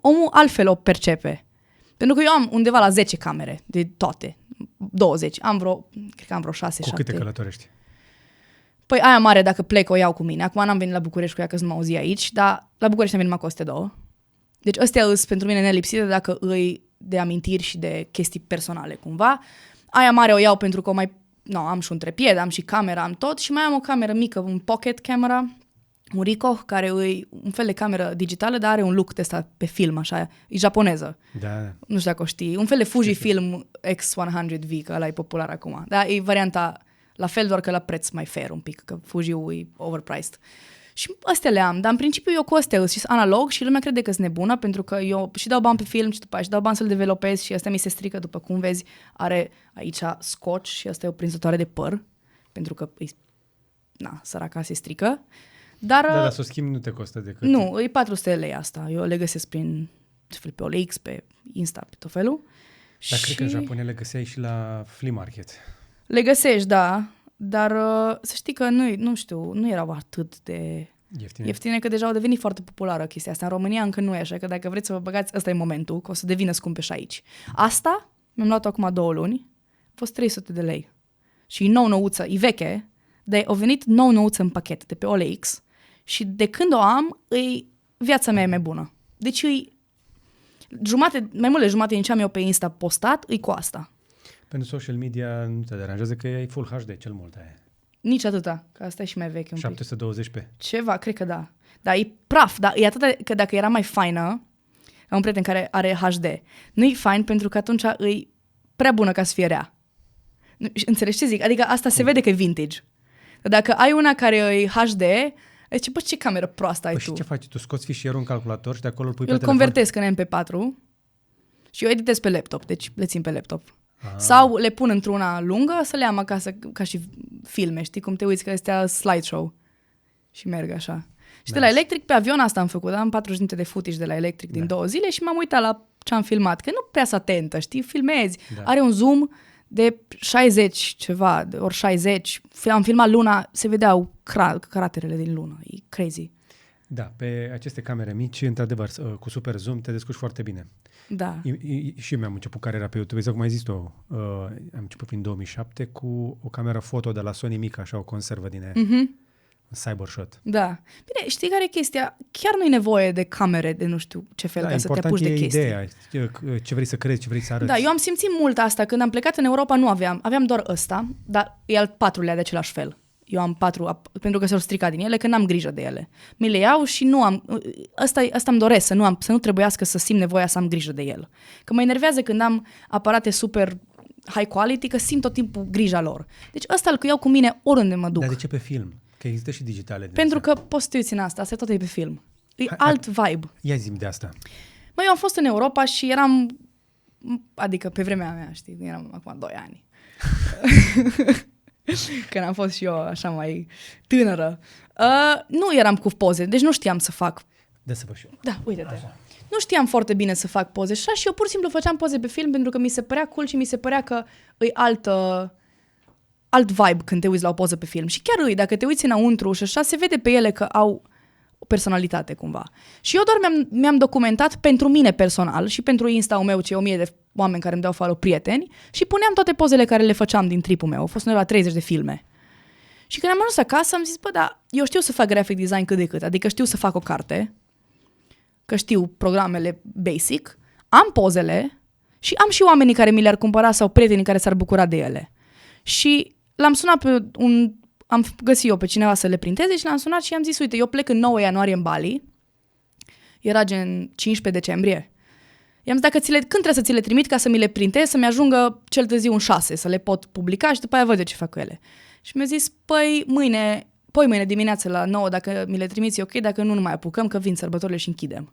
omul altfel o percepe. Pentru că eu am undeva la 10 camere, de toate, 20. Cred că am vreo 6-7. Cu câte călătorești? Păi aia mare, dacă plec, o iau cu mine. Acum n-am venit la București cu ea, că sunt o zi aici, dar la București am venit numai cu astea 2. Deci astea îs pentru mine nelipsite dacă îi de amintiri și de chestii personale, cumva. Aia mare o iau pentru că am și un trepied, am și camera, am tot și mai am o cameră mică, un pocket camera, un Ricoh, care e un fel de cameră digitală, dar are un look de ăsta pe film, așa, e japoneză. Da. Nu știu dacă o știi. Un fel de Fujifilm X100V, că ăla e popular acum. Dar e varianta la fel, doar că la preț mai fair un pic, că Fuji-ul e overpriced. Și astea le am, dar în principiu eu cu astea sunt analog și lumea crede că sunt nebună, pentru că eu și dau bani pe film și după aia și dau bani să-l developez și asta mi se strică, după cum vezi, are aici scotch și asta e o prinzătoare de păr, pentru că, săraca se strică. Dar să o schimbi nu te costă decât... Nu, e 400 de lei asta. Eu le găsesc pe OLX, pe Insta, pe tot felul. Dar cred că în Japonia le găseai și la flea market. Le găsești, da, dar să știi că nu erau atât de ieftine, că deja au devenit foarte populară chestia asta. În România încă nu e așa, că dacă vreți să vă băgați, ăsta e momentul, că o să devină scumpe și aici. Asta mi-am luat acum 2 luni, a fost 300 de lei. Și e nou-nouță, e veche, dar au venit nou-nouță în pachet de pe OLX și de când o am, viața mea e mai bună. Deci mai mult de jumate din ce am eu pe Insta postat, e cu asta. Pentru social media nu te deranjează că e Full HD cel mult aia. Nici atâta, că asta e și mai veche un 720p. Ceva, cred că da. Dar e praf, dar e atât că dacă era mai faină, am un prieten care are HD, nu e fain pentru că atunci e prea bună ca să fie rea. Înțelegi ce zic? Adică asta se vede că e vintage. Dar dacă ai una care e HD, zice, bă, ce cameră proastă ai tu. Și ce faci? Tu scoți fișierul în calculator și de acolo îl pui pe telefon? Îl convertesc în MP4 și eu editez pe laptop, deci le țin pe laptop. Sau le pun într-una lungă să le am acasă ca și filme, știi? Cum te uiți că este slideshow și merg așa. Și de la electric, pe avion asta am făcut, am 40 minute de footage de la electric din 2 zile și m-am uitat la ce am filmat, că nu prea sunt atentă, știi? Filmezi. Da. Are un zoom de 60 ceva, ori 60. Am filmat luna, se vedeau craterele din lună. E crazy. Da, pe aceste camere mici, într-adevăr, cu super zoom, te descurci foarte bine. Da. Și eu mi-am început cariera pe YouTube, exact cum ai zis tu. Am început prin 2007 cu o cameră foto de la Sony mică, așa, o conservă din aia. Cybershot. Da. Bine, știi care e chestia? Chiar nu e nevoie de camere de nu știu ce fel ca să te apuci de chestii. Ideea, ce vrei să crezi, ce vrei să arăți. Da, eu am simțit mult asta. Când am plecat în Europa nu aveam doar ăsta, dar e al 4-lea de același fel. Eu am 4, pentru că s-au stricat din ele, că n-am grijă de ele. Mi le iau și nu am... Asta îmi doresc, să nu trebuiască să simt nevoia să am grijă de el. Că mă enervează când am aparate super high quality, că simt tot timpul grija lor. Deci ăsta îl iau cu mine oriunde mă duc. Dar de ce pe film? Că există și digitale. Pentru că poți să te uiți în asta tot e pe film. E alt vibe. Ia zi-mi de asta. Eu am fost în Europa și eram... Adică pe vremea mea, știi, eram acum 2 ani. Când am fost și eu așa mai tânără. Nu eram cu poze, deci nu știam să fac. Da, să văd și eu. Da, uite-te. Nu știam foarte bine să fac poze și eu pur și simplu făceam poze pe film pentru că mi se părea cool și mi se părea că e alt vibe când te uiți la o poză pe film. Și chiar dacă te uiți înăuntru și așa, se vede pe ele că au o personalitate cumva. Și eu doar mi-am documentat pentru mine personal și pentru Insta-ul meu, cei 1000 de oameni care îmi dau follow, prieteni, și puneam toate pozele care le făceam din tripul meu. Au fost undeva la 30 de filme. Și când am ajuns acasă am zis, bă, da, eu știu să fac graphic design cât de cât, adică știu să fac o carte, că știu programele basic, am pozele și am și oamenii care mi le-ar cumpăra sau prietenii care s-ar bucura de ele. Și l-am sunat am găsit eu pe cineva să le printeze și l-am sunat și am zis, uite, eu plec în 9 ianuarie în Bali, era gen 15 decembrie. I-am zis, când trebuie să ți le trimit ca să mi le printez, să-mi ajungă cel târziu în 6, să le pot publica și după aia văd eu ce fac cu ele. Și mi-a zis, păi mâine dimineață la 9, dacă mi le trimiți, ok, dacă nu mai apucăm, că vin sărbătorile și închidem.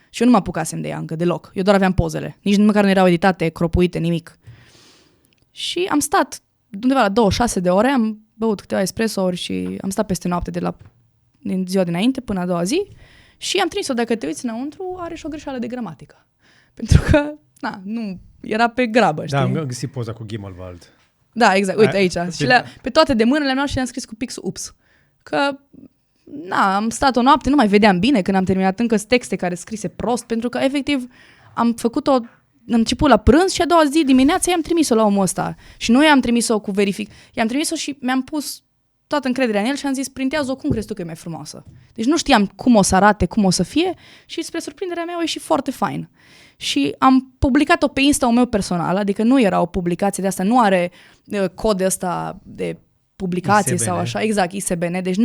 Și eu nu mă apucasem de ea încă deloc. Eu doar aveam pozele. Nici măcar nu erau editate, cropuite, nimic. Și am stat undeva la 26 de ore, am băut câteva espressouri și am stat peste noapte din ziua dinainte până a doua zi și am trimis-o, dacă te uiți înăuntru, are și o greșeală de gramatică. Pentru că, nu, era pe grabă, știi? Da, am găsit poza cu Gimelwald. Da, exact, uite aici. Și pe toate de mână le-am luat și le-am scris cu pixul ups. Că, am stat o noapte, nu mai vedeam bine când am terminat încă texte care scrise prost, pentru că, efectiv, am început la prânz și a doua zi dimineața i-am trimis-o la omul ăsta. Și nu i-am trimis-o cu verific. I-am trimis-o și mi-am pus toată încrederea în el și am zis, printează-o cum crezi tu că e mai frumoasă. Deci nu știam cum o să arate, cum o să fie și spre surprinderea mea a ieșit foarte fain. Și am publicat-o pe Insta-ul meu personal, adică nu era o publicație de asta, nu are cod de ăsta de publicație ISBN. sau așa, exact, ISBN, deci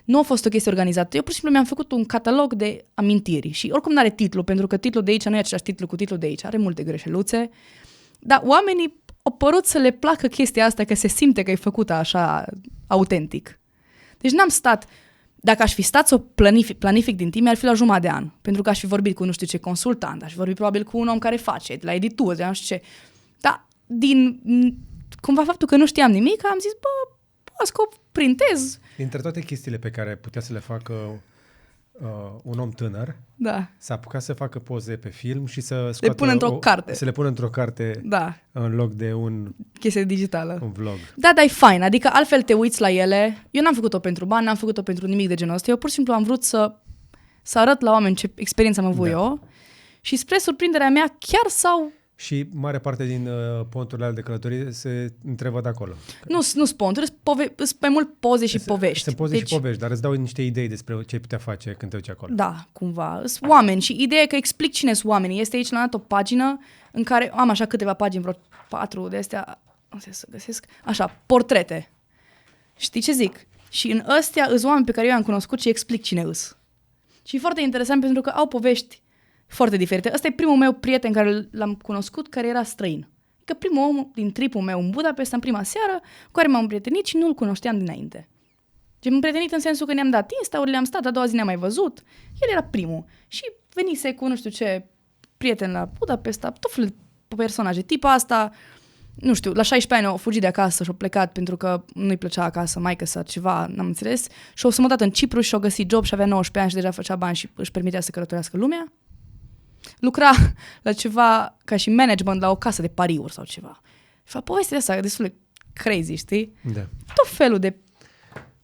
nu a fost o chestie organizată. Eu pur și simplu mi-am făcut un catalog de amintiri și oricum nu are titlu, pentru că titlul de aici nu e același titlu cu titlul de aici, are multe greșeluțe, dar oamenii au părut să le placă chestia asta, că se simte că e făcută așa autentic. Deci n-am stat, dacă aș fi stat să o planific din timp, mi-ar fi la jumătate de an, pentru că aș fi vorbit cu nu știu ce consultant, aș fi vorbit probabil cu un om care face, la editură, de nu știu ce. Dar din cumva faptul că nu știam nimic, am zis, scop, printez. Dintre toate chestiile pe care putea să le facă un om tânăr, Da. s-a apucat să facă poze pe film și să scoată pună într-o carte. Să le pună într-o carte, Da. în loc de un Chestie digitală. vlog. Da, dar e fain, adică altfel te uiți la ele. Eu n-am făcut-o pentru bani, n-am făcut-o pentru nimic de genul ăsta. Eu pur și simplu am vrut să arăt la oameni ce experiență am avut eu și spre surprinderea mea chiar Și mare parte din ponturile alea de călătorie se întrevăd acolo. Nu sunt ponturi, sunt mai mult poze și povești. Sunt poze și povești, dar îți dau niște idei despre ce ai putea face când te duci acolo. Da, cumva. Sunt oameni și ideea e că explic cine sunt oamenii. Este aici la o pagină în care am așa câteva pagini, vreo 4 de astea, nu știu să găsesc, așa, portrete. Știi ce zic? Și în ăstea sunt oameni pe care eu am cunoscut și explic cine îs. Și e foarte interesant pentru că au povești foarte diferite. Ăsta e primul meu prieten care l-am cunoscut, care era străin. Că primul om din tripul meu în Budapesta, în prima seară, cu care m-am împrietenit și nu-l cunoșteam dinainte. Și m-am împrietenit în sensul că ne-am dat Insta-urile, am stat, a doua zi ne-am mai văzut. El era primul. Și venise cu nu știu ce prieten la Budapesta, tot felul de personaje. Tipa asta, nu știu, la 16 ani au fugit de acasă și au plecat pentru că nu-i plăcea acasă, maică sa, ceva, n-am înțeles. Și au mutat în Cipru și au găsit job și avea 19 ani și deja făcea bani și își permitea să călătorească lumea. Lucra la ceva ca și management la o casă de pariuri sau ceva. Și fac povestea asta destul de crazy, știi? Da. Tot felul de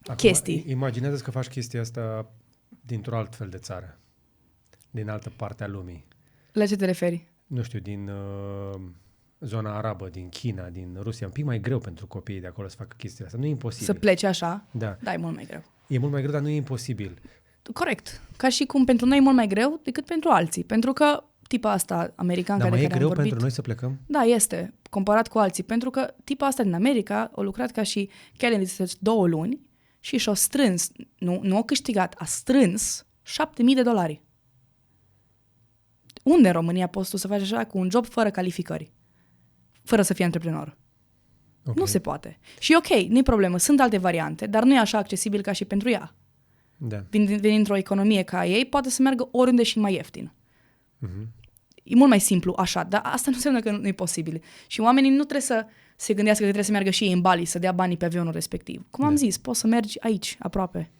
Acum, chestii. Imaginează că faci chestia asta dintr-o alt fel de țară, din altă parte a lumii. La ce te referi? Nu știu, din zona arabă, din China, din Rusia. Un pic mai greu pentru copiii de acolo să facă chestia asta. Nu e imposibil. Să plece așa? Da. Da, e mult mai greu. E mult mai greu, dar nu e imposibil. Corect. Ca și cum pentru noi e mult mai greu decât pentru alții. Pentru că tipa asta americană Dar de mai e care greu am vorbit, pentru noi să plecăm? Da, este, comparat cu alții. Pentru că tipa asta din America a lucrat ca și Kelly Research 2 luni și și-a strâns, nu a câștigat, a strâns $7,000. Unde în România poți tu să faci așa cu un job fără calificări? Fără să fii antreprenor. Okay. Nu se poate. Și ok, nu-i problemă, sunt alte variante, dar nu e așa accesibil ca și pentru ea. Da. Venind într-o economie ca ei, poate să meargă oriunde și mai ieftin. Uh-huh. E mult mai simplu așa, dar asta nu înseamnă că nu e posibil. Și oamenii nu trebuie să se gândească că trebuie să meargă și ei în Bali, să dea banii pe avionul respectiv. Cum am zis, poți să mergi aici, aproape.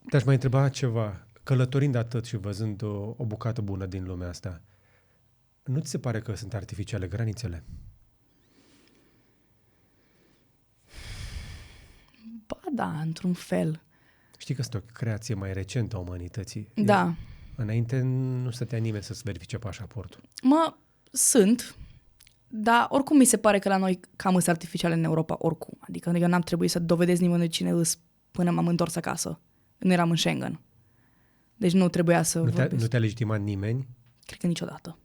Te-aș mai întreba ceva. Călătorind atât și văzând o bucată bună din lumea asta, nu ți se pare că sunt artificiale granițele? Ba da, într-un fel. Știi că este o creație mai recentă a umanității. Da. Înainte nu stătea nimeni să-ți verifice pașaportul. Sunt. Dar oricum mi se pare că la noi cam sunt artificiale în Europa, oricum. Adică eu n-am trebuit să dovedesc nimănui cine îs până m-am întors acasă. Nu eram în Schengen. Deci nu trebuia să Nu te-a legitimat nimeni? Cred că niciodată.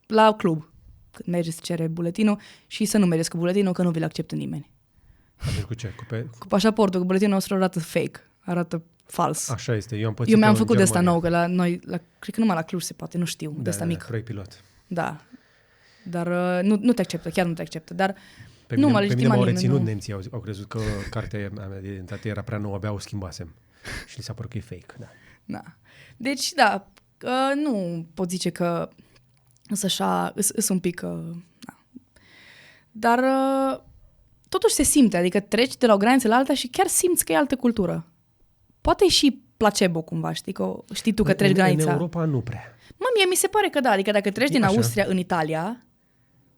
La club, când mergi să cere buletinul și să nu mergeți cu buletinul, că nu vi-l acceptă nimeni. Adică cu ce? Cu pașaportul, cu buletinul nostru arată fake, arată fals. Așa este, eu am pățit. Eu mi-am făcut de asta nou, că la noi, cred că numai la Cluj se poate, nu știu, de asta mic. Proiect pilot. Da, dar nu te acceptă, chiar nu te acceptă, dar Pe nu mine, mă pe mine m-au reținut nu. nemții, au crezut că cartea mea de identitate era prea nouă, abia o schimbasem. Și li s-a părut că e fake, da. Da. Deci, da, nu pot zice că îs așa, îs un pic... da. Dar totuși se simte, adică treci de la o graniță la alta și chiar simți că e altă cultură. Poate și placebo cumva, știi, că știi tu că treci granița. În Europa nu prea. Mie mi se pare că da, adică dacă treci din Așa. Austria în Italia,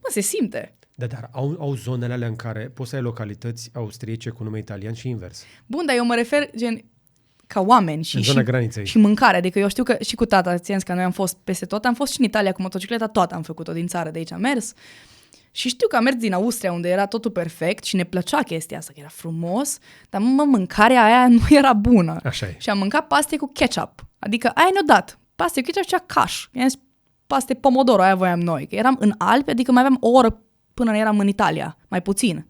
se simte. Da, dar au zonele alea în care poți să ai localități austriece cu nume italian și invers. Bun, dar eu mă refer gen ca oameni În zona graniței. și mâncare. Adică eu știu că și cu tata, ți-am zis că noi am fost peste tot, am fost și în Italia cu motocicleta, toată am făcut-o din țară, de aici am mers. Și știu că am mers din Austria, unde era totul perfect și ne plăcea chestia asta, că era frumos, dar mâncarea aia nu era bună. Așa e. Și am mâncat paste cu ketchup. Adică aia ne-o dat. Paste cu ketchup și caș. I-am zis, paste pomodoro, aia voiam noi. Că eram în Alpi, adică mai aveam o oră până eram în Italia, mai puțin.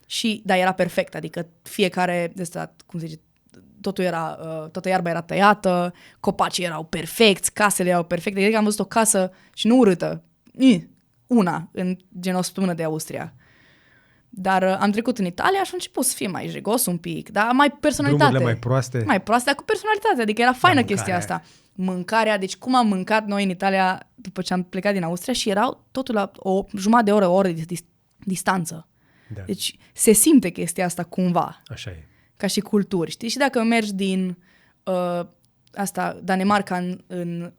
Și, da, era perfect, adică fiecare, de asta, cum se zice, totul era, toată iarba era tăiată, copacii erau perfecți, casele erau perfecte. Adică am văzut o casă și nu urâtă, una, în gen o săptămână de Austria. Dar am trecut în Italia și a început să fie mai jegos un pic, dar mai personalitate. Drumurile mai proaste. Mai proaste, dar cu personalitate, adică era faină mâncarea. chestia asta. Mâncarea, deci cum am mâncat noi în Italia după ce am plecat din Austria și erau totul la o jumătate de oră, o oră de distanță. Da. Deci se simte chestia asta cumva, Așa e. ca și culturi. Știi? Și dacă mergi din Danemarca în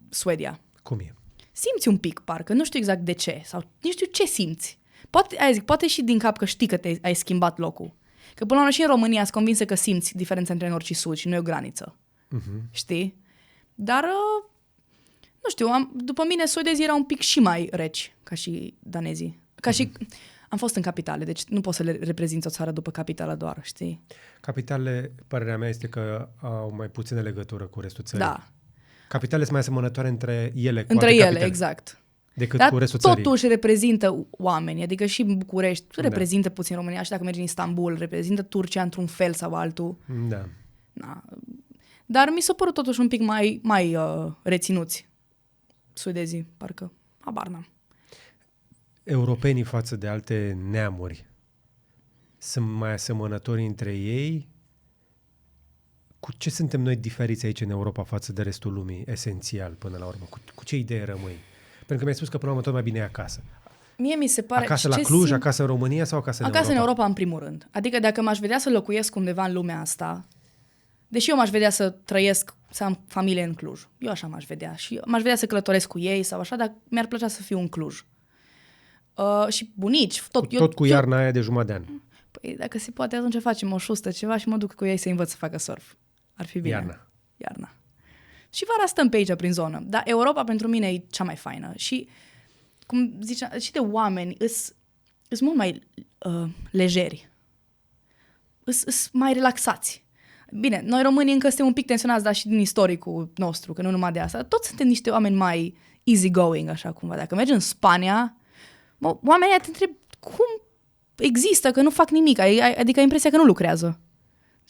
Suedia, Cum e? simți un pic, parcă, nu știu exact de ce, sau nu știu ce simți. Poate și din cap că știi că ai schimbat locul. Că până la urmă și în România sunt convinsă că simți diferența între nord și sud și nu e o graniță. Știi? Dar, nu știu, după mine suedezii erau un pic și mai reci ca și danezii. Ca și... Am fost în capitale, deci nu poți să le reprezinți o țară după capitală doar, știi? Capitalele, părerea mea este că au mai puțină legătură cu restul țării. Da. Capitalele sunt mai asemănătoare între ele. Cu Între alte ele, capitale, exact. decât Dar cu restul țării. totuși reprezintă oameni, adică și București reprezintă puțin România și dacă mergi în Istanbul, reprezintă Turcia într-un fel sau altul. Da. Na. Dar mi s-a părut totuși un pic mai reținuți suedezii, parcă. Habar n-am. Europenii față de alte neamuri sunt mai asemănători între ei? Cu ce suntem noi diferiți aici în Europa față de restul lumii, esențial până la urmă? Cu ce idee rămâi? Pentru că mi-ai spus că până la urmă tot mai bine e acasă. Mie mi se pare... Acasă la Cluj, acasă în România sau acasă în Europa? Acasă în Europa, în primul rând. Adică dacă m-aș vedea să locuiesc undeva în lumea asta, deși eu m-aș vedea să trăiesc, să am familie în Cluj. Eu așa m-aș vedea. Și m-aș vedea să călătoresc cu ei sau așa, dar mi-ar plăcea să fiu în Cluj. Și bunici, tot cu iarna aia de jumătate de an. Păi dacă se poate, atunci facem o șustă ceva și mă duc cu ei să învăț să facă surf. Ar fi bine. Iarna. Și vara stăm pe aici, prin zonă. Dar Europa pentru mine e cea mai faină. Și, cum ziceam, și de oameni îs mult mai lejeri. Îs mai relaxați. Bine, noi românii încă suntem un pic tensionați, dar și din istoricul nostru, că nu numai de asta. Toți suntem niște oameni mai easygoing, așa cumva. Dacă mergi în Spania, oamenii te întreb cum există, că nu fac nimic. Adică ai impresia că nu lucrează.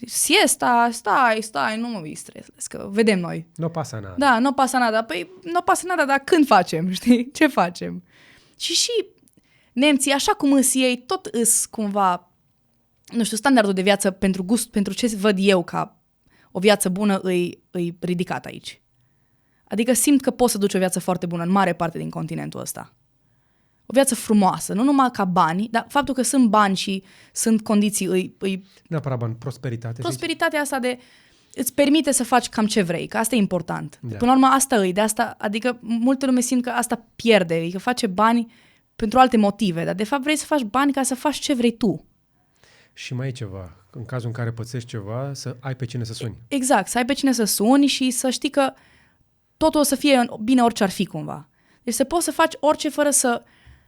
Siesta, stai, nu mă stresez, că vedem noi. Nu pasă nada. Da, nu pasă nada. Păi, nu pasă nada, dar când facem, știi? Ce facem? Și nemții, așa cum îs ei, tot îs cumva, nu știu, standardul de viață pentru gust, pentru ce văd eu ca o viață bună îi ridicat aici. Adică simt că poți să duci o viață foarte bună în mare parte din continentul ăsta. O viață frumoasă, nu numai ca bani, dar faptul că sunt bani și sunt condiții neapărat bani, prosperitate. Prosperitatea asta de îți permite să faci cam ce vrei, că asta e important. Da. Până la urmă asta de asta, adică multe lume simt că asta pierde, adică face bani pentru alte motive, dar de fapt vrei să faci bani ca să faci ce vrei tu. Și mai e ceva, în cazul în care pățești ceva, să ai pe cine să suni. Exact, să ai pe cine să suni și să știi că totul o să fie bine orice ar fi cumva. Deci să poți să faci orice fără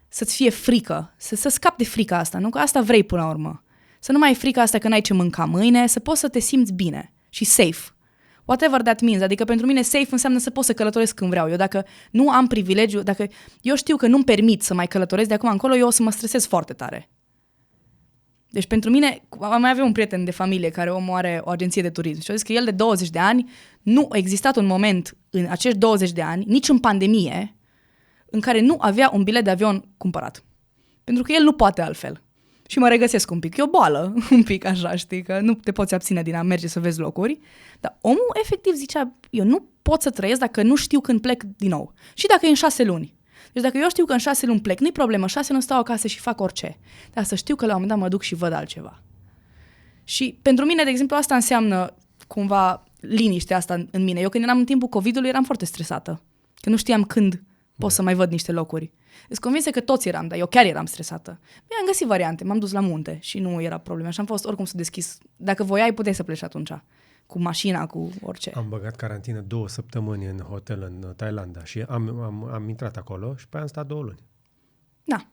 să-ți fie frică, să scapi de frica asta, nu? Că asta vrei până la urmă. Să nu mai ai frica asta că n-ai ce mânca mâine, să poți să te simți bine și safe. Whatever that means. Adică pentru mine safe înseamnă să pot să călătoresc când vreau. Eu dacă nu am privilegiu, dacă eu știu că nu-mi permit să mai călătoresc de acum încolo, eu o să mă stresez foarte tare. Deci pentru mine, mai avea un prieten de familie care omul are o agenție de turism și a zis că el de 20 de ani nu a existat un moment în acești 20 de ani, nici în pandemie, în care nu avea un bilet de avion cumpărat. Pentru că el nu poate altfel. Și mă regăsesc un pic. E o boală, un pic așa, știi, că nu te poți abține din a merge să vezi locuri. Dar omul efectiv zicea, eu nu pot să trăiesc dacă nu știu când plec din nou. Și dacă e în 6 luni. Deci dacă eu știu că în 6 luni plec, nu-i problemă, 6 luni stau acasă și fac orice. Dar să știu că la un moment dat mă duc și văd altceva. Și pentru mine, de exemplu, asta înseamnă cumva liniștea asta în mine. Eu când eram în timpul COVID-ului eram foarte stresată. Că nu știam când pot să mai văd niște locuri. Sunt convinsă că toți eram, dar eu chiar eram stresată. Mi-am găsit variante, m-am dus la munte și nu era problemă. Și am fost oricum să deschis. Dacă voiai, puteai să pleci atunci. Cu mașina, cu orice. Am băgat carantină 2 săptămâni în hotel în Thailanda și am intrat acolo și pe aia am stat 2 luni. Da.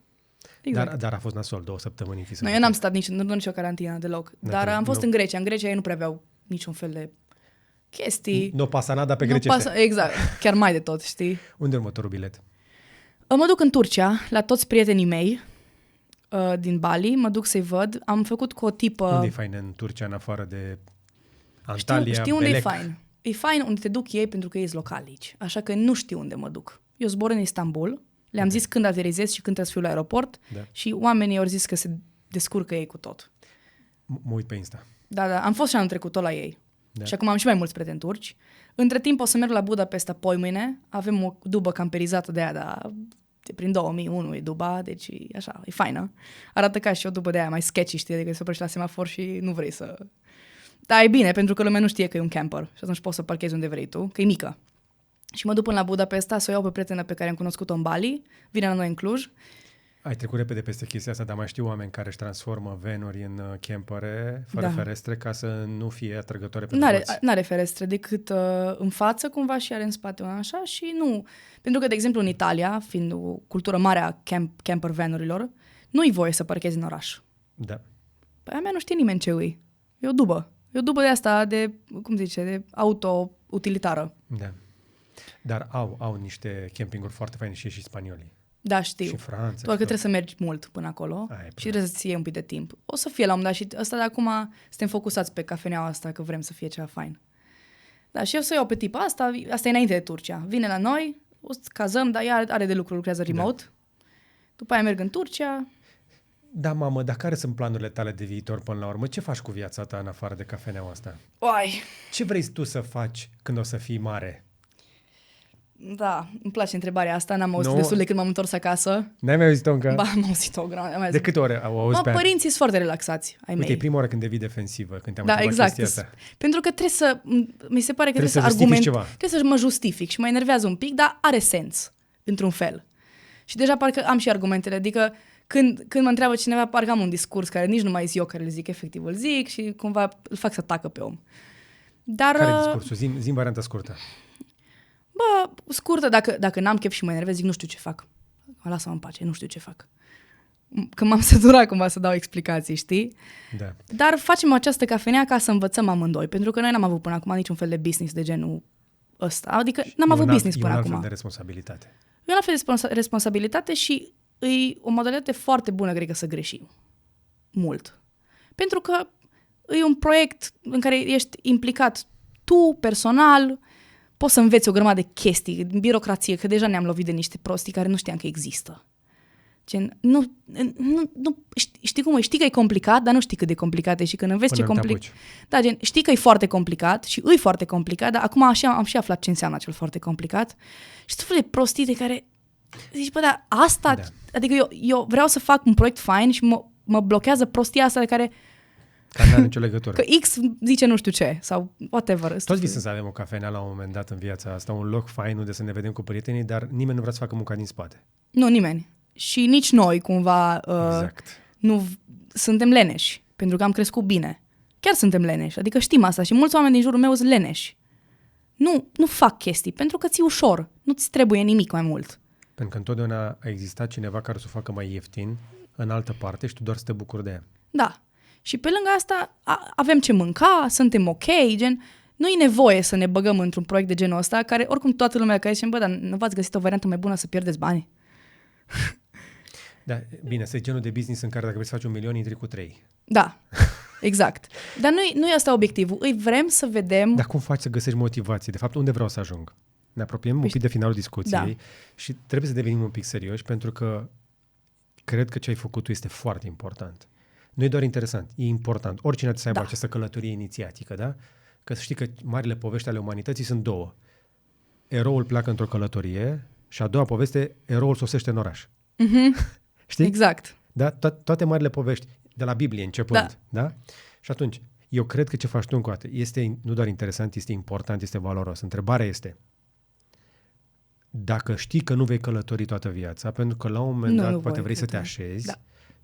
Exact. Dar a fost nasol 2 săptămâni închis. Eu n-am stat nicio carantină deloc. Dar am fost în Grecia. În Grecia ei nu prea aveau niciun fel de chestii. Nu pasa nada pe grecește. Exact. Chiar mai de tot, știi? Unde e următorul bilet? Mă duc în Turcia, la toți prietenii mei din Bali. Mă duc să-i văd. Am făcut cu o tipă... Unde e fain în Turcia, în afară de Antalya, știu unde Belek? e fain. E fain unde te duc ei pentru că ei sunt locali aici. Așa că nu știu unde mă duc. Eu zbor în Istanbul. Le-am zis când aterizez și când trebuie să fiu la aeroport. Da. Și oamenii au zis că se descurcă ei cu tot. Mă uit pe Insta. Da. Am fost și anul trecut tot la ei. Da. Și acum am și mai mulți prieteni turci. Între timp o să merg la Budapesta poi mâine. Avem o dubă camperizată de aia, dar prin 2001 e duba, deci e așa, e faină. Arată ca și o dubă de aia mai sketchy, știi, adică se oprești la semafor și nu vrei să... Dar e bine, pentru că lumea nu știe că e un camper și atunci poți să parchezi unde vrei tu, că e mică. Și mă duc până la Budapesta să o iau pe prietena pe care am cunoscut-o în Bali, vine la noi în Cluj. Ai trecut repede peste chestia asta, dar mai știu oameni care își transformă vanuri în campere fără ferestre ca să nu fie atrăgătoare pentru toți. N-are ferestre decât în față cumva și are în spate una așa și nu... Pentru că, de exemplu, în Italia, fiind o cultură mare a camper vanurilor, nu-i voie să parchezi în oraș. Da. Păi a mea nu știe nimeni ce îi. E o dubă. E o dubă de asta de, cum zice, de auto-utilitară. Da. Dar au niște campinguri foarte faine și spaniolii. Da, știu. Și Franța. Doar că trebuie să mergi mult până acolo și trebuie să-ți iei un pic de timp. O să fie la un moment dat și ăsta de acum suntem focusați pe cafeneaua asta că vrem să fie ceva fain. Da, și eu să iau pe tipa asta e înainte de Turcia. Vine la noi, o să cazăm, dar ea are de lucru, lucrează remote. Da. După aia merg în Turcia. Da, mamă, dar care sunt planurile tale de viitor până la urmă? Ce faci cu viața ta în afară de cafeneaua asta? Oai! Ce vrei tu să faci când o să fii mare? Da, îmi place întrebarea asta, n-am auzit destul de când m-am întors acasă. N-ai mai auzit-o încă? Ba, am auzit-o grămadă. De câte ore au auzit pe aia? Părinții sunt foarte relaxați ai mei. Uite, e prima oară când devii defensivă, când te-am întrebat exact, chestia asta. Pentru că mi se pare că trebuie să argument, trebuie să mă justific și mă enervează un pic, dar are sens, într-un fel. Și deja parcă am și argumentele, adică când mă întreabă cineva, parcă am un discurs care nici nu mai zic eu care îl zic, efectiv îl zic și cumva îl fac să tacă pe om. Dar, care e discursul? Zi-mi varianta scurtă. Bă, scurtă, dacă n-am chef și mă enervez, zic nu știu ce fac. Lasă-mă în pace, nu știu ce fac. Că m-am săturat cumva să dau explicații, știi? Da. Dar facem această cafenea ca să învățăm amândoi, pentru că noi n-am avut până acum niciun fel de business de genul ăsta. Adică n-am avut business până acum. E un alt fel de responsabilitate. E un alt fel de responsabilitate și e o modalitate foarte bună, cred că, să greșim. Mult. Pentru că e un proiect în care ești implicat tu, personal, poți să înveți o grămadă de chestii, birocrație, că deja ne-am lovit de niște prostii care nu știam că există. Gen, știi cum e? Știi că e complicat, dar nu știi cât de complicat e și când înveți ce complicat. Da, gen, știi că e foarte complicat și îi foarte complicat, dar acum am și aflat ce înseamnă acel foarte complicat. Și tot felul de prostii de care zici, bă, dar asta, da. Adică eu vreau să fac un proiect fain și mă blochează prostia asta de care nu are nicio legătură. Că X zice nu știu ce sau whatever. Toți visăm să avem o cafenea la un moment dat în viața asta, un loc fain unde să ne vedem cu prietenii, dar nimeni nu vrea să facă munca din spate. Nu, nimeni. Și nici noi cumva exact. Nu suntem leneși, pentru că am crescut bine. Chiar suntem leneși, adică știm asta și mulți oameni din jurul meu sunt leneși. Nu fac chestii, pentru că ți-e ușor, nu ți trebuie nimic mai mult. Pentru că întotdeauna a existat cineva care să o facă mai ieftin în altă parte și tu doar să te bucuri de ea. Da. Și pe lângă asta avem ce mânca, suntem ok, gen, nu e nevoie să ne băgăm într-un proiect de genul ăsta, care oricum toată lumea care zice, bă, dar nu v-ați găsit o variantă mai bună să pierdeți bani? Da, bine, să e genul de business în care dacă vrei să faci 1 milion, intri cu 3. Da, exact. Dar nu e asta obiectivul. Îi vrem să vedem... Dar cum faci să găsești motivație? De fapt, unde vreau să ajung? Ne apropiem un pic de finalul discuției și trebuie să devenim un pic serioși, pentru că cred că ce ai făcut tu este foarte important. Nu e doar interesant, e important. Oricine să aibă această călătorie inițiatică, da? Că să știi că marile povești ale umanității sunt două. Eroul pleacă într-o călătorie și a doua poveste, eroul sosește în oraș. Știi? Exact. Da? Toate marile povești, de la Biblie începând. Da? Și atunci, eu cred că ce faci tu încă o dată este nu doar interesant, este important, este valoros. Întrebarea este, dacă știi că nu vei călători toată viața, pentru că la un moment dat poate vrei să te așezi,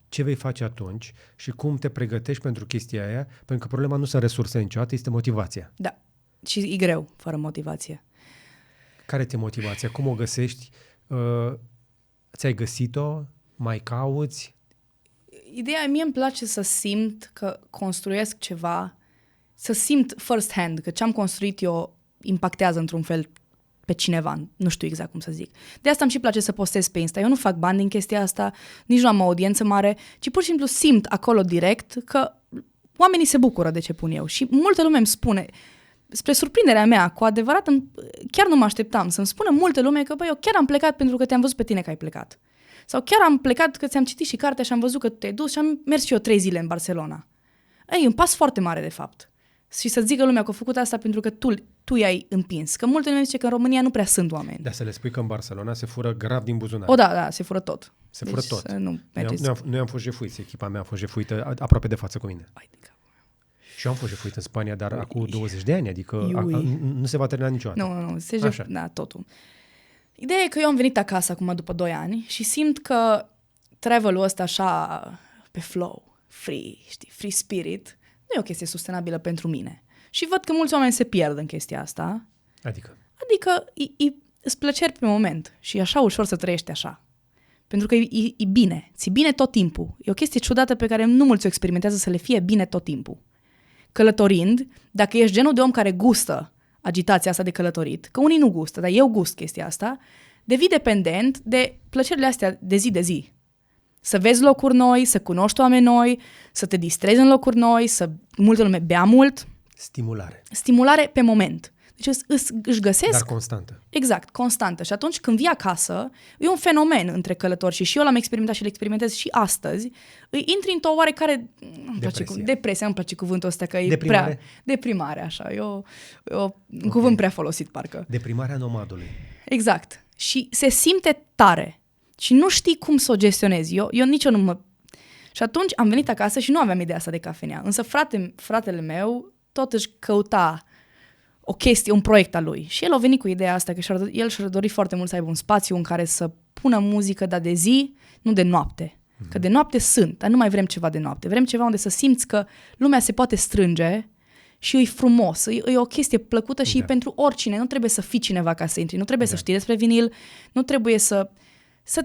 ce vei face atunci și cum te pregătești pentru chestia aia, pentru că problema nu sunt resurse niciodată, este motivația. Da. Și e greu fără motivație. Care ți-e motivația? Cum o găsești? Ți-ai găsit-o? Mai cauți? Ideea mie îmi place să simt că construiesc ceva, să simt first hand că ce am construit eu impactează într-un fel pe cineva, nu știu exact cum să zic. De asta îmi și place să postez pe Insta. Eu nu fac bani din chestia asta, nici nu am o audiență mare, ci pur și simplu simt acolo direct că oamenii se bucură de ce pun eu. Și multă lume îmi spune, spre surprinderea mea, cu adevărat, chiar nu mă așteptam să-mi spună multă lume că băi, eu chiar am plecat pentru că te-am văzut pe tine că ai plecat. Sau chiar am plecat că ți-am citit și cartea și am văzut că te-ai dus și am mers și eu 3 zile în Barcelona. E un pas foarte mare, de fapt. Și să zică lumea că a făcut asta pentru că tu i-ai împins. Că multe lume zice că în România nu prea sunt oameni. Dar să le spui că în Barcelona se fură grav din buzunar. Da, se fură tot. Se fură tot. Noi am fost jefuiți, echipa mea a fost jefuită aproape de față cu mine. Și eu am fost jefuit în Spania, dar acum 20 de ani, adică nu se va termina niciodată. Nu, totul. Ideea e că eu am venit acasă acum după 2 ani și simt că travel-ul ăsta așa pe flow, free spirit, nu e o chestie sustenabilă pentru mine. Și văd că mulți oameni se pierd în chestia asta. Adică îți plăceri pe moment și e așa ușor să trăiești așa. Pentru că e bine, ți-e bine tot timpul. E o chestie ciudată pe care nu mulți o experimentează, să le fie bine tot timpul. Călătorind, dacă ești genul de om care gustă agitația asta de călătorit, că unii nu gustă, dar eu gust chestia asta, devii dependent de plăcerile astea de zi de zi. Să vezi locuri noi, să cunoști oameni noi, să te distrezi în locuri noi, să multă lume bea mult. Stimulare pe moment. Deci își găsesc... Dar constantă. Exact, constantă. Și atunci când vii acasă, e un fenomen între călători și eu l-am experimentat și îl experimentez și astăzi, îi intri într-o oarecare... Depresie, îmi place cuvântul ăsta, că e prea... Deprimare, așa. Un cuvânt prea folosit, parcă. Deprimarea nomadului. Exact. Și se simte tare. Și nu știi cum să o gestionezi. Eu nici nu mă... Și atunci am venit acasă și nu aveam ideea asta de cafenea. Însă fratele meu tot își căuta o chestie, un proiect al lui. Și el a venit cu ideea asta, că el și-a dorit foarte mult să aibă un spațiu în care să pună muzică, dar de zi, nu de noapte. Că de noapte dar nu mai vrem ceva de noapte. Vrem ceva unde să simți că lumea se poate strânge și e frumos, e o chestie plăcută și e pentru oricine. Nu trebuie să fii cineva ca să intri, nu trebuie să știi despre vinil, nu trebuie să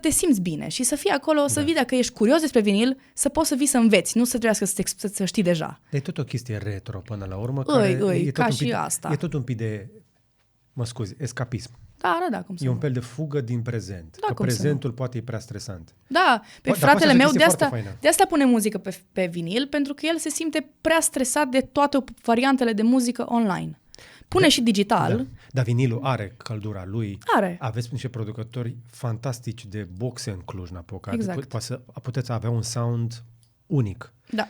te simți bine și să fii acolo, să vii dacă ești curios despre vinil, să poți să vii să înveți, nu să trebuiască să știi deja. E tot o chestie retro până la urmă. Asta. E tot un pic de, escapism. Da, cum să E un fel de fugă din prezent. Da, că prezentul poate e prea stresant. Da, pe fratele meu de asta pune muzică pe vinil, pentru că el se simte prea stresat de toate variantele de muzică online. Pune și digital. Da. Dar vinilul are căldura lui. Are. Aveți niște producători fantastici de boxe în Cluj-Napoca. Exact. Puteți avea un sound unic. Da.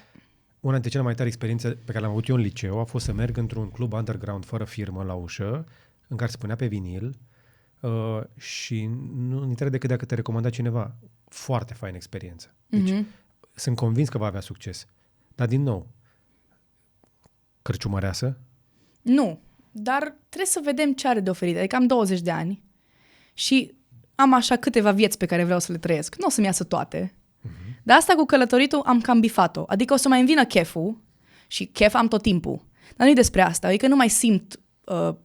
Una dintre cele mai tare experiențe pe care le-am avut eu în liceu a fost să merg într-un club underground fără firmă la ușă, în care se punea pe vinil și nu trebuie decât dacă te recomanda cineva. Foarte faină experiență. Deci sunt convins că va avea succes. Dar din nou, cărciumăreasă? Nu. Dar trebuie să vedem ce are de oferit. Adică am 20 de ani și am așa câteva vieți pe care vreau să le trăiesc. Nu o să-mi iasă toate. Dar asta cu călătoritul am cam bifat-o. Adică o să mai îmi vină cheful și chef am tot timpul. Dar nu-i despre asta. Adică nu mai simt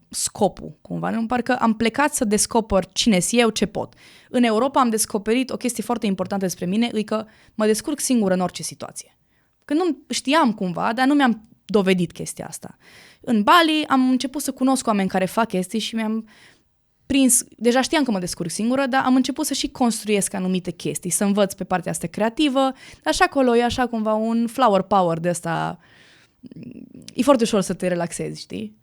scopul, cumva. Nu? Parcă am plecat să descoper cine sunt eu, ce pot. În Europa am descoperit o chestie foarte importantă despre mine, e că mă descurc singură în orice situație. Că nu știam cumva, dar nu mi-am dovedit chestia asta. În Bali am început să cunosc oameni care fac chestii și mi-am prins, deja știam că mă descurc singură, dar am început să și construiesc anumite chestii, să învăț pe partea asta creativă, așa acolo e așa cumva un flower power de ăsta, e foarte ușor să te relaxezi, știi?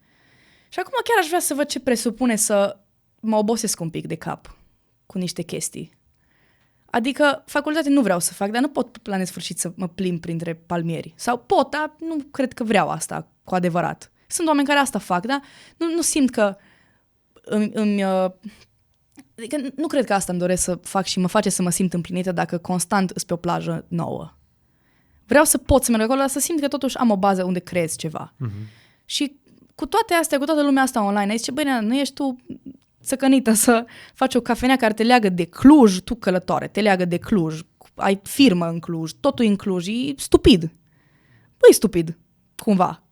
Și acum chiar aș vrea să văd ce presupune să mă obosesc un pic de cap cu niște chestii. Adică facultate nu vreau să fac, dar nu pot la nesfârșit să mă plimb printre palmieri. Sau pot, dar nu cred că vreau asta cu adevărat. Sunt oameni care asta fac, dar nu simt că adică nu cred că asta îmi doresc să fac și mă face să mă simt împlinită dacă constant îs pe o plajă nouă. Vreau să pot să merg acolo, dar să simt că totuși am o bază unde creez ceva. Și cu toate astea, cu toată lumea asta online, ai zice, băi, nu ești tu țăcănită să faci o cafenea care te leagă de Cluj, tu călătoare, te leagă de Cluj, ai firmă în Cluj, totul în Cluj, e stupid. Băi, stupid, cumva.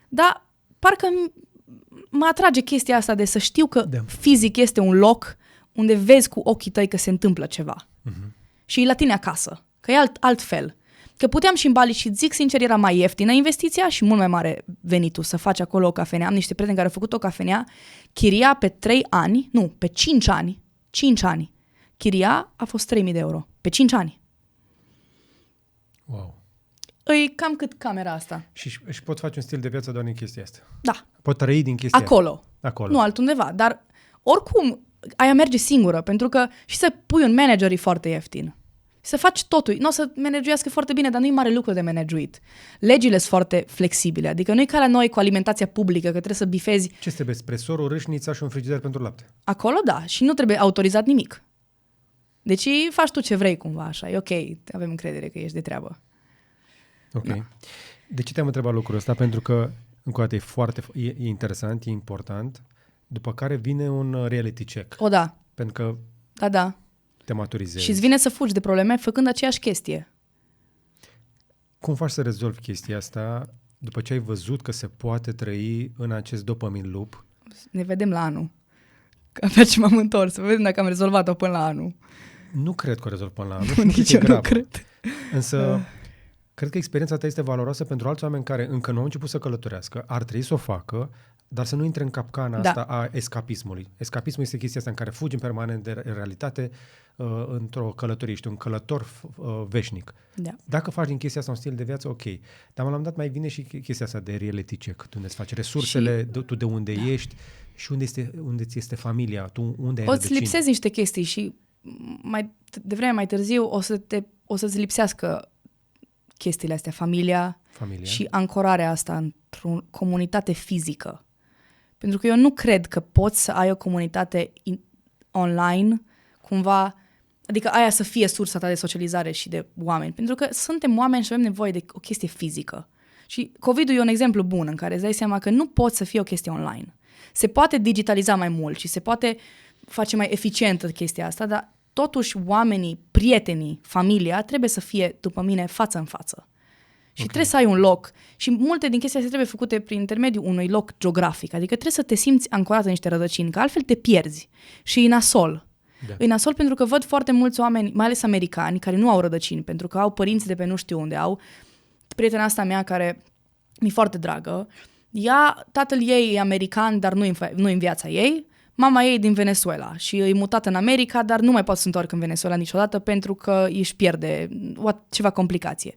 Dar parcă mă atrage chestia asta de să știu că fizic este un loc unde vezi cu ochii tăi că se întâmplă ceva. Și e la tine acasă, că e altfel. Că puteam și în Bali și zic sincer, era mai ieftină investiția și mult mai mare venitul să faci acolo o cafenea. Am niște prieteni care au făcut o cafenea, chiria pe 5 ani, chiria a fost 3.000 de euro, pe 5 ani. Wow. E cam cât camera asta. Și pot face un stil de viață doar din chestia asta. Da. Pot trăi din chestia Acolo. Acolo. Nu altundeva, dar oricum aia merge singură, pentru că și să pui un manager e foarte ieftin. Să faci totul. Nu o să managuiască foarte bine, dar nu e mare lucru de managuit. Legile sunt foarte flexibile, adică nu e ca la noi cu alimentația publică, că trebuie să bifezi. Ce trebuie? Espresorul, râșnița și un frigider pentru lapte. Acolo da, și nu trebuie autorizat nimic. Deci faci tu ce vrei cumva așa, e ok, avem încredere că ești de treabă. Ok. Da. De ce te-am întrebat lucrul ăsta? Pentru că, încă o dată, e interesant, e important, după care vine un reality check. O, da. Pentru că Da. te maturizezi. Și îți vine să fugi de probleme făcând aceeași chestie. Cum faci să rezolvi chestia asta după ce ai văzut că se poate trăi în acest dopamine loop? Ne vedem la anul. Că abia ce m-am întors, să vedem dacă am rezolvat-o până la anul. Nu cred că o rezolv până la anul. Nici eu nu cred. Însă, cred că experiența ta este valoroasă pentru alți oameni care încă nu au început să călătorească, ar trebui să o facă, dar să nu intre în capcana asta a escapismului. Escapismul este chestia asta în care fugi în permanent de realitate într-o călătorie. Ești un călător veșnic. Da. Dacă faci din chestia asta un stil de viață, ok. Dar la un dat mai vine și chestia asta de reality check. Tu unde îți faci resursele, tu de unde ești și unde ți este familia, tu unde ai rădăcini. O să lipsezi niște chestii și devreme mai târziu o să-ți lipsească chestiile astea, familia și ancorarea asta într-o comunitate fizică. Pentru că eu nu cred că poți să ai o comunitate online cumva, adică aia să fie sursa ta de socializare și de oameni. Pentru că suntem oameni și avem nevoie de o chestie fizică. Și COVID-ul e un exemplu bun în care îți dai seama că nu poți să fie o chestie online. Se poate digitaliza mai mult și se poate face mai eficientă chestia asta, dar totuși oamenii, prietenii, familia trebuie să fie, după mine, față în față. Și trebuie să ai un loc. Și multe din chestii astea trebuie făcute prin intermediul unui loc geografic. Adică trebuie să te simți ancorat în niște rădăcini, că altfel te pierzi. Și e nasol. Da. E nasol pentru că văd foarte mulți oameni, mai ales americani, care nu au rădăcini, pentru că au părinți de pe nu știu unde. Au prietena asta mea care mi-e foarte dragă. Tatăl ei e american, dar nu în viața ei. Mama ei e din Venezuela și e mutată în America, dar nu mai poate să întoarcă în Venezuela niciodată pentru că își pierde ceva complicație.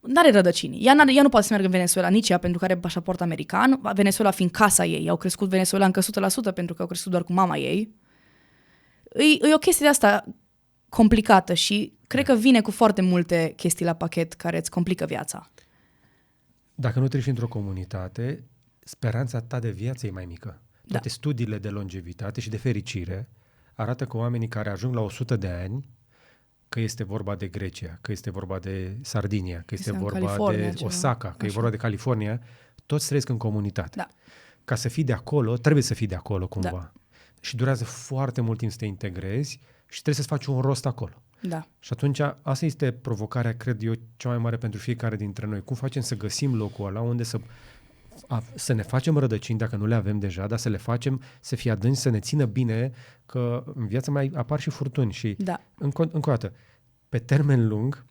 N-are rădăcini. Ea nu poate să meargă în Venezuela nici ea pentru că are pașaport american, Venezuela fiind casa ei. Au crescut Venezuela încă 100% pentru că au crescut doar cu mama ei. E o chestie de asta complicată și cred că vine cu foarte multe chestii la pachet care îți complică viața. Dacă nu treci într-o comunitate, speranța ta de viață e mai mică. Toate studiile de longevitate și de fericire arată că oamenii care ajung la 100 de ani, că este vorba de Grecia, că este vorba de Sardinia, că este vorba de Osaka, că e vorba de California, toți trăiesc în comunitate. Da. Ca să fii de acolo, trebuie să fii de acolo cumva. Da. Și durează foarte mult timp să te integrezi și trebuie să-ți faci un rost acolo. Da. Și atunci asta este provocarea, cred eu, cea mai mare pentru fiecare dintre noi. Cum facem să găsim locul ăla unde să să ne facem rădăcini dacă nu le avem deja, dar să le facem să fie adânci, să ne țină bine, că în viață mai apar și furtuni. Și Da. încă o dată, pe termen lung,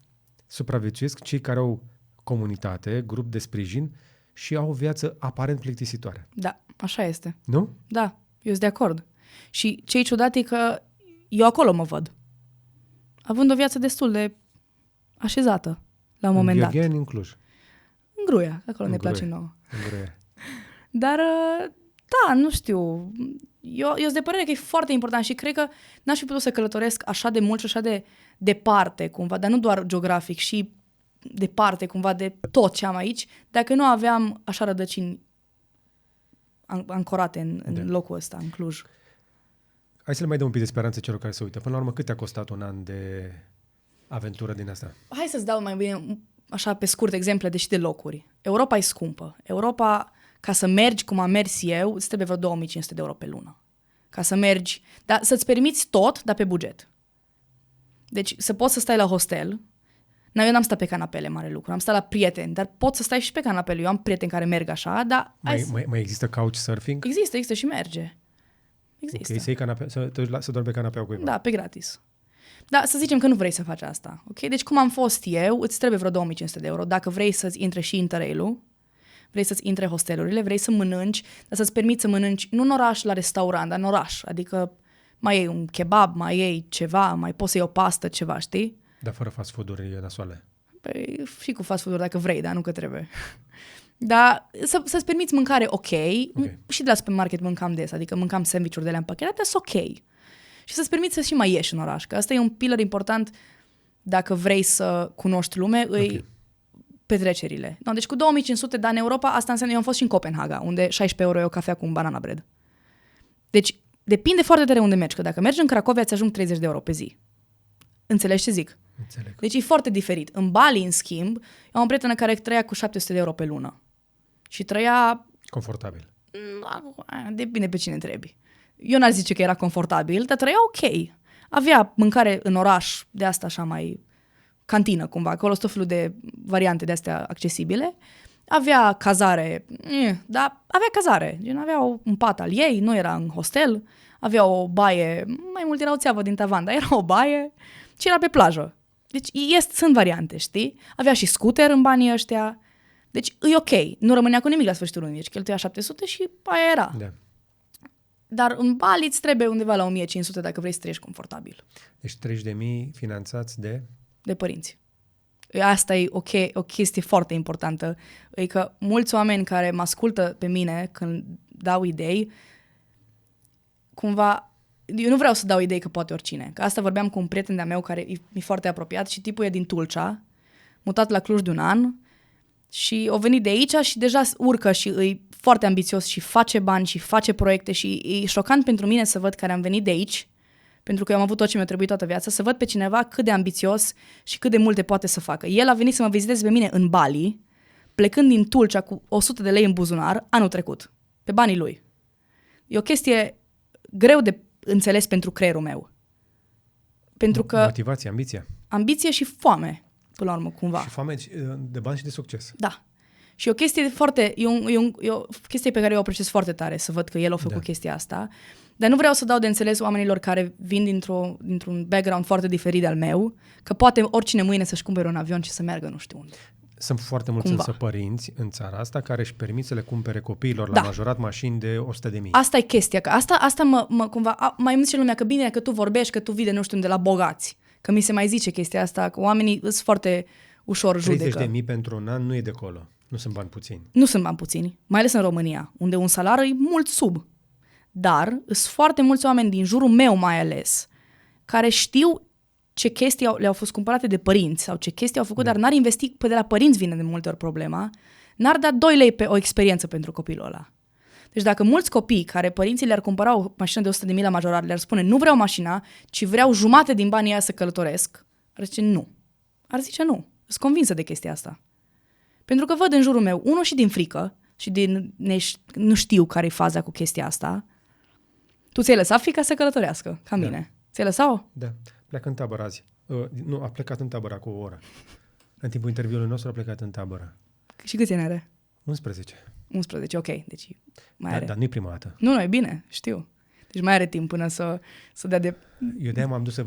supraviețuiesc cei care au comunitate, grup de sprijin și au o viață aparent plictisitoare. Da, așa este. Nu? Da, eu sunt de acord. Și ce e ciudat e că eu acolo mă văd. Având o viață destul de așezată la un moment dat. Gheorgheni, în Cluj. În Gruia, acolo În ne place Gruia. nouă. În Gruia. Dar, da, nu știu. Eu sunt de părere că e foarte important și cred că n-aș fi putut să călătoresc așa de mult și așa de departe, cumva, dar nu doar geografic, și departe, cumva, de tot ce am aici, dacă nu aveam așa rădăcini ancorate în locul ăsta, în Cluj. Hai să le mai dăm un pic de speranță celor care se uită. Până la urmă, cât te-a costat un an de aventură din asta? Hai să-ți dau mai bine, așa pe scurt, exemple deși de locuri. Europa e scumpă. Europa, ca să mergi cum am mers eu, îți trebuie vreo 2500 de euro pe lună. Ca să mergi, dar să-ți permiți tot, dar pe buget. Deci să poți să stai la hostel. Eu n-am stat pe canapele, mare lucru, am stat la prieteni, dar poți să stai și pe canapele. Eu am prieteni care merg așa, dar... Mai există couchsurfing? Există și merge. Există. Ok, să dormi pe canapea cuiva. Da, pe gratis. Da, să zicem că nu vrei să faci asta. Ok? Deci cum am fost eu, îți trebuie vreo 2500 de euro. Dacă vrei să-ți intre și Interrail-ul, vrei să-ți intre hostelurile, vrei să mănânci, dar să-ți permiți să mănânci nu în oraș la restaurant, dar în oraș. Adică mai iei un kebab, mai iei ceva, mai poți să iei o pastă, ceva, știi? Dar fără fast food-uri nasoale. Păi, și cu fast food-uri dacă vrei, dar nu că trebuie. Dar să-ți permiți mâncare ok. Și de la supermarket mâncam des, adică mâncam sandwich-uri de alea împachetate, sunt ok. Și să-ți permiți să și mai ieși în oraș, că asta e un pillar important dacă vrei să cunoști lume, petrecerile. No, deci cu 2500, dar în Europa, asta înseamnă, eu am fost și în Copenhaga, unde 16 euro e o cafea cu un banana bread. Deci depinde foarte tare unde mergi, că dacă mergi în Cracovia, ți ajung 30 de euro pe zi. Înțelegi ce zic? Înțeleg. Deci e foarte diferit. În Bali, în schimb, eu am o prietenă care trăia cu 700 de euro pe lună. Și trăia... Confortabil. Depinde pe cine întrebi. Eu n-aș zice că era confortabil, dar trăia ok. Avea mâncare în oraș, de asta așa mai cantină cumva, acolo tot felul de variante de astea accesibile. Avea cazare, dar avea cazare. Gen, avea un pat al ei, nu era în hostel. Avea o baie, mai mult era o țeavă din tavan, dar era o baie și era pe plajă. Deci sunt variante, știi? Avea și scooter în banii ăștia. Deci e ok. Nu rămânea cu nimic la sfârșitul lunii. Deci cheltuia 700 și aia era. Da. Dar în Bali îți trebuie undeva la 1500 dacă vrei să trăiești confortabil. Deci 30.000 finanțați de părinți. Asta e o chestie foarte importantă. E că mulți oameni care mă ascultă pe mine când dau idei, cumva, eu nu vreau să dau idei că poate oricine. Că asta vorbeam cu un prieten de-a meu care e foarte apropiat și tipul e din Tulcea, mutat la Cluj de un an și a venit de aici și deja urcă și e foarte ambițios și face bani și face proiecte și e șocant pentru mine să văd care am venit de aici, pentru că eu am avut tot ce mi-a trebuit toată viața, să văd pe cineva cât de ambițios și cât de multe poate să facă. El a venit să mă viziteze pe mine în Bali, plecând din Tulcea cu 100 de lei în buzunar anul trecut, pe banii lui. E o chestie greu de înțeles pentru creierul meu. Pentru că... Motivație, ambiție. Ambiție și foame, până la urmă, cumva. Și foame de bani și de succes. Da. Și e o chestie foarte... E o chestie pe care eu o apreciez foarte tare, să văd că el a făcut chestia asta. Dar nu vreau să dau de înțeles oamenilor care vin dintr-un background foarte diferit al meu, că poate oricine mâine să-și cumpere un avion și să meargă nu știu unde. Sunt foarte mulți însă părinți în țara asta care își permit să le cumpere copiilor la majorat mașini de 100.000. Asta e chestia, că asta mă cumva... Mai îmi zice lumea că bine că tu vorbești, că tu vii de nu știu unde la bogați. Că mi se mai zice chestia asta, că oamenii sunt foarte ușor judecă. 30.000 pentru un an nu e de acolo. Nu sunt bani puțini. Nu sunt bani puțini, mai ales în România, unde un salariu e mult sub. Dar sunt foarte mulți oameni din jurul meu mai ales, care știu ce chestii le-au fost cumpărate de părinți sau ce chestii au făcut, dar n-ar investi, pe de la părinți vine de multe ori problema, n-ar da 2 lei pe o experiență pentru copilul ăla. Deci dacă mulți copii care părinții le-ar cumpăra o mașină de 100.000 la majorat, le-ar spune nu vreau mașina, ci vreau jumate din banii aia să călătoresc, ar zice nu. Sunt convinsă de chestia asta. Pentru că văd în jurul meu, unul și din frică și nu știu care e faza cu chestia asta. Tu ți-ai lăsat fiica să călătorească, ca mine. Ți-ai lăsat-o? Da. Pleacă în tabără azi. A plecat în tabără cu o oră. În timpul interviului nostru a plecat în tabără. Și câți ani are? 11. 11, ok. Deci mai are. Dar nu-i prima dată. Nu, e bine, știu. Deci mai are timp până să dea de... Eu de-aia m-am dus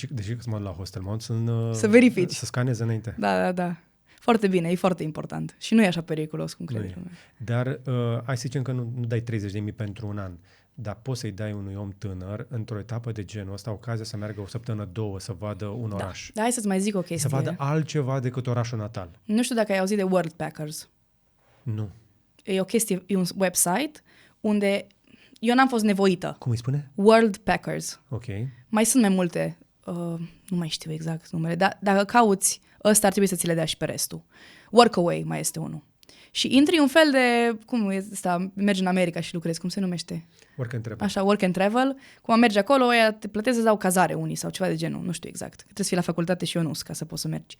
deși să mă duc la hostel, m-am dus să verifici. Să scanez înainte. Da. Foarte bine, e foarte important. Și nu e așa periculos cum crezi. Dar hai să zicem că nu dai 30.000 pentru un an, dar poți să-i dai unui om tânăr într-o etapă de genul ăsta ocazia să meargă o săptămână, 2, să vadă un oraș. Da, hai să-ți mai zic o chestie. Să vadă altceva decât orașul natal. Nu știu dacă ai auzit de World Packers. Nu. E o chestie, e un website unde eu n-am fost nevoită. Cum îi spune? World Packers. Ok. Mai sunt mai multe, nu mai știu exact numele, dar dacă cauți, ăsta ar trebui să ți le dea și pe restul. Workaway mai este unul. Și intri un fel de, cum e ăsta, mergi în America și lucrezi, cum se numește? Work and travel. Așa, work and travel. Cum mergi acolo, ăia te plătesc să dau cazare unii sau ceva de genul, nu știu exact. Trebuie să fii la facultate și eu nu, ca să poți să mergi.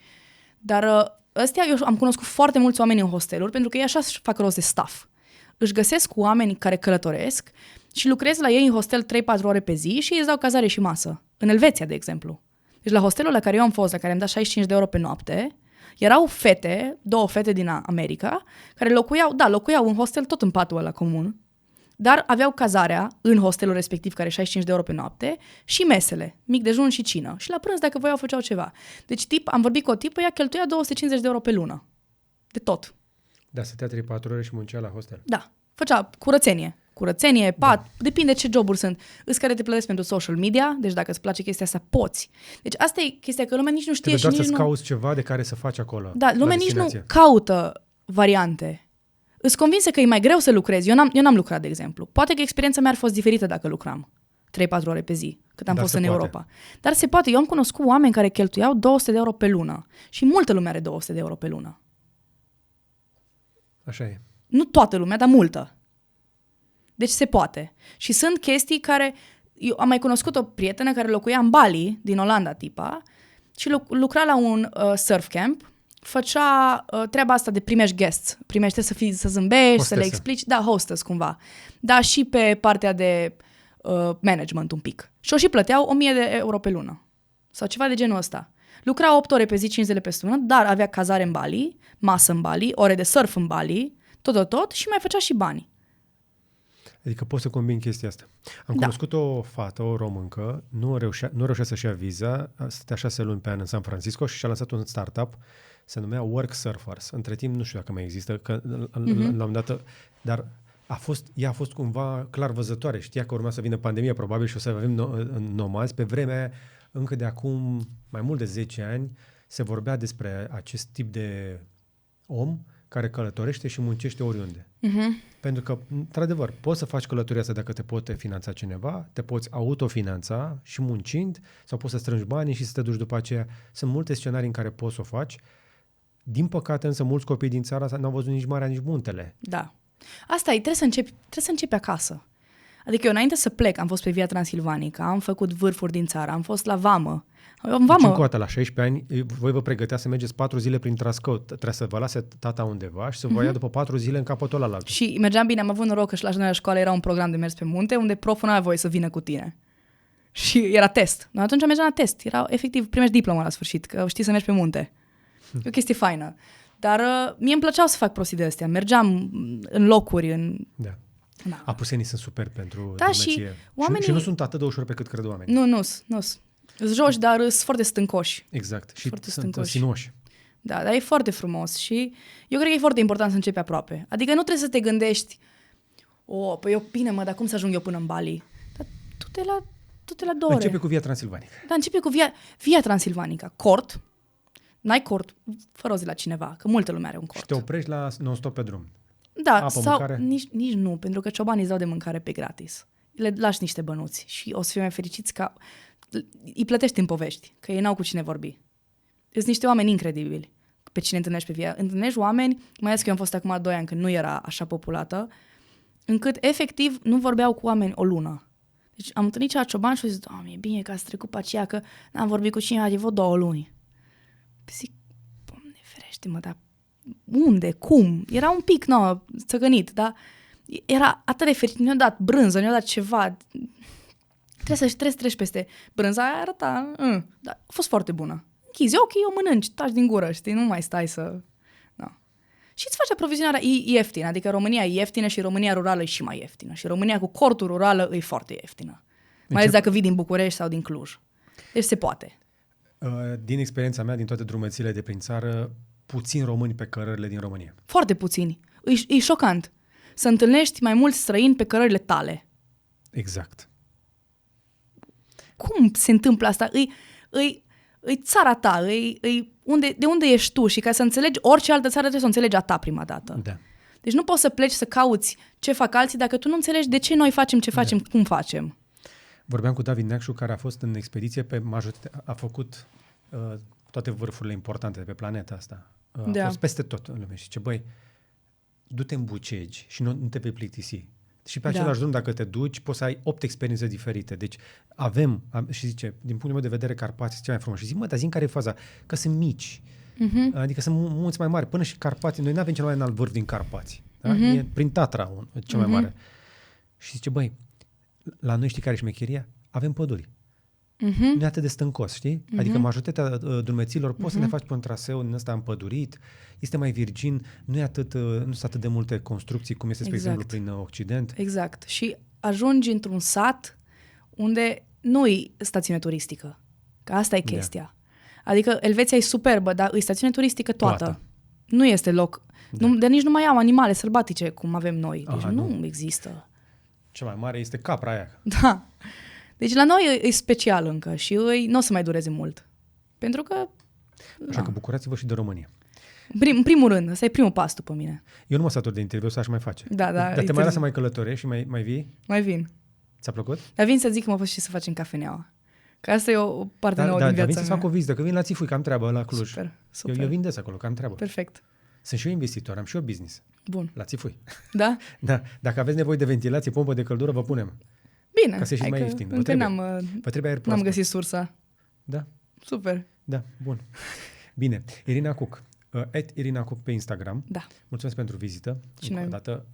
Dar ăstea, eu am cunoscut foarte mulți oameni în hosteluri, pentru că ei așa își fac rost de staff. Își găsesc oameni care călătoresc și lucrezi la ei în hostel 3-4 ore pe zi și îi dau cazare și masă. În Elveția, de exemplu. Deci la hostelul la care eu am fost, la care îmi da 65 de euro pe noapte, erau fete, 2 fete din America, care locuiau în hostel tot în patul ăla comun, dar aveau cazarea în hostelul respectiv, care e 65 de euro pe noapte, și mesele, mic dejun și cină. Și la prânz, dacă voiau, făceau ceva. Deci am vorbit cu o tipă, ea cheltuia 250 de euro pe lună. De tot. Da, stătea 3-4 ore și muncea la hostel. Da, făcea curățenie, pat, depinde ce joburi sunt. Îți care te plătesc pentru social media, deci dacă îți place chestia asta, poți. Deci asta e chestia, că lumea nici nu știe. Trebuie și doar nici să-ți nu... cauți ceva de care să faci acolo. Da, lumea nici nu caută variante. Îți convinsă că e mai greu să lucrezi. Eu n-am lucrat, de exemplu. Poate că experiența mea ar fost diferită dacă lucram 3-4 ore pe zi, cât am fost în Europa. Dar se poate. Eu am cunoscut oameni care cheltuiau 200 de euro pe lună. Și multă lume are 200 de euro pe lună. Așa e. Nu toată lumea, dar multă. Deci se poate. Și sunt chestii care... Eu am mai cunoscut o prietenă care locuia în Bali, din Olanda tipa, și lucra la un surf camp, făcea treaba asta de primești guests. Primește să zâmbești, hostesă. Să le explici. Da, hostess cumva. Da, și pe partea de management un pic. Și o și plăteau 1000 de euro pe lună. Sau ceva de genul ăsta. Lucra 8 ore pe zi, 5 zile pe săptămână, dar avea cazare în Bali, masă în Bali, ore de surf în Bali, tot și mai făcea și bani. Adică poți să combini chestia asta. Am cunoscut o fată, o româncă, nu reușea să-și ia viza, stătea 6 luni pe an în San Francisco și și-a lansat un startup, se numea Work Surfers. Între timp, nu știu dacă mai există, că l-am dat, dar ea a fost cumva clar văzătoare. Știa că urma să vină pandemia, probabil, și o să avem nomazi. Pe vremea aia, încă de acum mai mult de 10 ani, se vorbea despre acest tip de om care călătorește și muncește oriunde. Pentru că, într-adevăr, poți să faci călătoria asta dacă te poate finanța cineva, te poți autofinanța și muncind, sau poți să strângi banii și să te duci după aceea. Sunt multe scenarii în care poți să o faci. Din păcate, însă, mulți copii din țara asta n-au văzut nici marea, nici muntele. Da. Asta e, trebuie să începi acasă. Adică eu, înainte să plec, am fost pe Via Transilvanica, am făcut vârfuri din țară, am fost la vamă. Deci, încă o dată, la 16 ani, voi vă pregătea să mergeți 4 zile prin Trascău. Trebuie să vă lase tata undeva și să vă ia după 4 zile în capătul ăla. Și mergeam bine, am avut noroc că și la noi la școală era un program de mers pe munte, unde proful n-avea voie să vină cu tine. Și era test. Noi atunci mergeam la test. Era efectiv, primești diploma la sfârșit, că știi să mergi pe munte. E o chestie faină. Dar mie îmi plăceau să fac prostii de astea. Mergeam în locuri, Da. Apusenii sunt super pentru și oamenii... Și nu sunt atât de ușor pe cât cred oamenii. Nu. Îți joci, dar sunt foarte stâncoși. Exact. Și sunt sinuoși. Da, dar e foarte frumos și eu cred că e foarte important să începi aproape. Adică nu trebuie să te gândești păi eu, bine dar cum să ajung eu până în Bali? Dar tu te la 2 ore. Începe cu Via Transilvanica. Da, începe cu Via Transilvanica. Cort. N-ai cort, fără o zi la cineva, că multă lume are un cort. Și te oprești la non-stop pe drum. Da, apă, sau mâncare? Nici nu, pentru că ciobanii îți dau de mâncare pe gratis. Le lași niște bănuți și o să fie mai fericiți ca... Îi plătești în povești, că ei n-au cu cine vorbi. Sunt niște oameni incredibili pe cine întâlnești pe Via. Întâlnești oameni, mai ales că eu am fost acum 2 ani când nu era așa populată, încât efectiv nu vorbeau cu oameni o lună. Deci am întâlnit cea cioban și au zis, Doamne, e bine că ați trecut pe aceea, că n-am vorbit cu cineva de vreo 2 luni. Zic, Doamne ferește-mă, dar unde? Cum? Era un pic, țăgănit, dar era atât de fericit. Ne-au dat brânză, ne-au dat ceva. Trebuie să treci peste brânza aia, arăta, dar a fost foarte bună. Închizi ochii, o mănânci, taci din gură, știi? Nu mai stai să... No. și îți faci aprovizionarea ieftină. Adică România e ieftină și România rurală e și mai ieftină. Și România cu cortul rurală e foarte ieftină. Mai ales dacă vii din București sau din Cluj. Deci se poate. Din experiența mea, din toate drumețile de prin țară, puțini români pe cărările din România. Foarte puțini. E șocant să întâlnești mai mulți străini pe cărările tale. Exact. Cum se întâmplă asta? E țara ta, de unde ești tu și ca să înțelegi orice altă țară trebuie să o înțelegi a ta prima dată. Da. Deci nu poți să pleci să cauți ce fac alții dacă tu nu înțelegi de ce noi facem ce facem, cum facem. Vorbeam cu David Neacșu, care a fost în expediție pe majoritate, a făcut toate vârfurile importante de pe planeta asta. A fost peste tot în lume și zice, băi, du-te în Bucegi și nu te vei plictisi. Și pe același drum, dacă te duci, poți să ai 8 experiențe diferite. Deci avem, și zice, din punctul meu de vedere, Carpații cea mai frumos. Și zic, dar zi care e faza? Că sunt mici. Adică sunt munți mai mari. Până și Carpații, noi nu avem cel mai înalt vârf din Carpați. Da? E prin Tatra cel mai mare. Și zice, băi, la noi știi care e șmecheria? Avem păduri. Nu e atât de stâncos, știi? Adică majoritatea drumeților poți să le faci pe un traseu din ăsta împădurit, este mai virgin, nu sunt atât de multe construcții cum este, spre exemplu, prin Occident. Exact. Și ajungi într-un sat unde nu e stațiune turistică. Că asta e chestia. Adică Elveția e superbă, dar e stațiune turistică toată. Nu este loc. Dar nici nu mai au animale sălbatice cum avem noi. Deci nu există. Cea mai mare este capra aia. Da. Deci la noi e special încă și nu o să mai dureze mult. Pentru că... Așa că bucurați-vă și de România. În primul rând, ăsta e primul pas după mine. Eu nu mă satur de interviu, să aș mai face. Da. Dar te mai lasă mai călătorești și mai vii? Mai vin. Ți-a plăcut? Dar vin să zic că mă fac și să facem cafeneaua. Că asta e o parte nouă din viața mea. Dar vin să fac o vizită, că vin la Țifui, că am treabă la Cluj. Super. Eu vin des acolo, că am treabă. Perfect. Sunt și eu investitor, am și eu business. Bun. La Țifui. Da? Da. Dacă aveți nevoie de ventilație, pompă de căldură, vă punem. Bine. Ca să ieșiți mai ieftin. Încă vă trebuie aer n-am găsit sursa. Da. Super. Da, bun. Bine. Irina Cook. Irina Cook pe Instagram. Da. Mulțumesc pentru vizită. Și noi. Dată.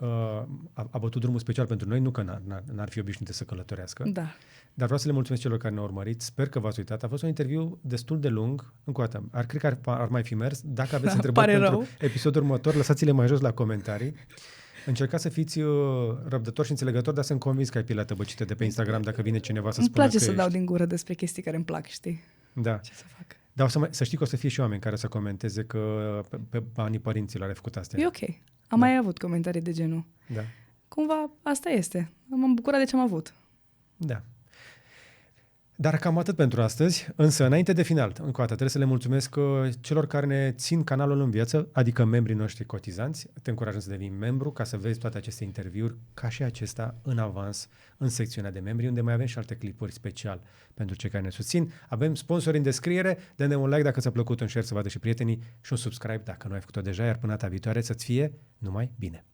A bătut drumul special pentru noi, nu că n-ar fi obișnuite să călătorească. Da. Dar vreau să le mulțumesc celor care ne-au urmărit. Sper că v-ați uitat. A fost un interviu destul de lung. Încă o dată. Cred că ar mai fi mers. Dacă aveți întrebări pentru episodul următor, lăsați-le mai jos la comentarii. Încercați să fiți răbdători și înțelegători, dar sunt convins că ai pielea tăbăcită de pe Instagram dacă vine cineva să spună că îmi place să dau din gură despre chestii care îmi plac, știi? Da. Ce să fac? Dar să știi că o să fie și oameni care să comenteze că pe banii părinților ai făcut astea. E ok. Am mai avut comentarii de genul. Da. Cumva asta este. M-am bucurat de ce am avut. Da. Dar cam atât pentru astăzi, însă înainte de final, încă o dată, trebuie să le mulțumesc celor care ne țin canalul în viață, adică membrii noștri cotizanți. Te încurajăm să devii membru ca să vezi toate aceste interviuri, ca și acesta, în avans, în secțiunea de membri, unde mai avem și alte clipuri special pentru cei care ne susțin. Avem sponsori în descriere, dă-ne un like dacă ți-a plăcut, un share să vadă și prietenii și un subscribe dacă nu ai făcut-o deja, iar până data viitoare să-ți fie numai bine.